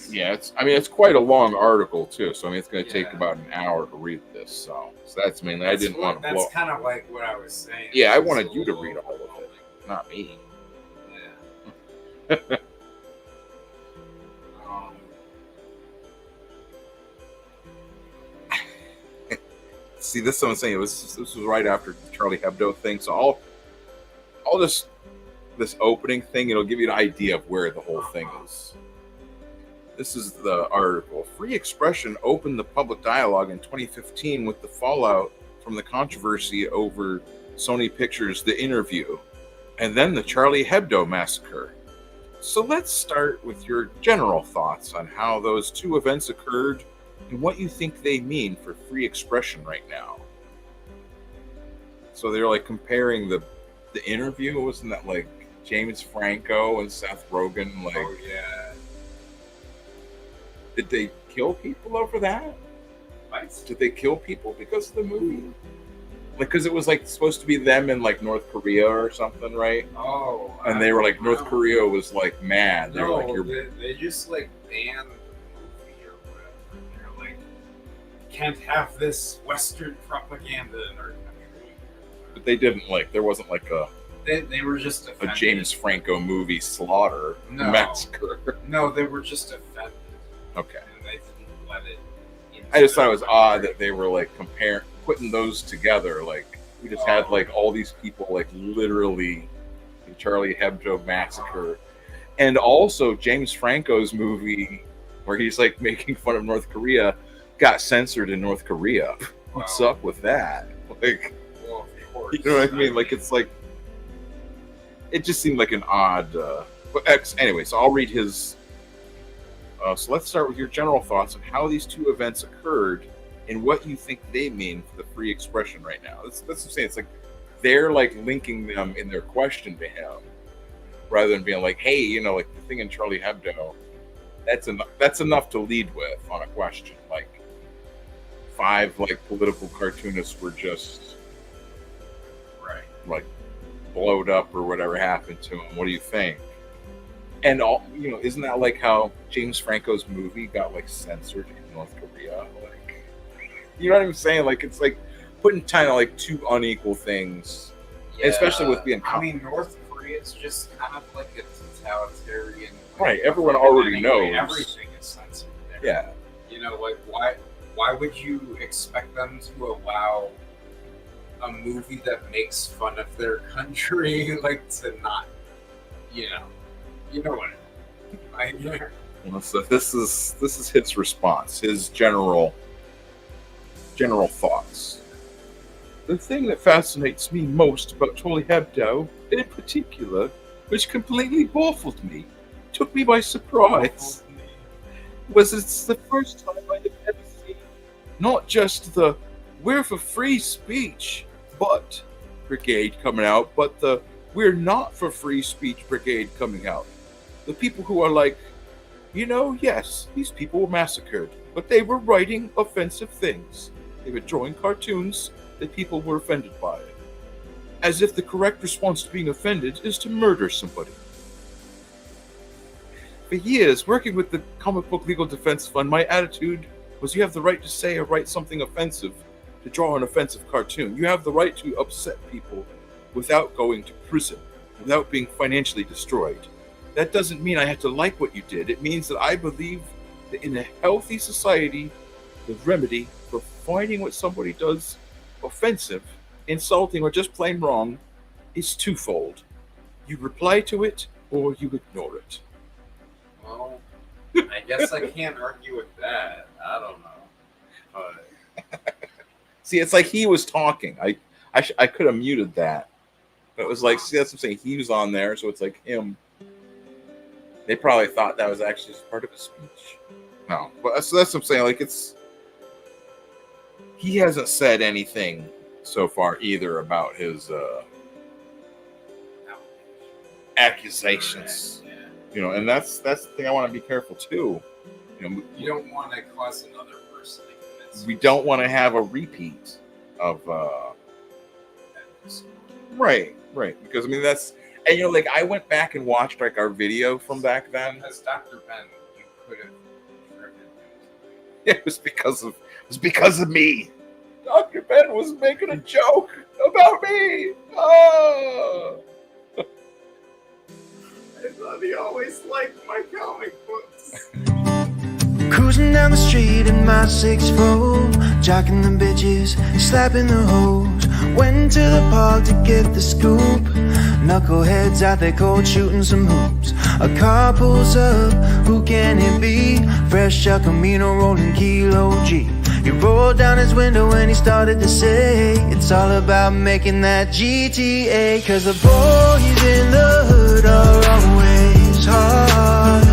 Yeah, it's quite a long article too. So I mean, it's going to take about an hour to read this. So that's mainly I didn't want to blow. That's kind of like what I was saying. Yeah, I wanted you to read all of it, not me. Yeah. See, this is what I'm saying. This was right after the Charlie Hebdo thing. So I'll just this opening thing. It'll give you an idea of where the whole thing is. This is the article. Free expression opened the public dialogue in 2015 with the fallout from the controversy over Sony Pictures' The Interview, and then the Charlie Hebdo massacre. So let's start with your general thoughts on how those two events occurred and what you think they mean for free expression right now. So they're like comparing the Interview. Wasn't that like James Franco and Seth Rogen? Like, oh yeah. Did they kill people over that? What? Did they kill people because of the movie? Like, because it was like supposed to be them in like North Korea or something, right? Oh. And they were like, North Korea was like mad. They were like, they just like banned the movie or whatever. They're like, can't have this Western propaganda in our country. But they didn't like. There wasn't like They were just offended. a James Franco movie slaughter massacre. No, they were just offended. Okay. And they didn't let it. I just thought it was odd that they were like putting those together. Like we just had like all these people like literally the Charlie Hebdo massacre, and also James Franco's movie where he's like making fun of North Korea got censored in North Korea. What's up with that? Like, well, of course. You know what I mean? Like it's like it just seemed like an odd. But anyway, so I'll read his. So let's start with your general thoughts on how these two events occurred and what you think they mean for the free expression right now. That's what I'm saying. It's like they're like linking them in their question to him rather than being like, hey, you know, like the thing in Charlie Hebdo, that's enough to lead with on a question. Like 5 like political cartoonists were just like blowed up or whatever happened to them. What do you think? And all, you know, isn't that like how James Franco's movie got like censored in North Korea? Like, you know what I'm saying? Like, it's like putting kind of like two unequal things, especially with being. I mean, North Korea is just kind of like a totalitarian. Right. Everyone already knows. Everything is censored there. Yeah. You know, like why would you expect them to allow a movie that makes fun of their country, like, to not, you know what I mean? Well, so this is his response, his general thoughts. The thing that fascinates me most about Charlie Hebdo, in particular, which completely baffled me, took me by surprise, was it's the first time I have ever seen not just the "we're for free speech" but brigade coming out, but the "we're not for free speech" brigade coming out. The people who are like, yes, these people were massacred, but they were writing offensive things. They were drawing cartoons that people were offended by. As if the correct response to being offended is to murder somebody. For years, working with the Comic Book Legal Defense Fund, my attitude was you have the right to say or write something offensive, to draw an offensive cartoon. You have the right to upset people without going to prison, without being financially destroyed. That doesn't mean I have to like what you did. It means that I believe that in a healthy society, the remedy for finding what somebody does offensive, insulting, or just plain wrong is twofold. You reply to it or you ignore it. Well, I guess I can't argue with that. I don't know. See, it's like he was talking. I could have muted that. But it was like, see, that's what I'm saying. He was on there, so it's like him. They probably thought that was actually part of his speech. No, but so that's what I'm saying. Like he hasn't said anything so far either about his accusations. Yeah. And that's the thing I want to be careful too. You don't want to cause another person to commit suicide. We don't want to have a repeat. of right, because I mean that's, and like I went back and watched like our video from back then. As Dr.Ben, you could have driven him. It was because of me. Dr.Ben was making a joke about me. Oh. I thought he always liked my comic books. Cruising down the street in my 6'4", jocking the bitches, slapping the hoes. Went to the park to get the scoop. Knuckleheads out there cold shooting some hoops. A car pulls up, who can it be? Fresh El Camino rolling Kilo G. He rolled down his window and he started to say, it's all about making that GTA. Cause the boys in the hood are always hard.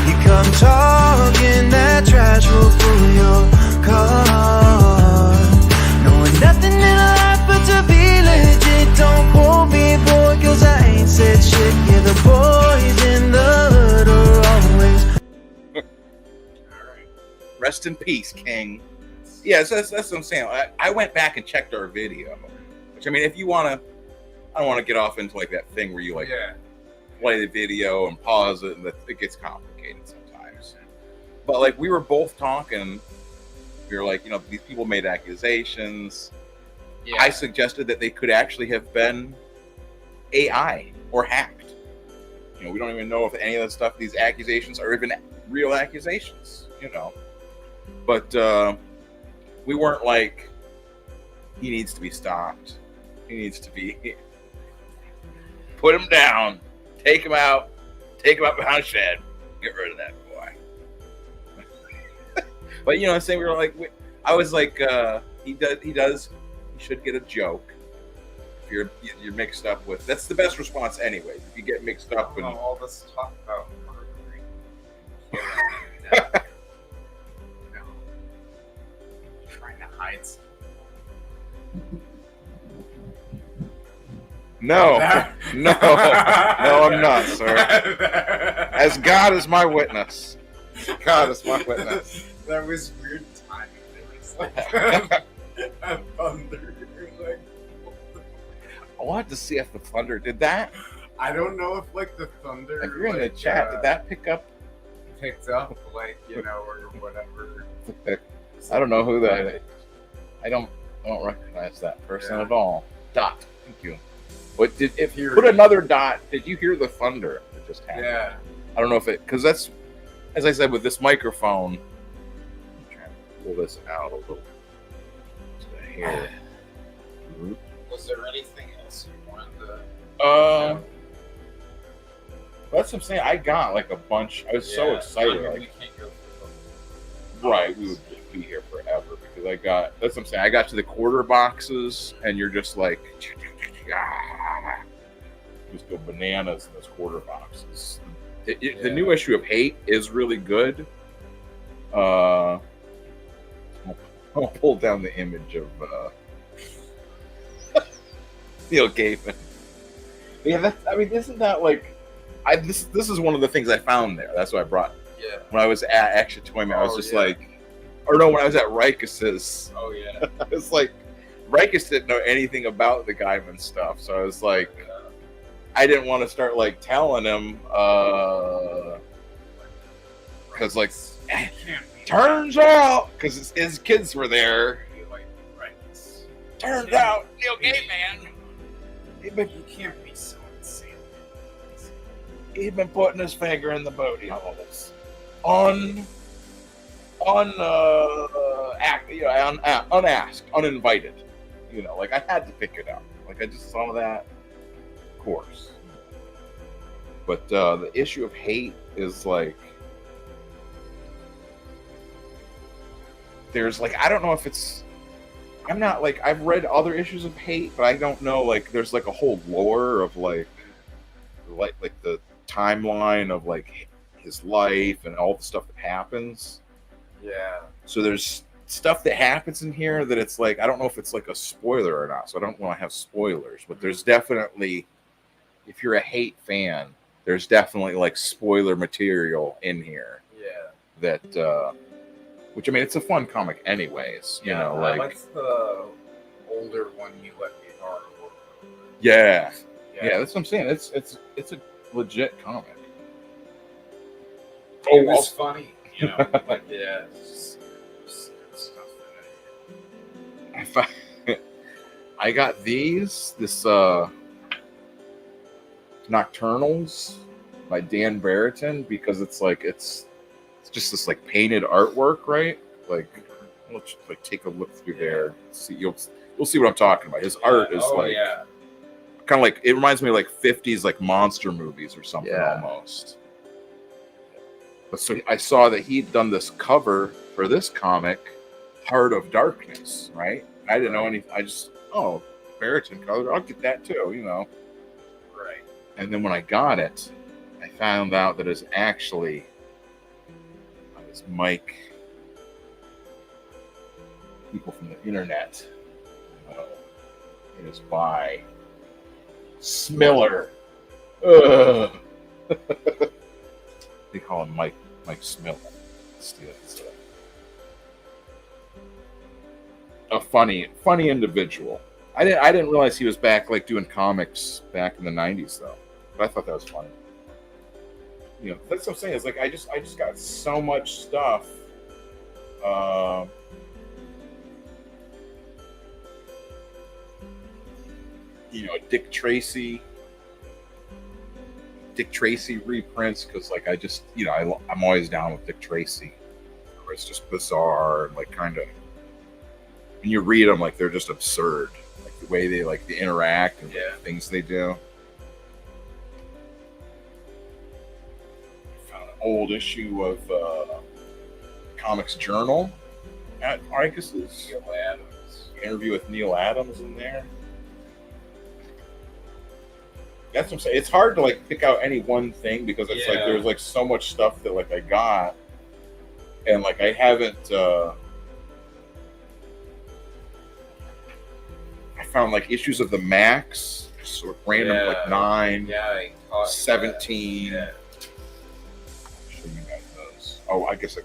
You come talking that trash will pull your car. Knowing nothing in life but to be legit. Don't quote me, boy, cause I ain't said shit. Yeah, the boys in the hood are always. Rest in peace, King. Yes, that's what I'm saying. I went back and checked our video, which I mean, if you want to, I don't want to get off into like that thing where you like play the video and pause it, and it gets complicated sometimes. But like we were both talking, we were like, you know, these people made accusations. Yeah. I suggested that they could actually have been AI or hacked. You know, we don't even know if any of the stuff, these accusations are even real accusations, you know. But we weren't like, he needs to be stopped. He needs to be put him down, take him out behind a shed, get rid of that boy. But you know what I'm saying? We were like, I was like, he should get a joke. If you're mixed up with, that's the best response anyway. If you get mixed up and all this talk about murdering. No, I'm not, sir. As God is my witness. God is my witness. That was weird timing. There was like a thunder. Like, I wanted to see if the thunder did that. I don't know if like the thunder. If you're in the chat, did that picked up, like, you know, or whatever. I don't know who that is. I don't recognize that person at all. Dot. Thank you. What did if you put another dot? Did you hear the thunder that just happened? Yeah. I don't know if it, because that's, as I said, with this microphone. I'm trying to pull this out a little. Here. Was there anything else you wanted to? That's what I'm saying. I got like a bunch. I was so excited. I mean, like, we can't go through right, we would just be here forever because I got. That's what I'm saying. I got to the quarter boxes, and you're just like, just go bananas in those quarter boxes. The new issue of Hate is really good. I'll pull down the image of Neil Gaiman. Yeah, I mean, isn't that like? This is one of the things I found there. That's what I brought. Yeah. When I was at Action Toyman, I was just like, or no, when I was at Rikus's. Oh yeah. I was like, Rikus didn't know anything about the Gaiman stuff, so I was like, I didn't want to start like telling him, because like, turns out, because his kids were there. Turns out, Neil Gaiman. You can't be so insane. He'd been putting his finger in the booty holes. Unasked, uninvited. You know, like I had to pick it up. Like I just saw that, of course. But the issue of Hate is like, there's like, I don't know if it's, I'm not like, I've read other issues of Hate, but I don't know, like there's like a whole lore of like the timeline of like his life and all the stuff that happens. Yeah. So there's stuff that happens in here that it's like, I don't know if it's like a spoiler or not, so I don't want to have spoilers, but there's definitely, if you're a Hate fan, there's definitely like spoiler material in here. Yeah. That which I mean, it's a fun comic anyways, you know, like that's the older one you let me borrow. Yeah. Yeah, that's what I'm saying. It's a legit comic. It was funny, you know. But yeah, it's just stuff I got this Nocturnals by Dan Barrington because it's just this like painted artwork, right? Like, let's like take a look through there. See, you'll see what I'm talking about. His art is kind of like, it reminds me of like 50s like monster movies or something almost. But so I saw that he'd done this cover for this comic, Heart of Darkness, right? I didn't know anything. I just, Barrington color, I'll get that too, you know. Right. And then when I got it, I found out that it's actually Mike, people from the internet. It is by Smiller. They call him Mike Smiller. It's a funny individual. I didn't realize he was back like doing comics back in the 90s though. But I thought that was funny. You know, that's what I'm saying. It's like I just got so much stuff. You know, Dick Tracy reprints because like I just, you know, I'm always down with Dick Tracy. It's just bizarre and like kind of when you read them, like they're just absurd, like the way they interact and like, the things they do. I found an old issue of Comics Journal at Arcus's. Neil Adams. Interview with Neil Adams in there. That's what I'm saying. It's hard to like pick out any one thing because it's like there's like so much stuff that like I got, and like I haven't. I found like issues of the Max, sort of random like 9, 17. Show you guys those. Oh, I guess.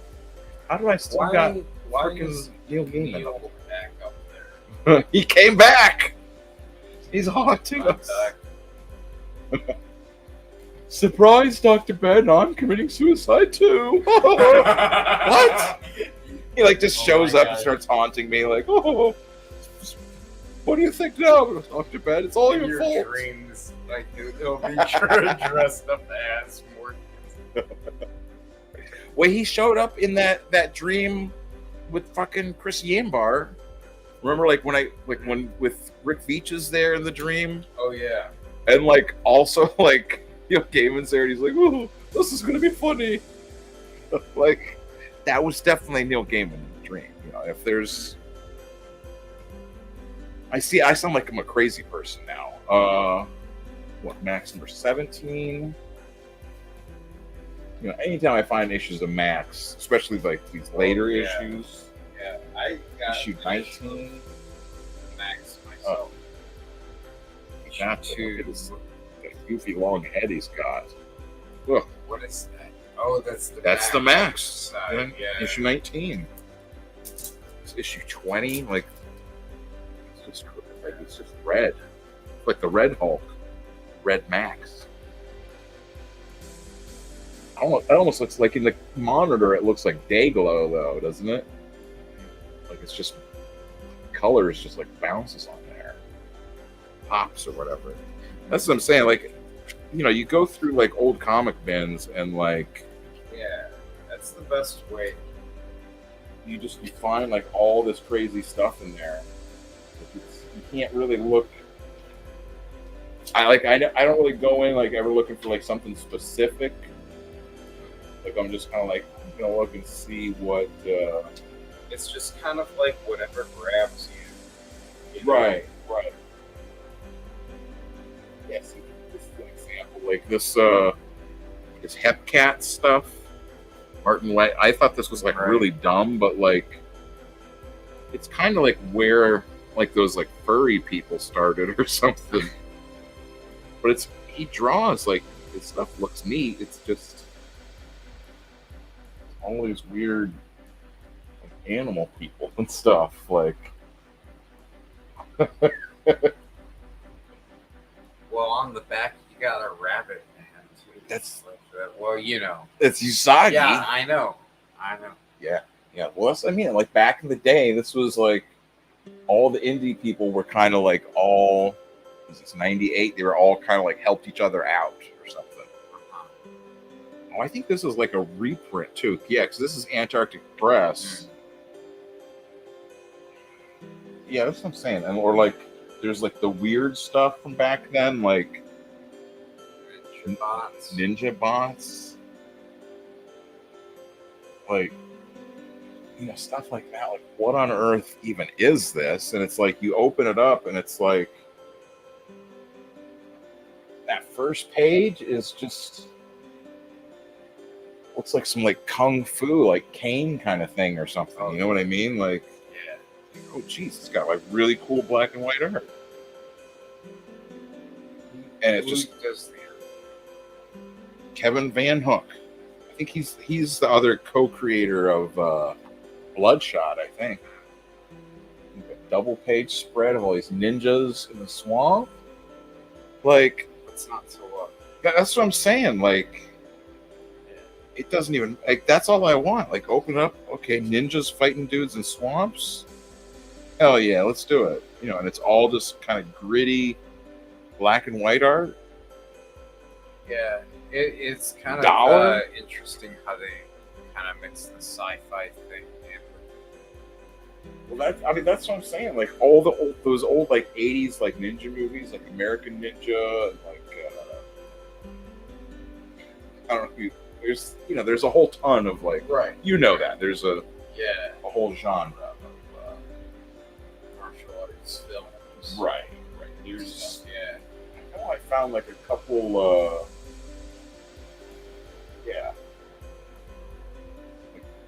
How do I still got freaking Neil Gaiman back up there? He came back. He's haunting us. Surprise, Dr.Ben, I'm committing suicide too. What? He like just shows up and starts haunting me like, oh, what do you think now, Dr.Ben? It's all your fault. Dreams, like it'll be dressed up as Morgan. Well, he showed up in that dream with fucking Chris Yambar. Remember, like when with Rick Veitch's there in the dream. Oh yeah. And like also like Gaiman's there and he's like, oh, this is gonna be funny. Like that was definitely Neil Gaiman in the dream. You know, if there's I sound like I'm a crazy person now. What, Max number 17? You know, anytime I find issues of Max, especially like these later issues. Yeah, I got issue 19. Max myself. Look at this goofy long head he's got. Look. What is that? Oh, that's the Max. Side. Yeah. Issue 19. It's issue 20. Like it's just red. Like the Red Hulk. Red Max. It almost looks like in the monitor it looks like Dayglow though, doesn't it? Like it's just colors just like bounces on there. Pops or whatever. That's what I'm saying. Like, you know, you go through like old comic bins and like, that's the best way. You find like all this crazy stuff in there. Like, you can't really look. I don't really go in like ever looking for like something specific. Like I'm just kind of like gonna look and see what. It's just kind of like whatever grabs you. Right. Yes, this is an example. Like this Hepcat stuff. Martin Light. I thought this was like really dumb, but like it's kind of like where like those like furry people started or something. But he draws like his stuff looks neat. It's just all these weird like, animal people and stuff. Like Well, on the back, you got a rabbit man, too. That's like that. Well, you know. It's Usagi. Yeah, I know. Yeah. Well, that's, I mean, like back in the day, this was like all the indie people were kind of like all. Was this 98? They were all kind of like helped each other out or something. Oh, I think this is like a reprint too. Yeah, because this is Antarctic Press. Yeah, that's what I'm saying. And or like, there's like the weird stuff from back then, like Ninja bots, like stuff like that. Like, what on earth even is this? And it's like you open it up, and it's like that first page is just looks like some like kung fu, like cane kind of thing or something. You know what I mean? Like. Oh, geez, it's got like really cool black and white art, and it's just Kevin Van Hook. I think he's the other co-creator of Bloodshot. I think a double-page spread of all these ninjas in the swamp. Like, it's not so up. That's what I'm saying. Like, it doesn't even like. That's all I want. Like, open it up. Okay, ninjas fighting dudes in swamps. Hell yeah, let's do it. And it's all just kind of gritty black and white art. Yeah, it's kind of interesting how they kind of mix the sci-fi thing in. Well, that's what I'm saying. Like all those old like 80s like ninja movies, like American Ninja, and like I don't know. There's a whole ton of like that. There's a whole genre. Films. Right. There's I know I found like a couple like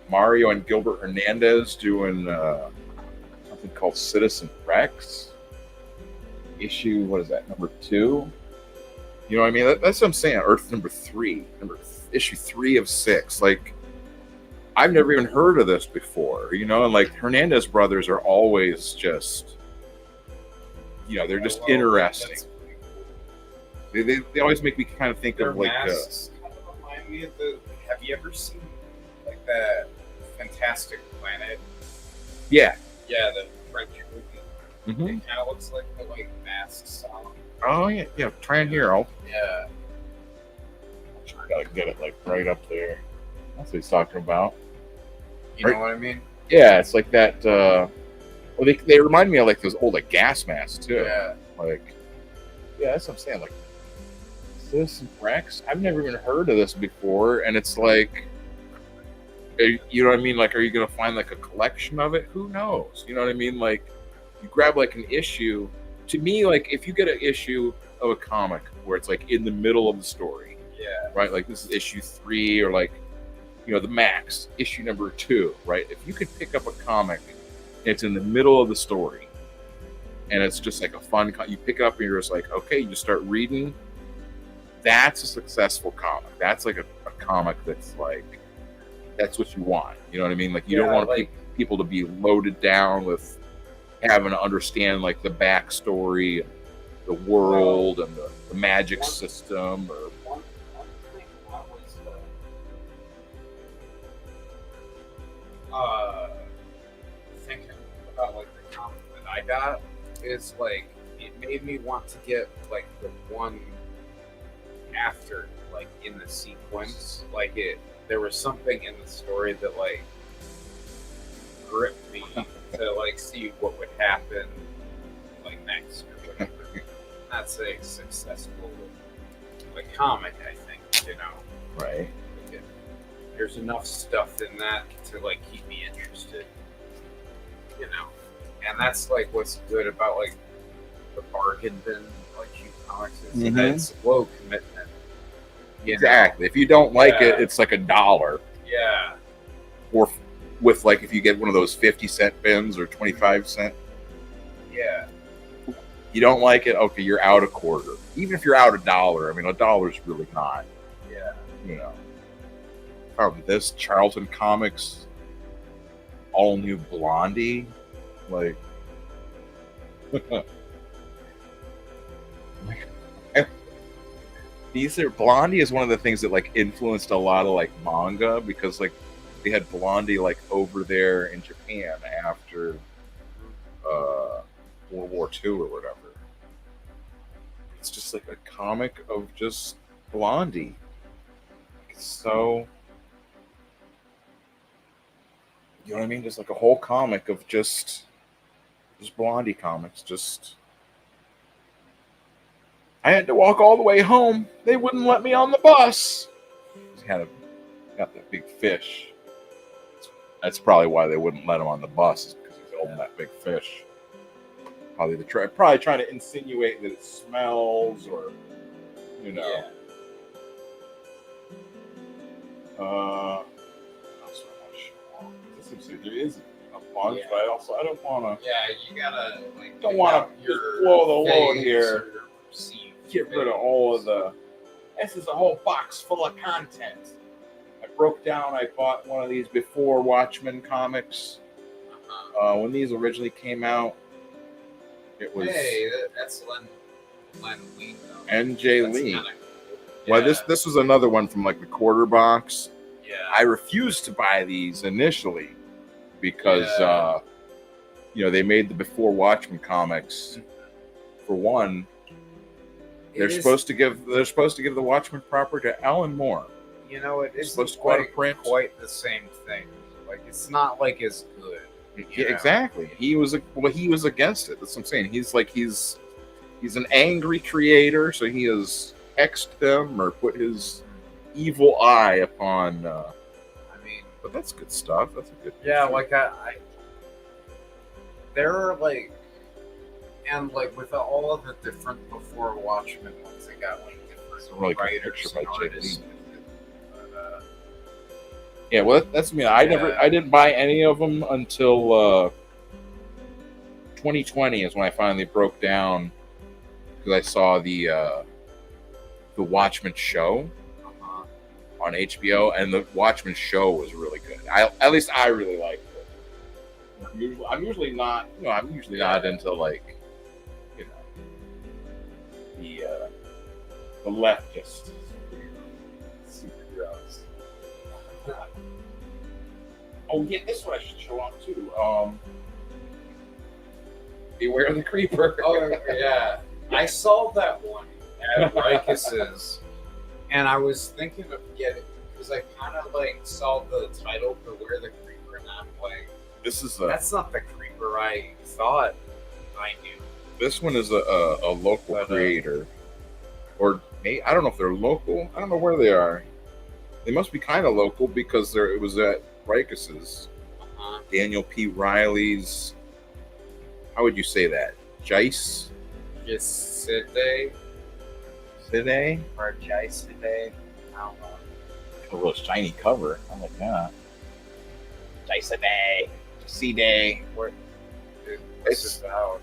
Mario and Gilbert Hernandez doing something called Citizen Rex. Issue, what is that, number 2? You know what I mean? That's what I'm saying. Earth number 3. Issue 3 of 6. Like, I've never even heard of this before, and like Hernandez brothers are always just they're just interesting. They always make me kind of think Their of like masks kind of remind me of have you ever seen like that Fantastic Planet? Yeah, the French movie. It kind of looks like the masks on. Oh yeah. Try it here. Yeah. Gotta get it like right up there. That's what he's talking about. You know what I mean? Yeah, it's like that. Well, they remind me of like those old like gas masks too. Yeah. Like, that's what I'm saying. Like, Citizen Rex. I've never even heard of this before, and it's like, you know what I mean? Like, are you gonna find like a collection of it? Who knows? You know what I mean? Like, you grab like an issue. To me, like if you get an issue of a comic where it's like in the middle of the story, right? Like this is issue 3, or like, the Max issue number 2, right? If you could pick up a comic. It's in the middle of the story, and it's just like a fun. You pick it up and you're just like, okay, you start reading. That's a successful comic. That's like a comic that's like, that's what you want. You know what I mean? Like you don't want people to be loaded down with having to understand like the backstory, the world, and the magic system. Or one thing I was thinking about like the comic that I got is like it made me want to get like the one after, like in the sequence. Like there was something in the story that like gripped me to like see what would happen like next or whatever. That's a successful like comic, I think, Right. Like there's enough stuff in that to like keep me interested. And that's like what's good about like the bargain bin, like Shoot Comics, is that it's low commitment. Exactly. If you don't like it, it's like $1. Yeah. Or with like if you get one of those 50-cent bins or 25-cent. Yeah. You don't like it, okay, you're out $0.25. Even if you're out $1, I mean $1 is really not. Yeah. Probably this Charlton Comics all new Blondie. Like, Blondie is one of the things that like influenced a lot of like manga, because like they had Blondie like over there in Japan after World War II or whatever. It's just like a comic of just Blondie. So, you know what I mean? Just like a whole comic of just Blondie comics. Just, I had to walk all the way home. They wouldn't let me on the bus. Got that big fish. That's probably why they wouldn't let him on the bus, is because he's holding that big fish. Probably trying to insinuate that it smells, or you know. Yeah. There is a bunch, but I don't want to. Yeah, you gotta like. Don't want to blow the load here. Get rid of all of the. This is a whole box full of content. I bought one of these before Watchmen comics. When these originally came out, it was. Hey, that's Len Wein. N.J. Lee. Cool. Well, this was another one from like the quarter box. Yeah. I refused to buy these initially because they made the before Watchmen comics. For one, they're supposed to give the Watchmen proper to Alan Moore. You know, it is supposed to go out of print. Quite the same thing. Like, it's not like as good. Yeah, exactly. He was against it. That's what I'm saying. He's an angry creator, so he has X'd them or put his evil eye upon. But that's good stuff. That's a good. Yeah, like I there are like, and like with all of the different before Watchmen ones, they got like different really writers and artists. Yeah, well, that's me. I didn't buy any of them until 2020 is when I finally broke down, because I saw the Watchmen show on HBO, and the Watchmen show was really good. At least I really liked it. I'm usually not into like the leftist superheroes. Oh yeah, this one I should show off too. Beware the Creeper. Oh yeah, I saw that one at Rikis's, and I was thinking of getting, because I kind of like saw the title Beware the Creeper, and I'm like, that's not the Creeper I thought I knew. This one is a local creator, or I don't know if they're local. I don't know where they are. They must be kind of local because it was at Rikis's. Daniel P. Riley's. How would you say that? Jice? Side? Or Jice? I don't know. A real shiny cover. I like that. Jice C-Day. It's out.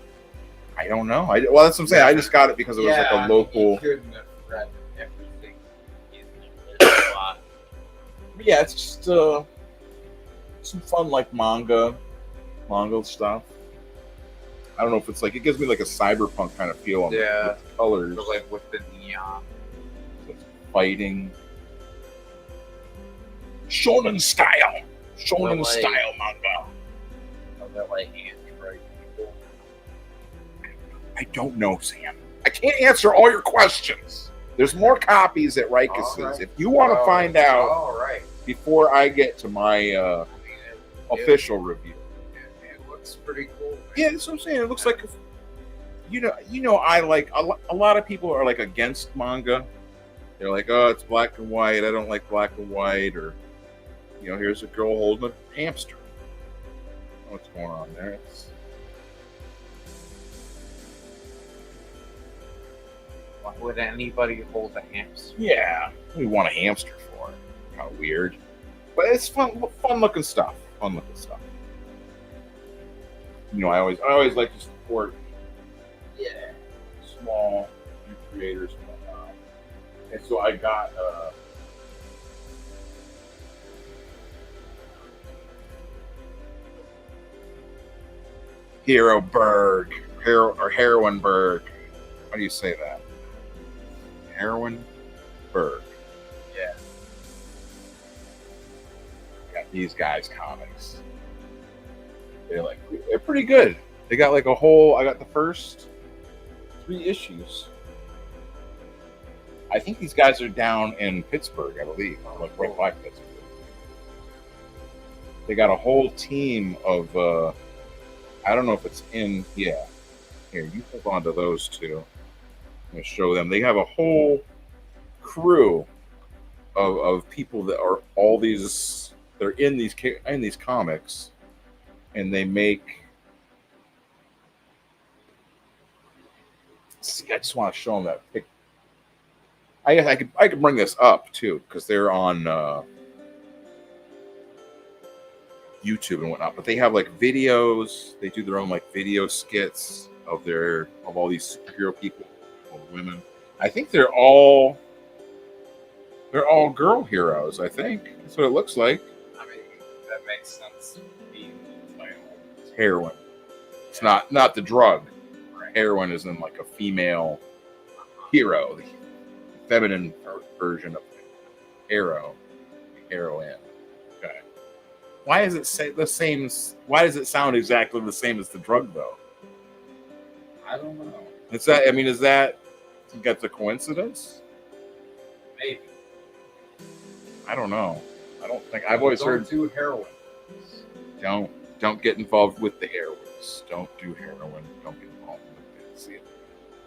I don't know. Well, that's what I'm saying. I just got it because it was like a local. You couldn't have read everything in a lot. Yeah, it's just some fun like manga stuff. I don't know if it's like, it gives me like a cyberpunk kind of feel on the colors. But like with the neon. It's fighting. Shonen style manga. Are they like Android people? I don't know, Sam. I can't answer all your questions. There's more copies at Rikis's. Right. If you want to find out before I get to my official review. It looks pretty cool. Man. Yeah, that's what I'm saying. It looks like, I like, a lot of people are like against manga. They're like, oh, it's black and white. I don't like black and white. Or, here's a girl holding a hamster. What's going on there? Why would anybody hold a hamster? Yeah, we want a hamster for it. Kind of weird. But it's fun looking stuff. I always like to support small new creators and whatnot. And so I got Hero Berg. Heroinberg. How do you say that? Heroinberg. Yeah. Got these guys' comics. They're pretty good. They got like a whole. I got the first 3 issues. I think these guys are down in Pittsburgh, I believe, like right by Pittsburgh. They got a whole team of. I don't know if it's in. Yeah, here you hold on to those 2. I'm gonna show them. They have a whole crew of people that are all these. They're in these comics, and they make. See, I just want to show them that pic. I guess I could bring this up too because they're on YouTube and whatnot. But they have like videos. They do their own like video skits of all these superhero people, all the women. I think they're all girl heroes. I think that's what it looks like. I mean, that makes sense. Being Heroin. It's not the drug. Right. Heroin is in like a female hero. The feminine version of heroin. Okay. Why does it say the same? Why does it sound exactly the same as the drug, though? I don't know. Is that think that's a coincidence? Maybe. I don't know. I don't think I've always heard. Don't do heroin. Don't get involved with the heroines. Don't do heroin. Don't get involved with it. See it.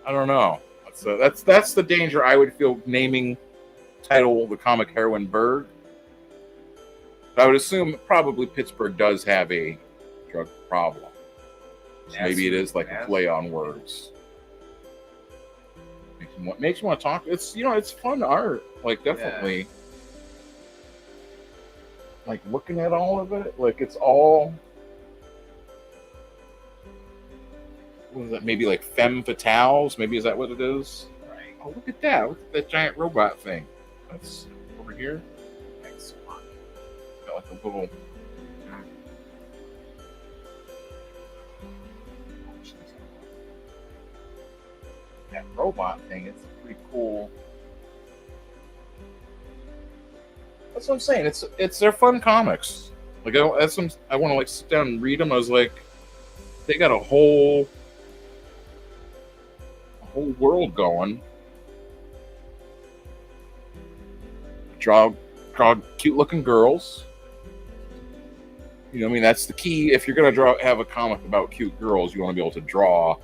I don't know. That's the danger I would feel naming title the comic Heroinberg. But I would assume probably Pittsburgh does have a drug problem. So maybe it is like a play on words. Makes you want to talk. It's it's fun art. Like definitely. Yeah. Like looking at all of it, like it's all. What is that? Maybe like femme fatales. Maybe is that what it is? Right. Oh, look at that! Look at that giant robot thing. That's over here. Thanks so much. It's got like a little. That robot thing. It's pretty cool. That's what I'm saying. They're fun comics. Like I want to like sit down and read them. I was like, they got a whole world going. Draw cute looking girls. I mean, that's the key. If you're gonna have a comic about cute girls, you want to be able to draw.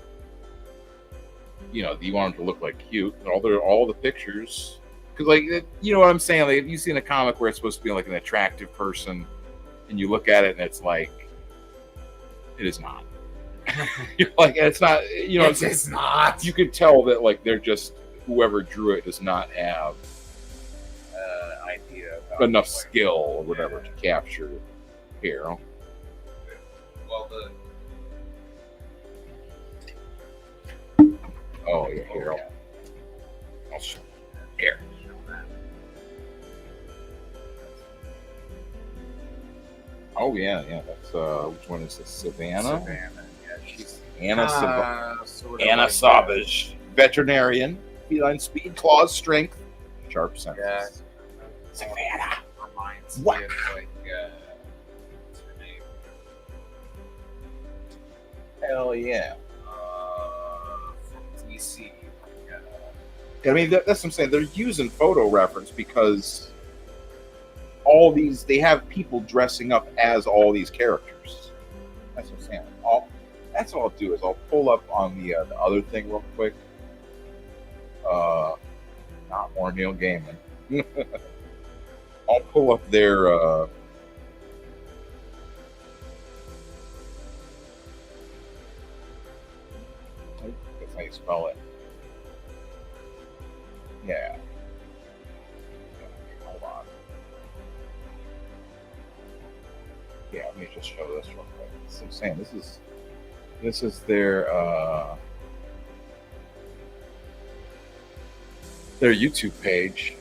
You want them to look like cute. All the pictures. Because, like, you know what I'm saying? Like, if you see in a comic where it's supposed to be like an attractive person, and you look at it and it's like, it is not. You're like, it's not. It's not. You could tell that like they're just whoever drew it does not have idea enough skill or whatever to capture here. Well, oh yeah, here. I'll show here. Oh yeah. That's which one is this? Savannah. Yeah, she's Anna Savage, veterinarian, feline speed, claws, strength, sharp senses. Yeah. Savannah. Reminds me What? of like what's her name? Hell yeah. From DC. I mean, that's what I'm saying. They're using photo reference because all these, they have people dressing up as all these characters. That's what I'm saying. That's all I'll do is I'll pull up on the other thing real quick. Not more Neil Gaiman. I'll pull up their that's how you spell it. Yeah. Hold on. Yeah, let me just show this real quick. So I'm saying this is their YouTube page.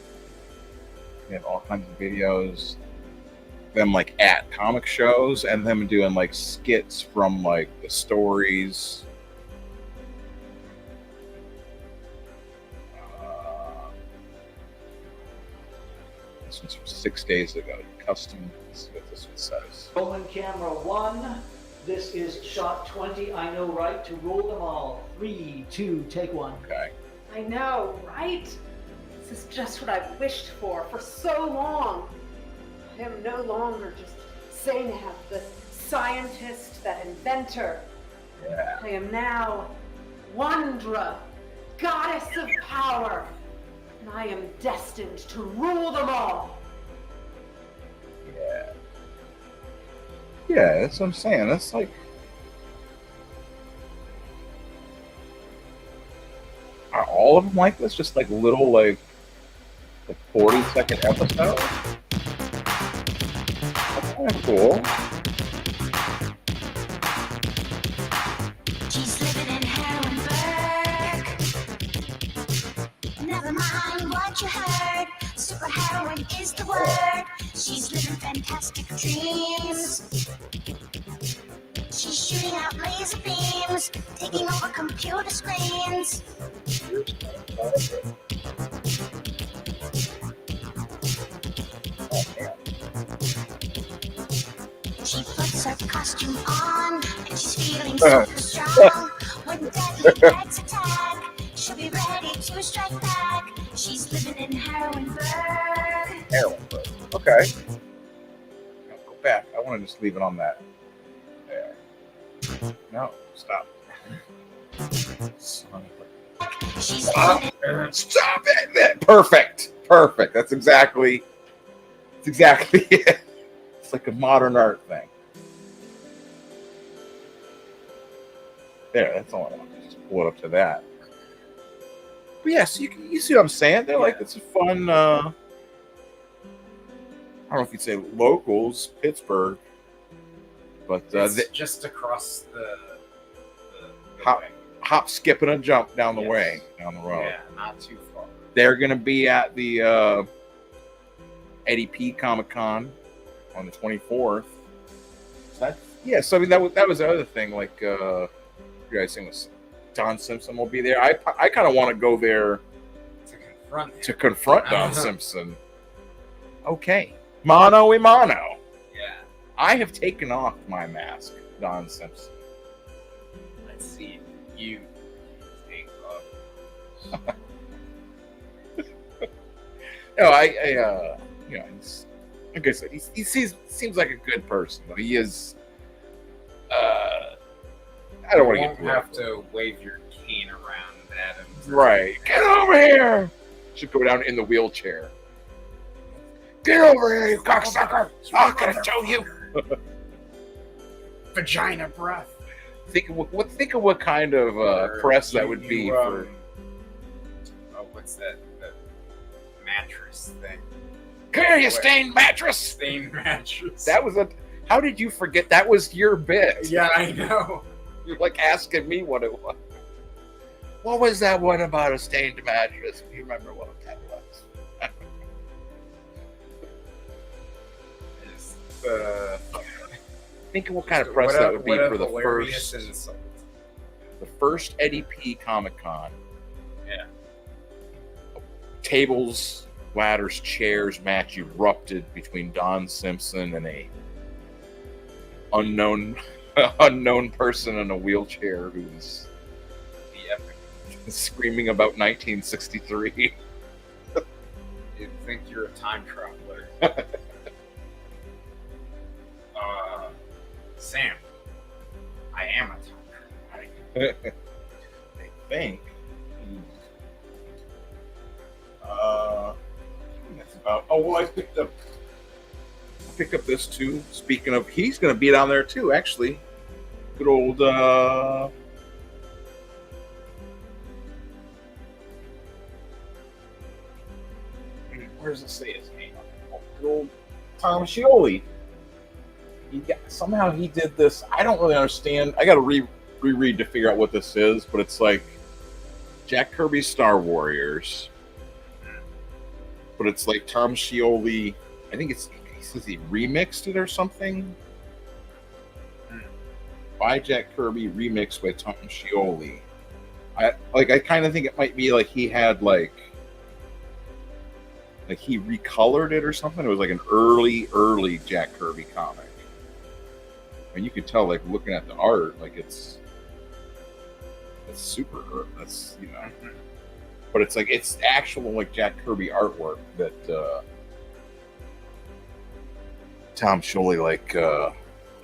They have all kinds of videos. Them like at comic shows and them doing like skits from like the stories. This one's from 6 days ago. Custom. Let's see what this one says. Rolling camera 1. This is shot 20. I know right to roll them all. 3, 2, take 1. Okay. I know, right? This is just what I've wished for so long. I am no longer just Zainab, the scientist, that inventor. Yeah. I am now Wandra, goddess of power. And I am destined to rule them all. Yeah. Yeah, that's what I'm saying. That's like. Are all of them like this? Just like little, like 40-second episodes? That's kind of cool. She's living in Harrenburg. Never mind what you heard. Super heroine is the word. She's living fantastic dreams. She's shooting out laser beams, taking over computer screens. She puts her costume on, and she's feeling super strong. When deadly threats attack, she'll be ready to strike back. She's living in Harrenburg. Harrenburg. Okay. No, go back. I want to just leave it on that. There. No, stop. Son of a... Stop it! Perfect. Perfect. That's exactly it. It's like a modern art thing. There, that's all I want to just pull it up to that. But yeah, so you see what I'm saying? They're like, it's a fun, I don't know if you'd say locals, Pittsburgh, but it's just across the hop, skip, and a jump down the way, down the road. Yeah, not too far. They're going to be at the Eddie P Comic Con on the 24th. So so I mean, that was the other thing, like, you guys saying was Don Simpson will be there. I kind of want to go there to confront Don Simpson. Okay. Mano y mano. Yeah. I have taken off my mask, Don Simpson. Let's see if you take off. No, you know, he's, like I said, he seems like a good person, but he is. I don't want to get. You won't have to wave your cane around at him. Right. Get over here. Should go down in the wheelchair. Get over here, you cocksucker! I'm gonna show you. Vagina breath. Think of what kind of press that would be for. Oh, what's that? The mattress thing. Come here, you stained mattress! Stained mattress. That was a. How did you forget? That was your bit. Yeah, I know. You're like asking me what it was. What was that one about a stained mattress? Do you remember what that was? Think of what kind of press that would be for the first Eddie P Comic Con. Yeah. Tables, ladders, chairs match erupted between Don Simpson and a unknown person in a wheelchair who's screaming about 1963. You think you're a time traveler. Sam, I am a time traveler. I think. That's about. Oh well, I picked up this too. Speaking of, he's going to be down there too. Actually, good old. Where does it say his name? Good old Tom Scioli. Somehow he did this. I don't really understand. I got to reread to figure out what this is, but it's like Jack Kirby's Star Warriors, but it's like Tom Scioli. I think he says he remixed it or something. By Jack Kirby, remixed by Tom Scioli. I kind of think it might be like he had like Like he recolored it or something. It was like an early Jack Kirby comic. And you could tell, like looking at the art, like it's super. That's but it's like it's actual like Jack Kirby artwork that Tom Scioli like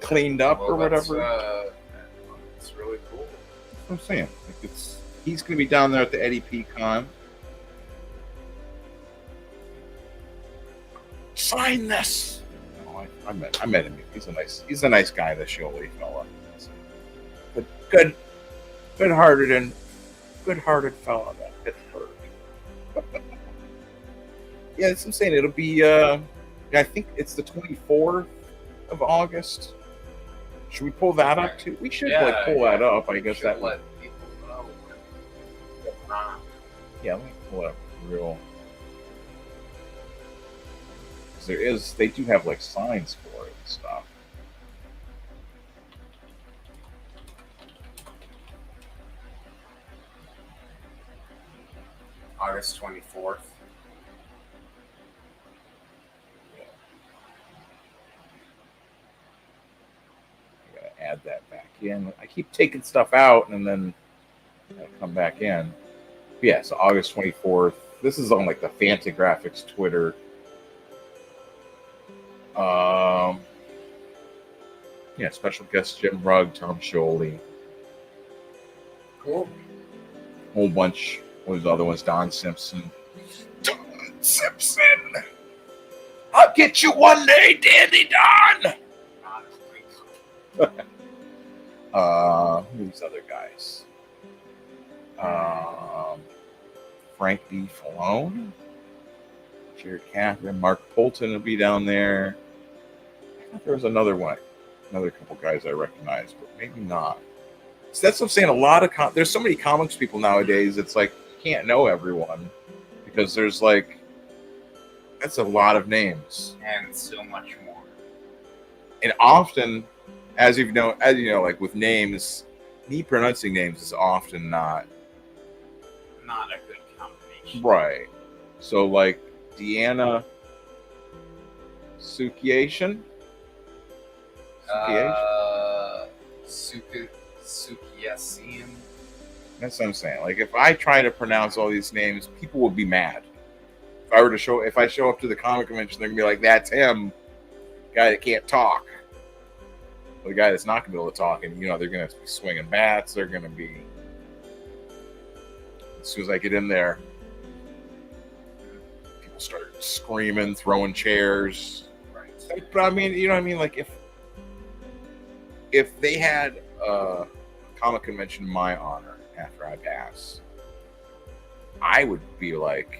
cleaned up or whatever. It's really cool. That's what I'm saying. Like he's gonna be down there at the Eddie P Con. Sign this. Oh, I met him. He's a nice guy, the Scioli fella. But good-hearted fella, that Pittsburgh. Yeah, that's what I'm saying. It'll be I think it's the 24th of August. Should we pull that up too? We should pull that up. I guess that would. Let people know. Yeah, let me pull it up real. They do have like signs for it and stuff. August 24th. I gotta add that back in. I keep taking stuff out and then I come back in. Yeah, so August 24th. This is on like the Fantagraphics Twitter. Yeah, special guest Jim Rugg, Tom Scioli. Cool. Whole bunch. What was the other ones? Don Simpson. Don Simpson! I'll get you one day, Dandy Don! Who's these other guys? Frank D. Falone? Jared Catherine, Mark Polton will be down there. I thought there was another couple guys I recognized, but maybe not. So that's what I'm saying. A lot of there's so many comics people nowadays. It's like you can't know everyone because there's like that's a lot of names And so much more. and often, as you know, like with names, me pronouncing names is often not Not a good combination. right. So like Deanna Sukiation. Sukiasian. That's what I'm saying. Like if I try to pronounce all these names, people would be mad. If I show up to the comic convention, they're gonna be like, "That's him, guy that can't talk." Well, the guy that's not gonna be able to talk, and they're gonna be swinging bats. They're gonna be. As soon as I get in there, people start screaming, throwing chairs. Right. But I mean, you know what I mean? Like if they had a comic convention in my honor after I pass, I would be like,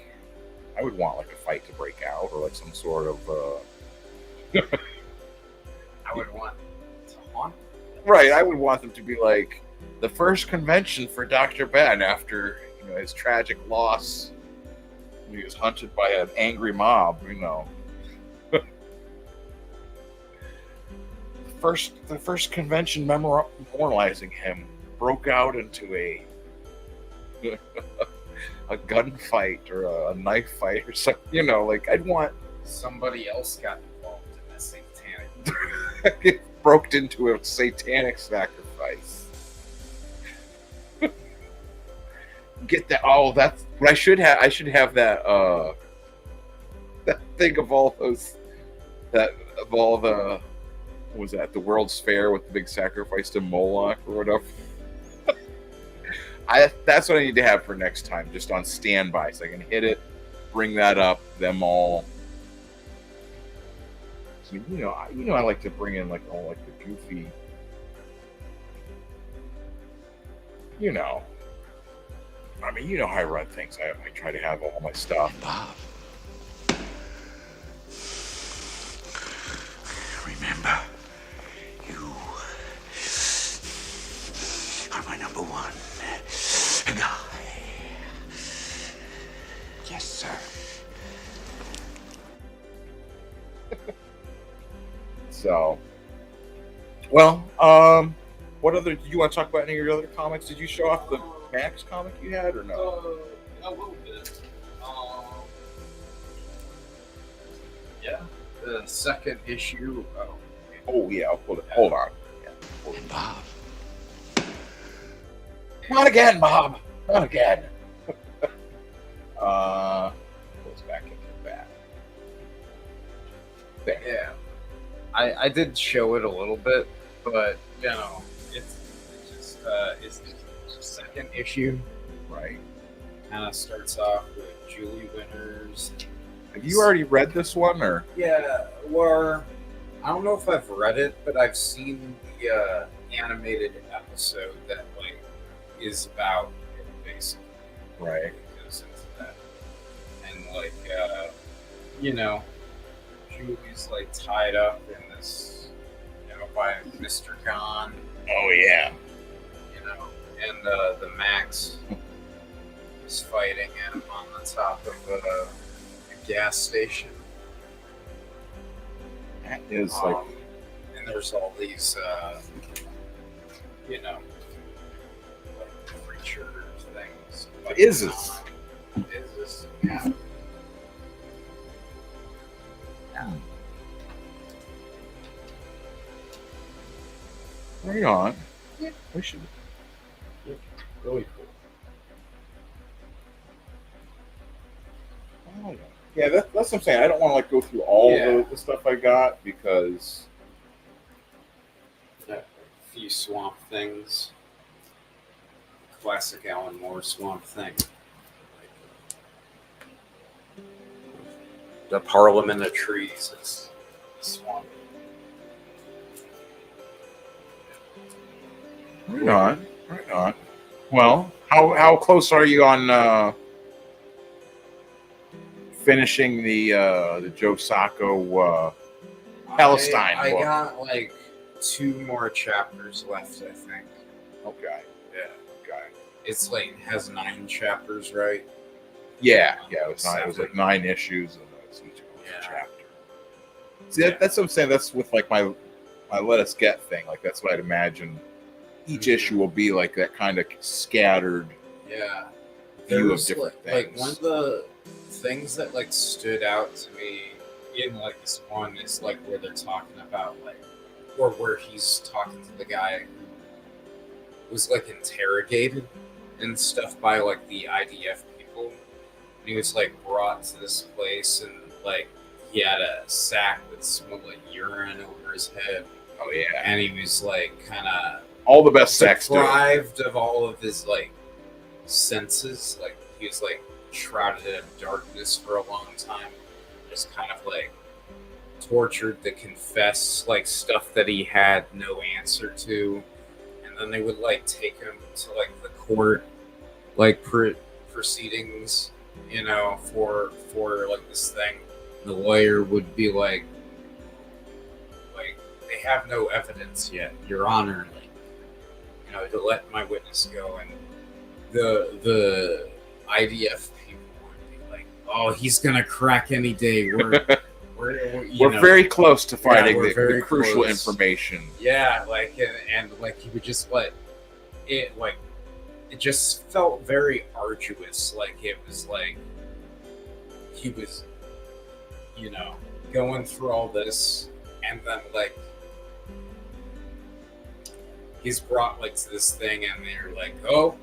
I would want like a fight to break out or like some sort of I would want to haunt. right. I would want them to be like the first convention for Dr.Ben after his tragic loss. He was hunted by an angry mob. The first convention memorializing him broke out into a gunfight or a knife fight or something. Like I'd want Somebody else got involved in this satanic. it broke into a satanic sacrifice. Get that? Oh, that's what I should have. I should have that. That thing of all those. Of all the. What was that? The World's Fair with the big sacrifice to Moloch or whatever. That's what I need to have for next time, just on standby, so I can hit it, bring that up, them all. So I like to bring in like all like the goofy. I mean, how I run things. I try to have all my stuff. Bob, remember, you are my number one guy. Yes, sir. So, well, what other? Do you want to talk about any of your other comics? Did you show off the Max comic you had or no? A little bit. Yeah. The second issue. Oh yeah, I'll pull it. Hold on. Yeah. Bob. Not again, Bob. Not again. Goes back into that. There. Yeah. I did show it a little bit, but you know, it's the second issue. Right. Kind of starts off with Julie Winters. Have you already read this one, or? Yeah, or I don't know if I've read it, but I've seen the animated episode that like is about it, basically. Right. It goes into that, and like you know, Julie's like tied up in this, you know, by Mr. Khan. Oh yeah. You know, and the Max is fighting him on the top of a gas station. That is like, and there's all these, you know, like creature things. Like Isis. Isis, yeah. Right on. Yeah, we should. Really cool. Oh, yeah, that's what I'm saying. I don't want to like go through all the stuff I got because a few Swamp Things. Classic Alan Moore Swamp Thing. The Parliament of Trees is Swamp. Right on. Right on. Well, how close are you on finishing the Joe Sacco Palestine I book? got like 2 more chapters left, I think. Okay. Yeah. Okay. It's like has 9 chapters, right? Yeah. Yeah. It was 9. It was like 9 issues, and it's each a chapter. See, that's what I'm saying. That's with like my Let Us Get thing. Like that's what I'd imagine. Each issue will be like that kind of scattered view of different things. Like one of the things that like stood out to me in like this one is like where they're talking about like, or where he's talking to the guy who was like interrogated and stuff by like the IDF people, and he was like brought to this place and like he had a sack that smelled like urine over his head. Oh yeah, and he was like kind of all the best sex deprived of all of his like senses. Like he was like shrouded in darkness for a long time, just kind of like tortured to confess like stuff that he had no answer to, and then they would like take him to like the court like proceedings, you know, for like this thing. The lawyer would be like they have no evidence yet, Your Honor, like, you know, to let my witness go. And the IDF people would be like, oh, he's gonna crack any day. We're very close to finding the crucial information. Yeah, like and like he would just let it like it just felt very arduous. Like it was like he was, you know, going through all this, and then like he's brought like to this thing, and they're like, oh,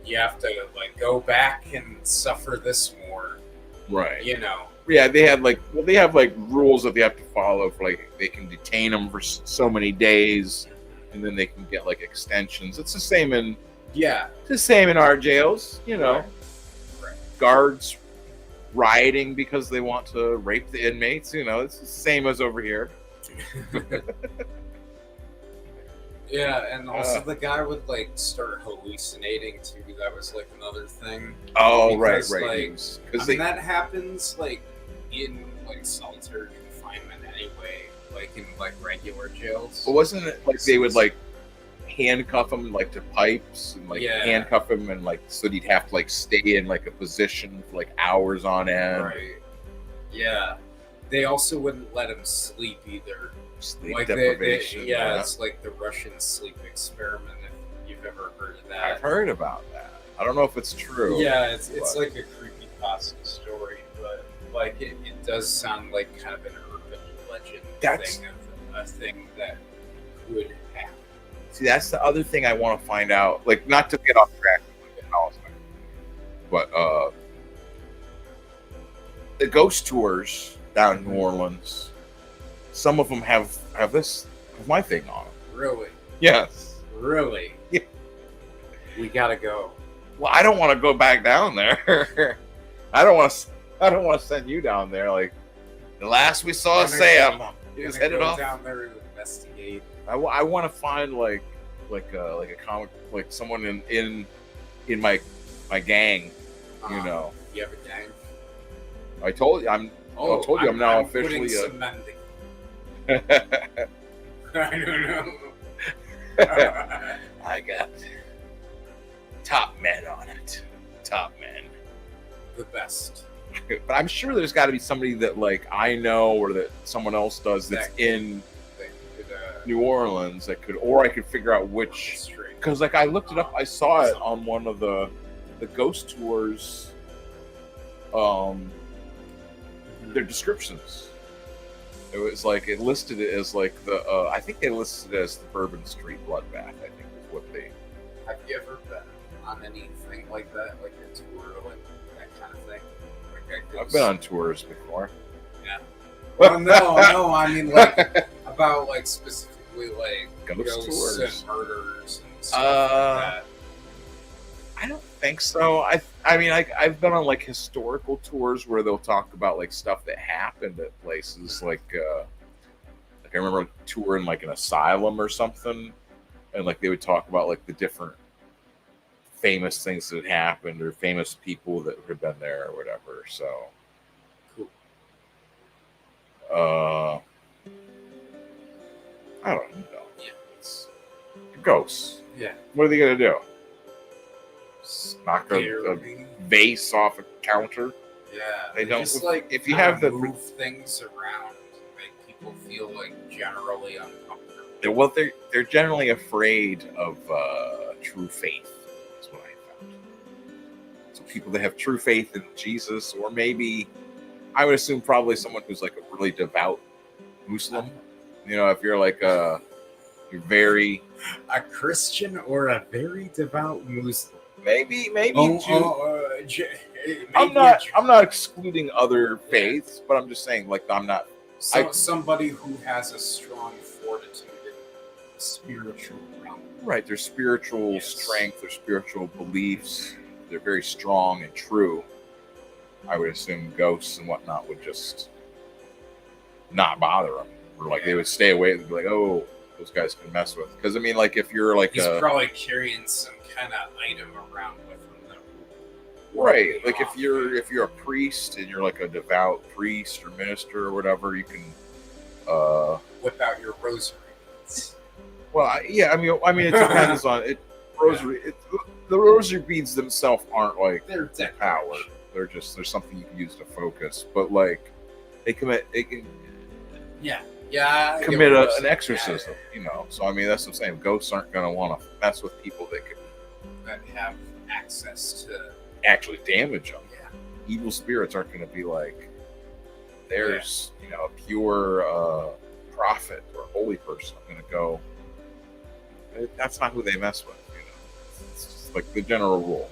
you have to like go back and suffer this more, right? You know. Yeah, they have like rules that they have to follow for like they can detain them for so many days, and then they can get like extensions. It's the same in it's the same in our jails, you know. Right. Guards rioting because they want to rape the inmates, you know. It's the same as over here. Yeah, and also the guy would like start hallucinating too. That was like another thing. Oh, because, right. Like, I mean, that happens like in like solitary confinement anyway, like in like regular jails. But wasn't it like they would like handcuff him like to pipes and like handcuff him and like so he'd have to like stay in like a position for like hours on end? Right. Yeah. They also wouldn't let him sleep either. Sleep like deprivation. It's like the Russian sleep experiment, if you've ever heard of that. I've heard about that. I don't know if it's true. Yeah, it's like a creepypasta story, but like it does sound like kind of an urban legend thing of a thing that could happen. See, that's the other thing I want to find out. Like, not to get off track, but the ghost tours down in New Orleans, some of them have my thing on them. Really? Yes. Really? Yeah. We gotta go. Well, I don't want to go back down there. I don't want to send you down there. Like, the last we saw Sam, he was headed off down there to investigate. I want to find like a comic, like someone in my gang. You know. You have a gang? I told you I'm now officially putting a. I don't know. I got top men on it. Top men. The best. But I'm sure there's got to be somebody that like I know or that someone else does that's in New Orleans that could, or I could figure out which. Because like I looked it up, I saw it on one of the ghost tours. Their descriptions. It was like it listed it as like the I think they listed it as the Bourbon Street Bloodbath. I think is what they. Have you ever been on anything like that, like a tour, like that kind of thing? Like I've been on tours before. Yeah. Well, no, I mean like about like specifically like ghost tours and murders and stuff like that. I don't think so. I mean, I've been on like historical tours where they'll talk about like stuff that happened at places like I remember touring like an asylum or something, and like they would talk about like the different famous things that had happened or famous people that had been there or whatever. So cool. I don't know. Yeah. It's ghosts. Yeah. What are they gonna do? Knock a vase off a counter. Yeah, they don't. Just like if you have the move things around, make people feel like generally uncomfortable. Well, they're generally afraid of true faith. That's what I found. So people that have true faith in Jesus, or maybe I would assume probably someone who's like a really devout Muslim. You know, if you're like you're very a Christian or a very devout Muslim. Maybe I'm not excluding other faiths, but I'm just saying, like, I'm not somebody who has a strong fortitude in the spiritual realm. Right, their spiritual strength, their spiritual beliefs, they're very strong and true. I would assume ghosts and whatnot would just not bother them, or like they would stay away and be like, "Oh, those guys can mess with." Because I mean, like if you're like he's probably carrying some kind of item around with him, right? Like if you're a priest and you're like a devout priest or minister or whatever, you can whip out your rosary. Well, yeah, I mean, it depends on it. Rosary, the rosary beads themselves aren't like they're power. They're just there's something you can use to focus, but like they can commit an exorcism, you know. So I mean, that's what I'm saying. Ghosts aren't going to want to mess with people that have access to actually damage them. Yeah. Evil spirits aren't going to be like there's you know a pure prophet or holy person. I'm going to go. That's not who they mess with. You know, it's just like the general rule.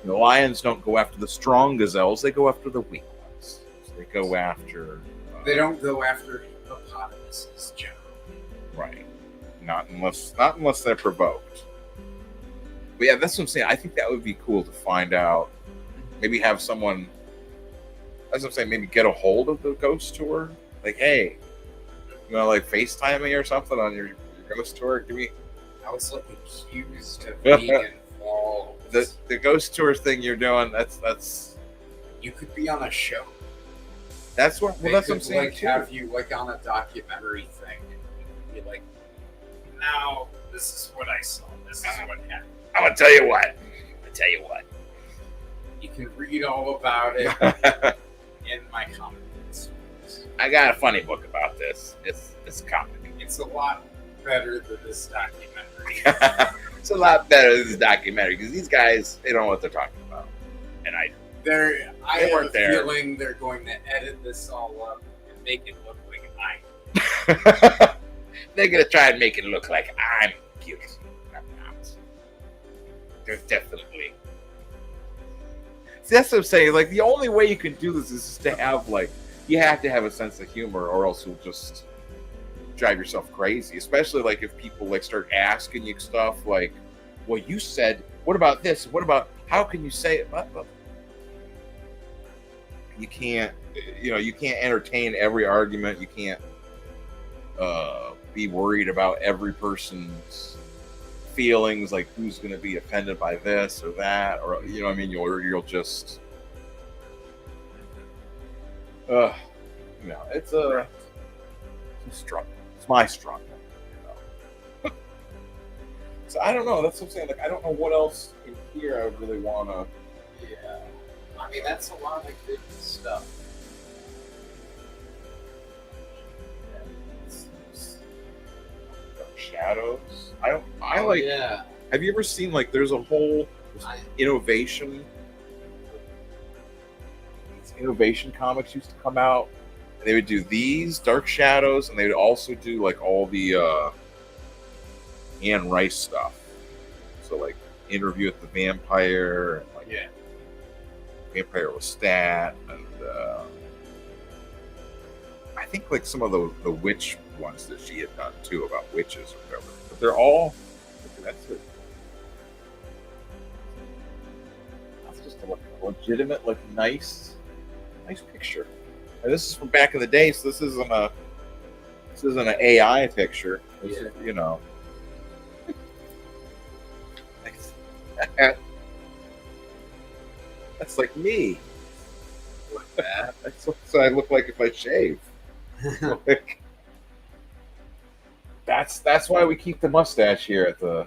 The lions don't go after the strong gazelles; they go after the weak ones. So they go after. They don't go after hippopotamuses generally. Right. Not unless they're provoked. But yeah, that's what I'm saying. I think that would be cool to find out. Maybe have someone, as I'm saying, maybe get a hold of the ghost tour. Like, hey, you know, like FaceTime me or something on your ghost tour. Give me. I was like accused of being involved. The ghost tour thing you're doing. That's. You could be on a show. That's what. Well, that's what I'm saying. Like have you like on a documentary thing, and be like, "Now this is what I saw. This is what happened." I'm gonna tell you what. You can read all about it in my comments. I got a funny book about this. It's comic. It's a lot better than this documentary. It's a lot better than this documentary because these guys they don't know what they're talking about, and I. I They have weren't a there. feeling they're going to edit this all up and make it look like They're gonna try and make it look like I'm guilty. I'm not. There's definitely. See, that's what I'm saying. Like, the only way you can do this is just to have, like, you have to have a sense of humor, or else you'll just drive yourself crazy. Especially, like, if people, like, start asking you stuff like, well, you said, what about this? What about, how can you say it? You can't, you can't entertain every argument. You can't be worried about every person's feelings, like who's going to be offended by this or that, or what I mean. You'll just, it's a struggle. It's my struggle. So I don't know. That's what I'm saying. Like, I don't know what else in here I would really want to. Yeah, I mean, that's a lot of good stuff. Shadows. I like. Yeah. Have you ever seen, like, there's a whole innovation comics used to come out, and they would do these Dark Shadows, and they would also do, like, all the Anne Rice stuff. So, like, Interview with the Vampire, and, like, Vampire with Stat, and I think, like, some of the witch ones that she had done too, about witches or whatever. But they're all, that's it. That's just a legitimate, like, nice picture. And this is from back in the day, so this isn't an AI picture. This is, that's like me. Like that. That's what I look like if I shave. Like, that's why we keep the mustache here at the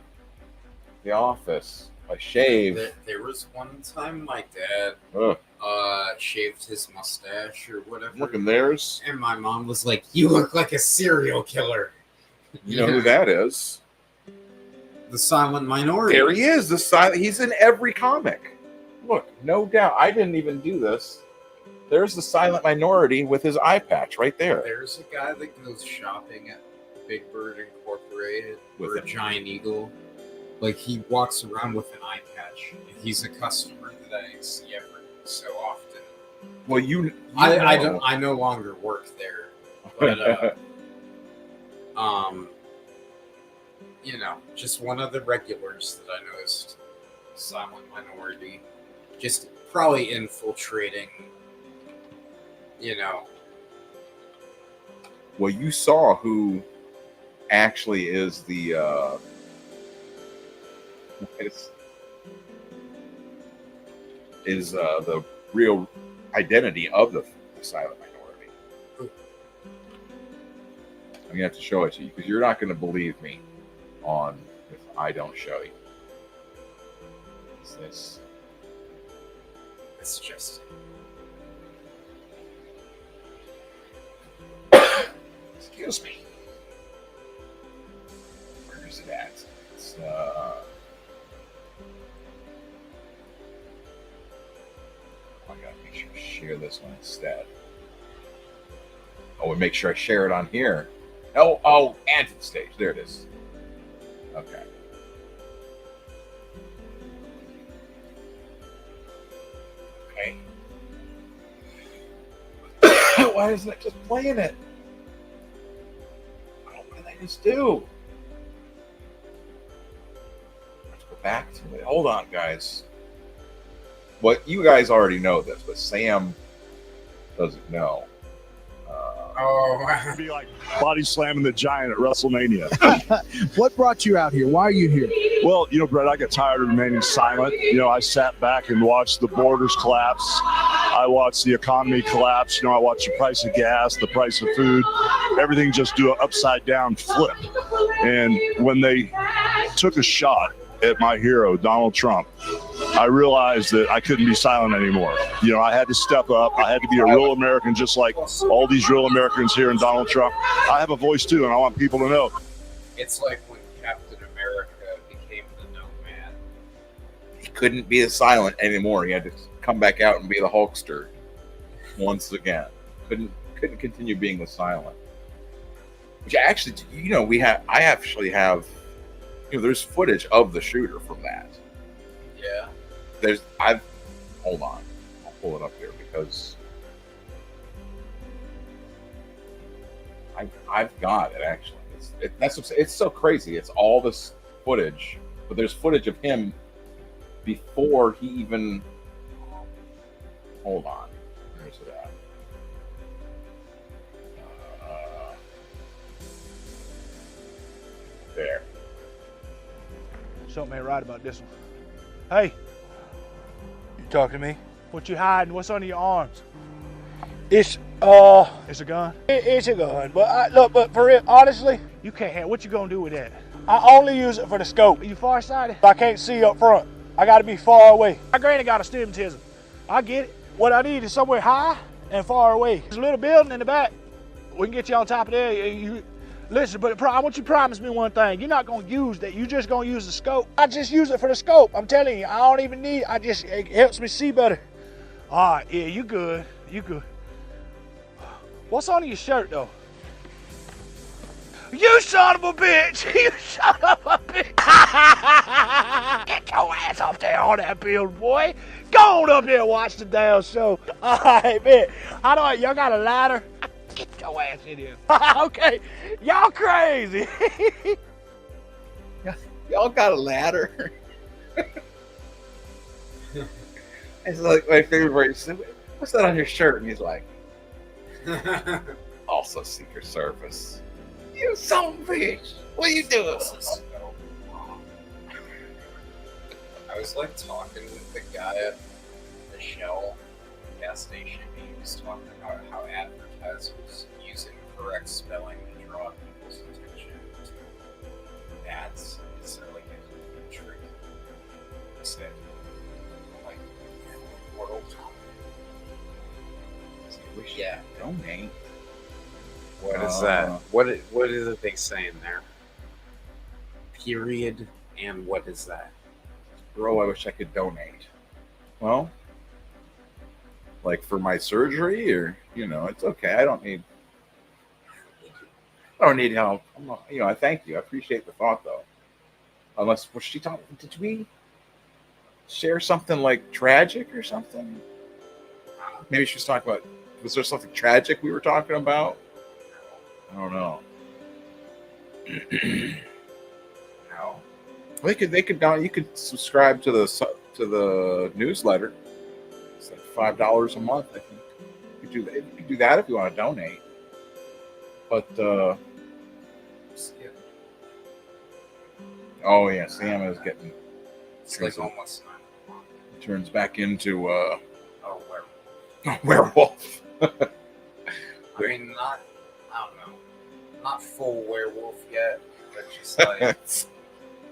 office. I shave. There was one time my dad shaved his mustache or whatever. Look at theirs. And my mom was like, "You look like a serial killer." You know who that is? The Silent Minority. There he is. He's in every comic. Look, no doubt. I didn't even do this. There's the Silent Minority with his eye patch right there. There's a guy that goes shopping at Big Bird Incorporated with a giant eagle. Like, he walks around with an eye patch. He's a customer that I see every so often. Well, I no longer work there, but just one of the regulars that I noticed, Silent Minority, just probably infiltrating. Well, you saw who actually is the the real identity of the Silent Minority. I'm gonna have to show it to you because you're not gonna believe me if I don't show you. It's just. Excuse me. Where is it at? It's I gotta make sure to share this one instead. Oh, and make sure I share it on here. Oh, and to the stage. There it is. Okay. Okay. Why isn't it just playing it? What did I just do? Let's go back to it. Hold on, guys. What you guys already know this, but Sam doesn't know. Be like body slamming the giant at WrestleMania. What brought you out here? Why are you here? Well, Brett, I got tired of remaining silent. I sat back and watched the borders collapse. I watched the economy collapse. I watched the price of gas, the price of food, everything just do an upside down flip. And when they took a shot at my hero, Donald Trump, I realized that I couldn't be silent anymore. I had to step up. I had to be a real American, just like all these real Americans here in Donald Trump. I have a voice too, and I want people to know. It's like when Captain America became the Nomad. couldn't be the Silent anymore. He had to come back out and be the Hulkster once again. Couldn't continue being the Silent. Which actually, I actually have, there's footage of the shooter from that. Yeah. Hold on, I'll pull it up here because I've got it actually. It's so crazy. It's all this footage, but there's footage of him before he even. Hold on, where's it at? There. Something ain't right about this one. Hey. You talking to me? What you hiding? What's under your arms? It's a gun? It's a gun, but look, but for real, honestly, you can't handle. What you gonna do with that? I only use it for the scope. Are you farsighted? I can't see up front. I gotta be far away. My granny got astigmatism. I get it. What I need is somewhere high and far away. There's a little building in the back. We can get you on top of there. Listen, but I want you to promise me one thing. You're not gonna use that. You're just gonna use the scope. I just use it for the scope. I'm telling you, I don't even need. It helps me see better. All right, yeah, you good. You good. What's on your shirt, though? You son of a bitch! You son of a bitch! Get your ass up there on that building, boy! Go on up there and watch the damn show. All right, man. Y'all got a ladder? Get your ass in here. Okay, y'all crazy. Y'all got a ladder? It's like my favorite. What's that on your shirt? And he's like, also Secret Service. You son of a bitch. What are you doing? I was like talking with the guy at the Shell gas station. He was talking about how advertisers using correct spelling to draw people's attention to ads. Is there like a trick? He said, like, world. Yeah. Donate. What is that? What is it they say in there? Period. And what is that? Bro, I wish I could donate. Well, like for my surgery, or it's okay. I don't need help. I'm not, I thank you. I appreciate the thought, though. Unless was she talking? Did we share something like tragic or something? Maybe she was talking about. Was there something tragic we were talking about? I don't know. No. They could down. You could subscribe to the newsletter. It's like $5 a month. I think you could do that if you want to donate. But oh yeah, Sam is getting. It's like almost 9 o'clock. Turns back into a werewolf. I mean, I don't know, not full werewolf yet, but just like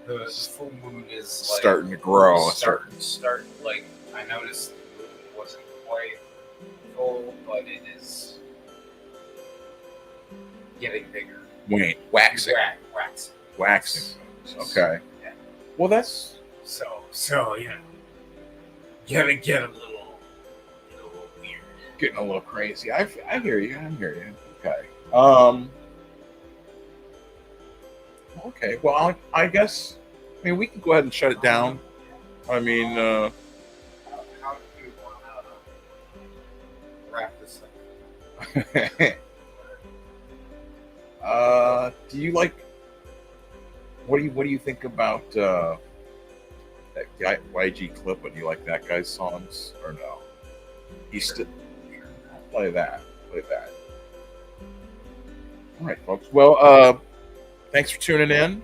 the full moon is like starting to grow. Start like I noticed the moon wasn't quite full, but it is getting bigger. Wait, waxing. Waxing. Okay. Yeah. Well, that's so you gotta get a little weird. Getting a little crazy. I hear you. Okay. Okay. Well, I guess. I mean, we can go ahead and shut it down. I mean, how do you want to wrap this up? Do you like? What do you think about that guy YG Clip? Do you like that guy's songs or no? He's still play that. All right, folks. Well, thanks for tuning in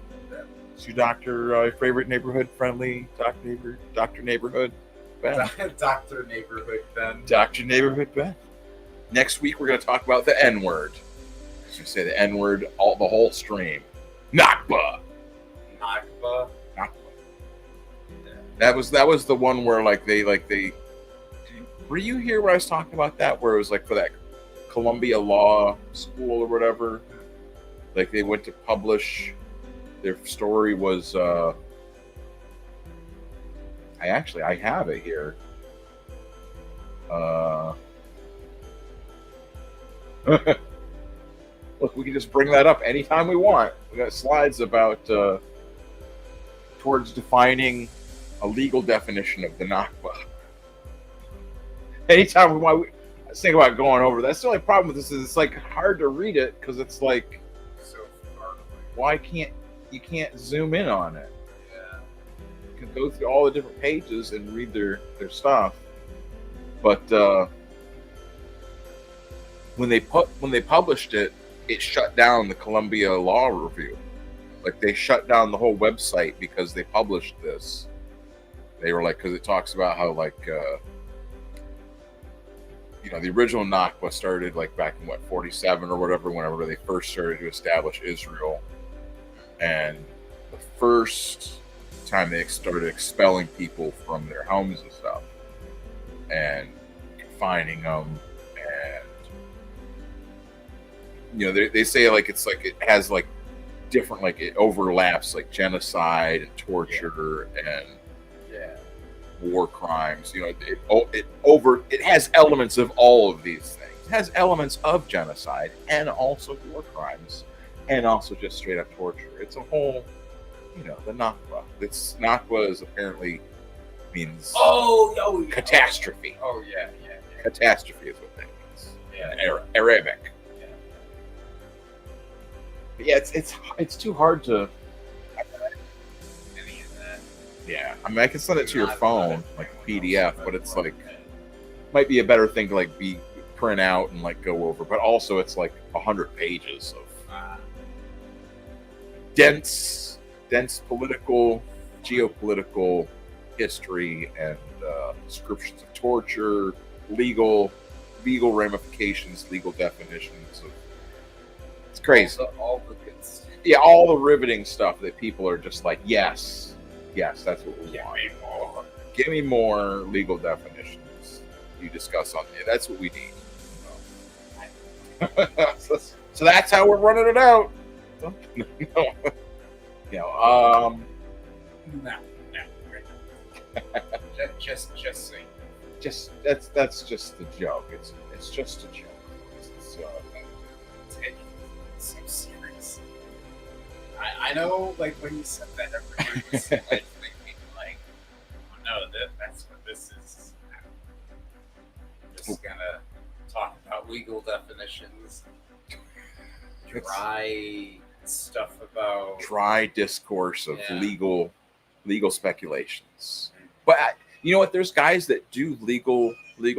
to Dr. Favorite Neighborhood Friendly Dr. Neighborhood Ben. Dr. Neighborhood Ben. Dr. Neighborhood Ben. Next week we're going to talk about the N-word. You say the N-word the whole stream. Nakba. That was the one where they were you here when I was talking about that, where it was like for that Columbia Law School or whatever, like they went to publish their story was I have it here. Look, we can just bring that up anytime we want. We got slides about towards defining a legal definition of the Nakba. Anytime we want, I think about going over. That's the only problem with this is it's like hard to read it because it's like, So far away. why can't you can't zoom in on it? Yeah. You can go through all the different pages and read their stuff, but when they published it, it shut down the Columbia Law Review. Like they shut down the whole website because they published this. They were like, because it talks about how like the original Nakba started like back in 47 or whatever, whenever they first started to establish Israel, and the first time they started expelling people from their homes and stuff, and confining them, and they say like it's like it has like different, like it overlaps like genocide and torture and war crimes. It has elements of all of these things. It has elements of genocide and also war crimes and also just straight up torture. It's a whole, the Nakba. Nakba is apparently means catastrophe. Oh yeah. Catastrophe is what that means. Yeah. Arabic. Yeah. But yeah, it's too hard to. Any of that. Yeah, I mean, I can send it to your phone like a PDF, but it's like might be a better thing to like be print out and like go over. But also, it's like 100 pages of dense political, geopolitical history and descriptions of torture, legal ramifications, legal definitions. It's crazy. All the good stuff. Yeah, all the riveting stuff that people are just like, yes, that's what we want. Give me more legal definitions. You discuss on it. That's what we need. So that's how we're running it out. No. Just saying. That's just the joke. It's just a joke. Take it so serious. I know, like when you said that, everybody was like thinking, like, oh no, that's what this is. Just gonna talk about legal definitions, dry stuff about dry discourse of legal speculations. But you know what? There's guys that do legal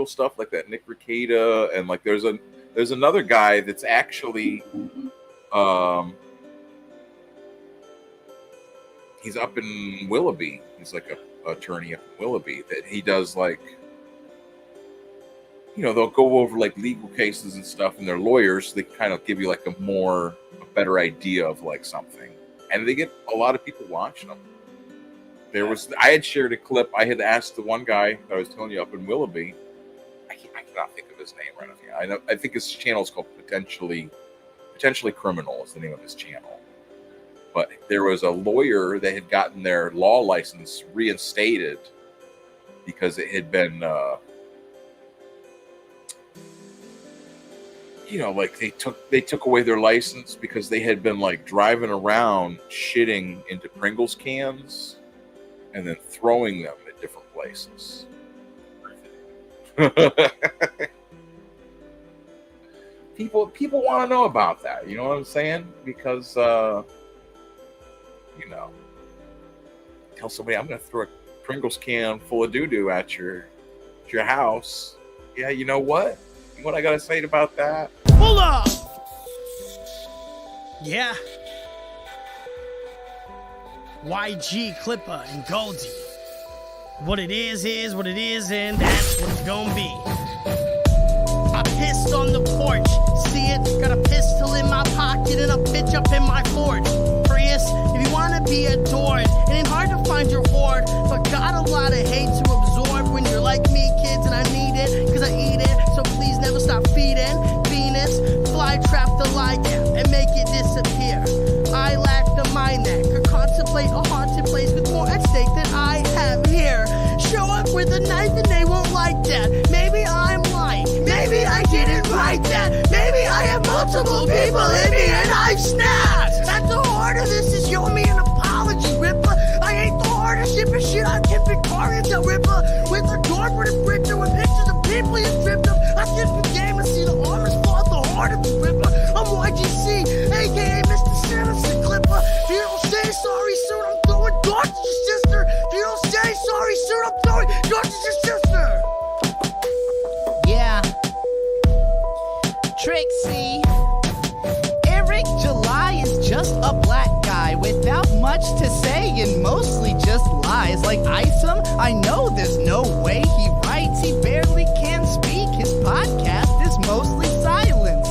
stuff like that. Nick Ricada, and like there's another guy that's actually he's up in Willoughby. He's like a attorney up in Willoughby that he does like, they'll go over like legal cases and stuff, and their lawyers, they kind of give you like a better idea of like something, and they get a lot of people watching them. I had shared a clip. I had asked the one guy that I was telling you up in Willoughby. I cannot think of his name right now. I think his channel is called Potentially Criminal is the name of his channel. But there was a lawyer that had gotten their law license reinstated because it had been, like they took away their license because they had been like driving around shitting into Pringles cans and then throwing them at different places. People want to know about that. You know what I'm saying? Because tell somebody I'm going to throw a Pringles can full of doo-doo at your house. Yeah, you know what? What I got to say about that? Hold up! Yeah. YG, Clipper, and Goldie. What it is what it is, and that's what it's gonna be. I pissed on the porch, see it? Got a pistol in my pocket and a bitch up in my Ford. Prius, if you wanna be adored, it ain't hard to find your hoard, but got a lot of hate to absorb when you're like me, kids, and I need it, cause I eat it, so please never stop feeding. Venus, fly trap the ligand and make it disappear. I lack the mind that could contemplate a haunted place with more at stake than I have here. multiple people in me and I've snapped. At the heart of this is you owe me an apology, Ripper. I ain't the hardest shipping shit on tipping cards, Ripper. With a door for the printer with pictures of people you tripped up. I skip the game and see the armors fall at the heart of the Ripper. I'm YGC, aka Mr. Sinister Clipper. If you don't say sorry soon, I'm throwing darts at your sister. If you don't say sorry soon, I'm throwing darts at your sister. Yeah. Trixie. Eric July is just a black guy without much to say and mostly just lies. Like Isom, I know there's no way he writes. He barely can speak. His podcast is mostly silence.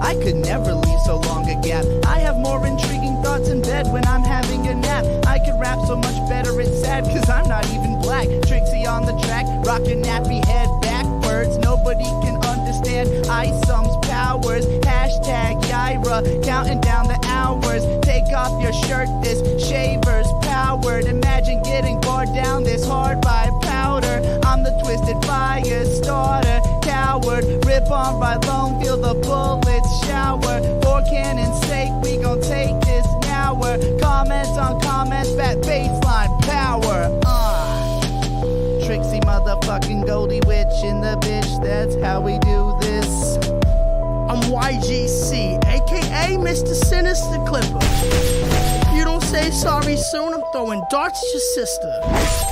I could never leave so long a gap. I have more intriguing thoughts in bed when I'm having a nap. I could rap so much better, it's sad, cause I'm not even black. Trixie on the track, rockin' nappy head backwards. Nobody can understand Isom's powers. Hashtag Yaira, counting down the hours. Take off your shirt, this shaver's powered. Imagine getting bored down this hard by powder. I'm the twisted fire starter, coward. Rip on right long, feel the bullets shower. For cannon's sake, we gon' take this nower. Comments on comments, fat baseline power. Trixie motherfucking Goldie Witch in the bitch, that's how we do this. I'm YGC, aka Mr. Sinister Clipper. If you don't say sorry soon, I'm throwing darts at your sister.